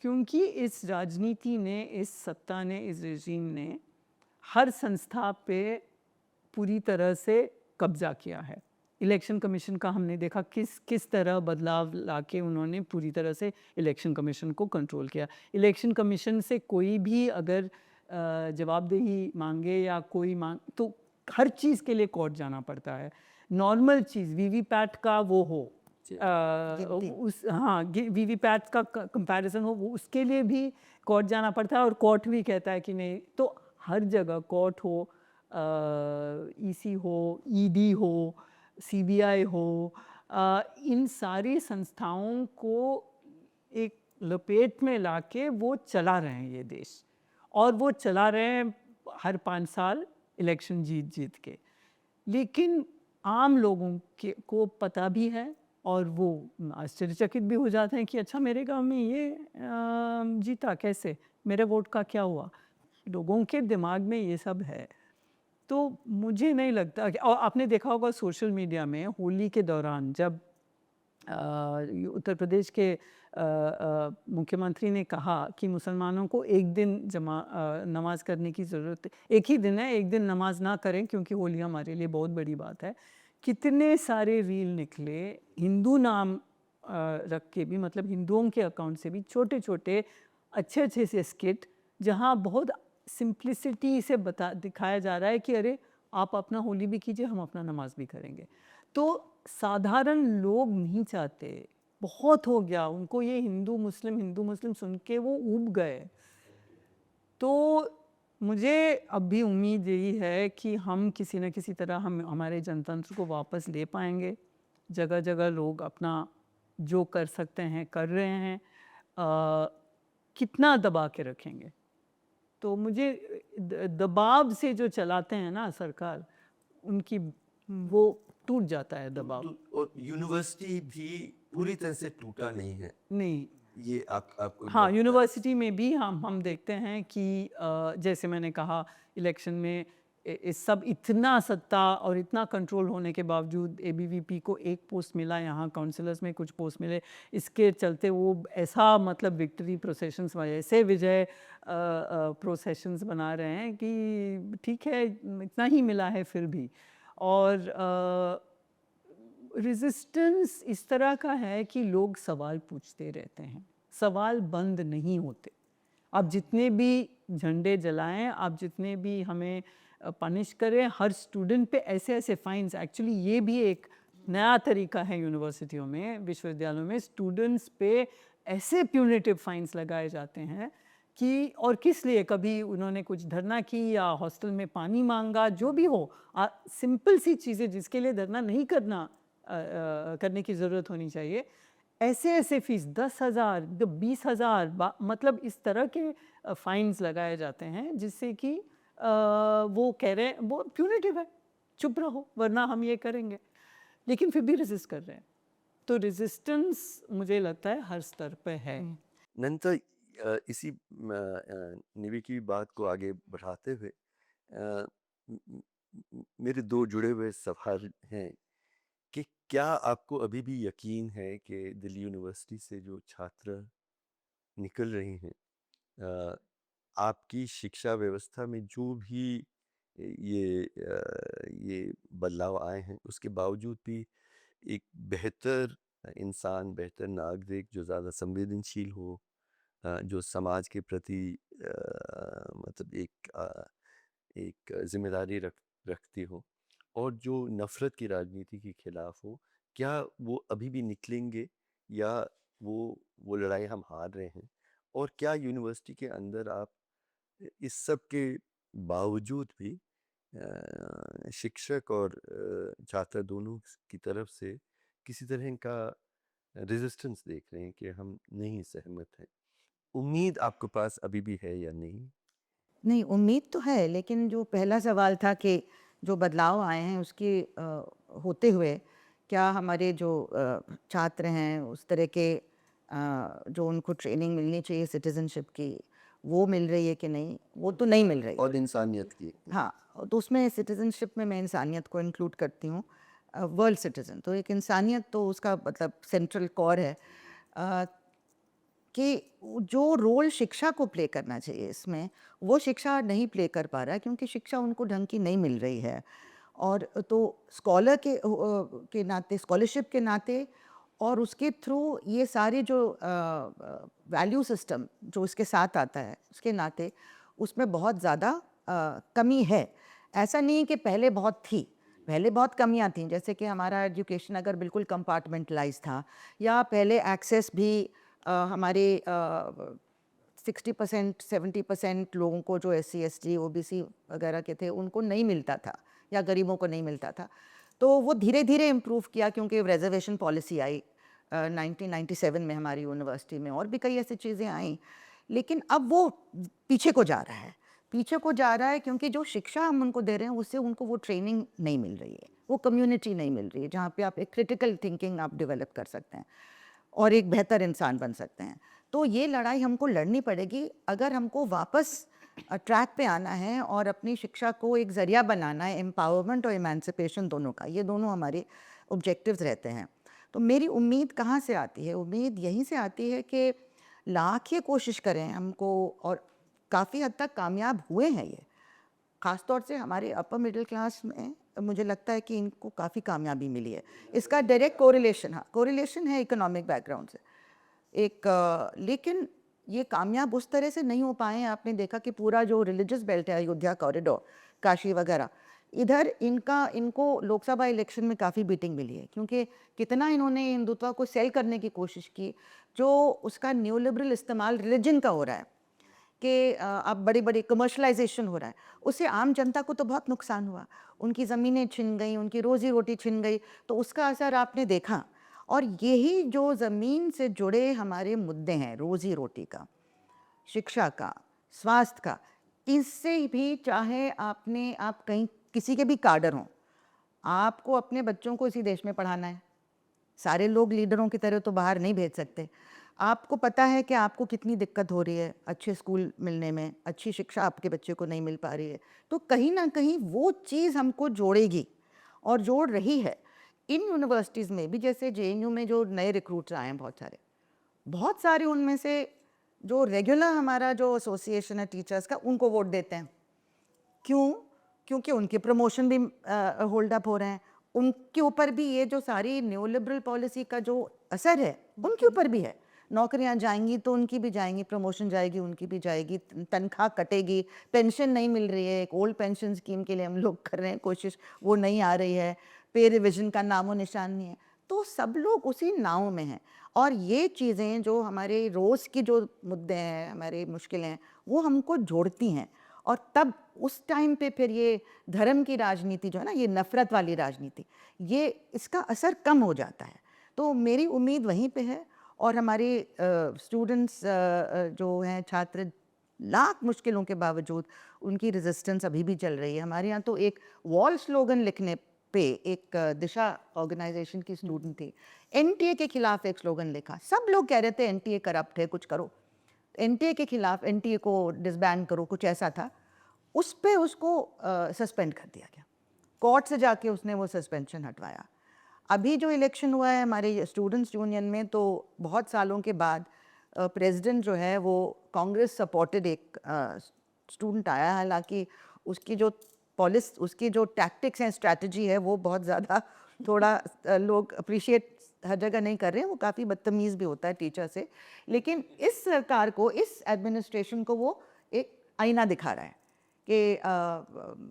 क्योंकि इस राजनीति ने, इस सत्ता ने, इस रेजिम ने हर संस्था पे पूरी तरह से कब्जा किया है। इलेक्शन कमीशन का हमने देखा किस तरह बदलाव लाके उन्होंने पूरी तरह से इलेक्शन कमीशन को कंट्रोल किया। इलेक्शन कमीशन से कोई भी अगर जवाबदेही मांगे या कोई तो हर चीज़ के लिए कोर्ट जाना पड़ता है। नॉर्मल चीज़ वीवीपैट का वो हो, वीवीपैट का कंपैरिजन हो, वो उसके लिए भी कोर्ट जाना पड़ता है और कोर्ट भी कहता है कि नहीं। तो हर जगह कोर्ट हो, ईसी हो, ईडी हो, सीबीआई हो, इन सारी संस्थाओं को एक लपेट में लाके वो चला रहे हैं ये देश, और वो चला रहे हैं हर 5 साल इलेक्शन जीत के। लेकिन आम लोगों को पता भी है और वो आश्चर्यचकित भी हो जाते हैं कि अच्छा मेरे गांव में ये जीता कैसे, मेरे वोट का क्या हुआ। लोगों के दिमाग में ये सब है। तो मुझे नहीं लगता कि, और आपने देखा होगा सोशल मीडिया में होली के दौरान जब उत्तर प्रदेश के मुख्यमंत्री ने कहा कि मुसलमानों को एक दिन नमाज करने की ज़रूरत है, एक ही दिन है, एक दिन नमाज ना करें क्योंकि होली हमारे लिए बहुत बड़ी बात है। कितने सारे रील निकले हिंदू नाम रख के भी, मतलब हिंदुओं के अकाउंट से भी छोटे छोटे अच्छे अच्छे से स्किट जहाँ बहुत सिंप्लिसिटी से दिखाया जा रहा है कि अरे आप अपना होली भी कीजिए, हम अपना नमाज भी करेंगे। तो साधारण लोग नहीं चाहते, बहुत हो गया उनको ये हिंदू मुस्लिम सुन के वो ऊब गए। तो मुझे अब भी उम्मीद यही है कि हम किसी न किसी तरह हम हमारे जनतंत्र को वापस ले पाएंगे। जगह जगह लोग अपना जो कर सकते हैं कर रहे हैं। कितना दबा के रखेंगे? तो मुझे दबाव से जो चलाते हैं ना सरकार, उनकी वो टूट जाता है दबाव। और यूनिवर्सिटी भी पूरी तरह से टूटा नहीं है, नहीं, ये आपको हाँ, लगता है? यूनिवर्सिटी में भी हम देखते हैं कि जैसे मैंने कहा इलेक्शन में सब इतना सत्ता और इतना कंट्रोल होने के बावजूद एबीवीपी को एक पोस्ट मिला, यहाँ काउंसिलर्स में कुछ पोस्ट मिले, इसके चलते वो ऐसा मतलब विक्ट्री प्रोसेशंस ऐसे विजय प्रोसेशंस बना रहे हैं कि ठीक है इतना ही मिला है फिर भी। और रेजिस्टेंस इस तरह का है कि लोग सवाल पूछते रहते हैं, सवाल बंद नहीं होते। आप जितने भी झंडे जलाएं, आप जितने भी हमें पनिश करें, हर स्टूडेंट पे ऐसे ऐसे फाइन्स, एक्चुअली ये भी एक नया तरीका है यूनिवर्सिटियों में, विश्वविद्यालयों में स्टूडेंट्स पे ऐसे प्यूनेटिव फाइन्स लगाए जाते हैं कि और किस लिए, कभी उन्होंने कुछ धरना की या हॉस्टल में पानी मांगा, जो भी हो, सिंपल सी चीज़ें जिसके लिए धरना नहीं करने की ज़रूरत होनी चाहिए, ऐसे ऐसे फीस 10,000 20,000 मतलब इस तरह के फाइन्स लगाए जाते हैं जिससे कि वो कह रहे हैं वो प्यूनिटिव है, चुप रहो वरना हम ये करेंगे, लेकिन फिर भी रेजिस्ट कर रहे हैं। तो रेजिस्टेंस मुझे लगता है हर स्तर पे है। नंतर इसी निवी की बात को आगे बढ़ाते हुए अ, म- मेरे दो जुड़े हुए सवाल हैं कि क्या आपको अभी भी यकीन है कि दिल्ली यूनिवर्सिटी से जो छात्र निकल रहे हैं आपकी शिक्षा व्यवस्था में जो भी ये बदलाव आए हैं उसके बावजूद भी एक बेहतर इंसान, बेहतर नागरिक जो ज़्यादा संवेदनशील हो, जो समाज के प्रति मतलब एक जिम्मेदारी रखती हो और जो नफ़रत की राजनीति के खिलाफ हो, क्या वो अभी भी निकलेंगे या वो लड़ाई हम हार रहे हैं? और क्या यूनिवर्सिटी के अंदर आप इस सब के बावजूद भी शिक्षक और छात्र दोनों की तरफ से किसी तरह का रेजिस्टेंस देख रहे हैं कि हम नहीं सहमत हैं? उम्मीद आपके पास अभी भी है या नहीं? नहीं, उम्मीद तो है, लेकिन जो पहला सवाल था कि जो बदलाव आए हैं उसके होते हुए क्या हमारे जो छात्र हैं उस तरह के जो उनको ट्रेनिंग मिलनी चाहिए सिटीज़नशिप की, वो मिल रही है कि नहीं? वो तो नहीं मिल रही है। और इंसानियत की हाँ, तो उसमें सिटीज़नशिप में मैं इंसानियत को इंक्लूड करती हूँ। वर्ल्ड सिटीज़न तो एक इंसानियत तो उसका मतलब सेंट्रल कोर है। अ, कि जो रोल शिक्षा को प्ले करना चाहिए इसमें, वो शिक्षा नहीं प्ले कर पा रहा है क्योंकि शिक्षा उनको ढंग की नहीं मिल रही है। और तो स्कॉलर के नाते, स्कॉलरशिप के नाते और उसके थ्रू ये सारे जो वैल्यू सिस्टम जो इसके साथ आता है, उसके नाते उसमें बहुत ज़्यादा कमी है। ऐसा नहीं है कि पहले बहुत थी, पहले बहुत कमियाँ थीं, जैसे कि हमारा एजुकेशन अगर बिल्कुल कंपार्टमेंटलाइज़ था या पहले एक्सेस भी हमारे 60% 70% लोगों को जो SC ST OBC वगैरह के थे उनको नहीं मिलता था या गरीबों को नहीं मिलता था। तो वो धीरे धीरे इम्प्रूव किया क्योंकि रिजर्वेशन पॉलिसी आई 1997 में हमारी यूनिवर्सिटी में, और भी कई ऐसी चीज़ें आई, लेकिन अब वो पीछे को जा रहा है, पीछे को जा रहा है क्योंकि जो शिक्षा हम उनको दे रहे हैं उससे उनको वो ट्रेनिंग नहीं मिल रही है, वो कम्युनिटी नहीं मिल रही है जहाँ पे आप एक क्रिटिकल थिंकिंग आप डेवलप कर सकते हैं और एक बेहतर इंसान बन सकते हैं। तो ये लड़ाई हमको लड़नी पड़ेगी अगर हमको वापस ट्रैक पे आना है और अपनी शिक्षा को एक ज़रिया बनाना है एम्पावरमेंट और एमेंसिपेशन दोनों का, ये दोनों हमारे ऑब्जेक्टिव्स रहते हैं। तो मेरी उम्मीद कहाँ से आती है? उम्मीद यहीं से आती है कि लाख ये कोशिश करें हमको, और काफ़ी हद तक कामयाब हुए हैं ये, ख़ास तौर से हमारे अपर मिडिल क्लास में मुझे लगता है कि इनको काफ़ी कामयाबी मिली है। इसका डायरेक्ट कोरिलेशन, हाँ कोरिलेशन है इकोनॉमिक बैकग्राउंड से एक लेकिन ये कामयाब उस तरह से नहीं हो पाए हैं। आपने देखा कि पूरा जो रिलीजियस बेल्ट है, अयोध्या कॉरिडोर, काशी वगैरह, इधर इनको लोकसभा इलेक्शन में काफ़ी बीटिंग मिली है, क्योंकि कितना इन्होंने हिंदुत्व को सेल करने की कोशिश की, जो उसका न्यू लिबरल इस्तेमाल रिलीजन का हो रहा है कि अब बड़ी बड़ी कमर्शलाइजेशन हो रहा है, उससे आम जनता को तो बहुत नुकसान हुआ। उनकी ज़मीनें छिन गई, उनकी रोज़ी रोटी छिन गई, तो उसका असर आपने देखा। और यही जो ज़मीन से जुड़े हमारे मुद्दे हैं, रोज़ी रोटी का, शिक्षा का, स्वास्थ्य का, इससे भी चाहे आप कहीं किसी के भी काडर हों, आपको अपने बच्चों को इसी देश में पढ़ाना है। सारे लोग लीडरों की तरह तो बाहर नहीं भेज सकते। आपको पता है कि आपको कितनी दिक्कत हो रही है अच्छे स्कूल मिलने में, अच्छी शिक्षा आपके बच्चे को नहीं मिल पा रही है, तो कहीं ना कहीं वो चीज़ हमको जोड़ेगी और जोड़ रही है। इन यूनिवर्सिटीज़ में भी, जैसे JNU में जो नए रिक्रूट्स आए हैं बहुत सारे उनमें से जो रेगुलर हमारा जो एसोसिएशन है टीचर्स का, उनको वोट देते हैं। क्यों? क्योंकि उनके प्रमोशन भी होल्ड अप हो रहे हैं, उनके ऊपर भी ये जो सारी न्यू लिबरल पॉलिसी का जो असर है उनके ऊपर भी है। नौकरियां जाएंगी तो उनकी भी जाएंगी, प्रमोशन जाएगी उनकी भी जाएगी, तनख्वाह कटेगी, पेंशन नहीं मिल रही है। एक ओल्ड पेंशन स्कीम के लिए हम लोग कर रहे हैं कोशिश, वो नहीं आ रही है। पे रिविजन का नामो निशान नहीं है। तो सब लोग उसी नाव में हैं, और ये चीज़ें जो हमारे रोज़ की जो मुद्दे हैं, हमारे मुश्किलें हैं, वो हमको जोड़ती हैं। और तब उस टाइम पे फिर ये धर्म की राजनीति जो है ना, ये नफ़रत वाली राजनीति, ये इसका असर कम हो जाता है। तो मेरी उम्मीद वहीं पे है। और हमारे स्टूडेंट्स जो हैं, छात्र, लाख मुश्किलों के बावजूद उनकी रेजिस्टेंस अभी भी चल रही है। हमारे यहाँ तो एक वॉल स्लोगन लिखने पे एक दिशा ऑर्गेनाइजेशन की स्टूडेंट थी, NTA के खिलाफ एक स्लोगन लिखा। सब लोग कह रहे थे NTA करप्ट है, कुछ करो, NTA के खिलाफ, NTA को डिसबैंड करो, कुछ ऐसा था। उस पे उसको सस्पेंड कर दिया गया, कोर्ट से जाके उसने वो सस्पेंशन हटवाया। अभी जो इलेक्शन हुआ है हमारे स्टूडेंट्स यूनियन में, तो बहुत सालों के बाद प्रेसिडेंट जो है वो कांग्रेस सपोर्टेड एक स्टूडेंट आया। हालांकि उसकी जो टैक्टिक्स हैं, स्ट्रैटेजी है, वो बहुत ज़्यादा थोड़ा लोग अप्रिशिएट हर जगह नहीं कर रहे हैं। वो काफ़ी बदतमीज़ भी होता है टीचर से। लेकिन इस सरकार को, इस एडमिनिस्ट्रेशन को वो एक आईना दिखा रहा है कि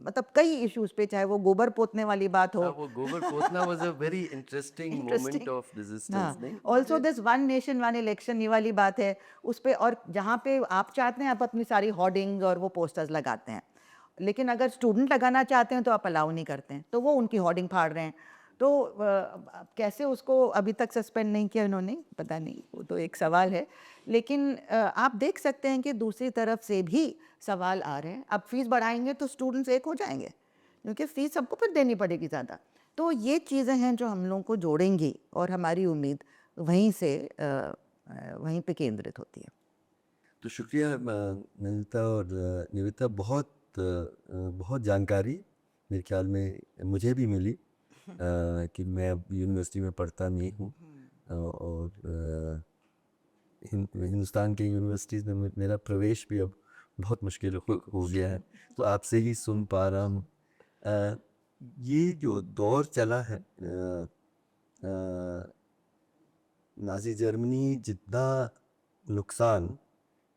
मतलब कई इश्यूज़ पे, चाहे वो गोबर पोतने वाली बात हो, वो गोबर पोतना was a very interesting moment of resistance, नहीं? Also this one nation one election, ये वाली बात है उस पे। और जहाँ पे आप चाहते हैं आप अपनी सारी होर्डिंग्स और वो पोस्टर्स लगाते हैं, लेकिन अगर स्टूडेंट लगाना चाहते हैं तो आप अलाउ नहीं करते हैं, तो वो उनकी होर्डिंग फाड़ रहे हैं। तो कैसे उसको अभी तक सस्पेंड नहीं किया इन्होंने, पता नहीं, वो तो एक सवाल है। लेकिन आप देख सकते हैं कि दूसरी तरफ से भी सवाल आ रहे हैं। अब फीस बढ़ाएंगे तो स्टूडेंट्स एक हो जाएंगे, क्योंकि फ़ीस सबको फिर देनी पड़ेगी ज़्यादा। तो ये चीज़ें हैं जो हम लोगों को जोड़ेंगी, और हमारी उम्मीद वहीं पे केंद्रित होती है। तो शुक्रिया नमिता और निविता, बहुत जानकारी मेरे ख्याल में मुझे भी मिली कि मैं अब यूनिवर्सिटी में पढ़ता नहीं हूँ, और हिंदुस्तान के यूनिवर्सिटीज़ में मेरा प्रवेश भी अब बहुत मुश्किल हो गया है। तो आपसे ही सुन पा रहा हूँ। ये जो दौर चला है, नाज़ी जर्मनी जितना नुकसान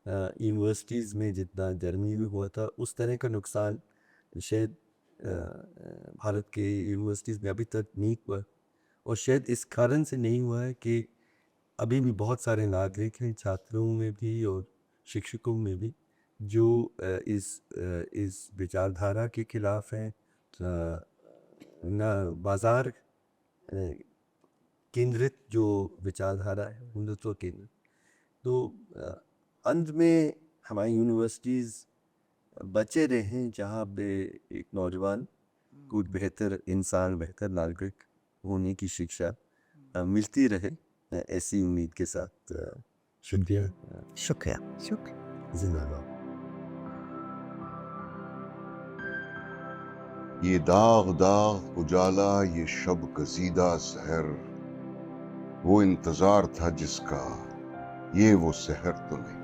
यूनिवर्सिटीज़ में, जितना जर्मनी में हुआ था, उस तरह का नुकसान शायद भारत के यूनिवर्सिटीज़ में अभी तक नहीं हुआ। और शायद इस कारण से नहीं हुआ है कि अभी भी बहुत सारे नागरिक हैं, छात्रों में भी और शिक्षकों में भी, जो इस विचारधारा के खिलाफ हैं, न बाज़ार केंद्रित जो विचारधारा है, हिंदुत्व केंद्रित। तो अंत में हमारी यूनिवर्सिटीज़ बचे रहें जहाँ पे एक नौजवान को बेहतर इंसान, बेहतर नागरिक होने की शिक्षा मिलती रहे, ऐसी उम्मीद के साथ शुक्रिया। शुक्रिया। जिंदाबाद। ये दाग दाग उजाला, ये शब कसीदा सहर, वो इंतजार था जिसका, ये वो सहर तो नहीं।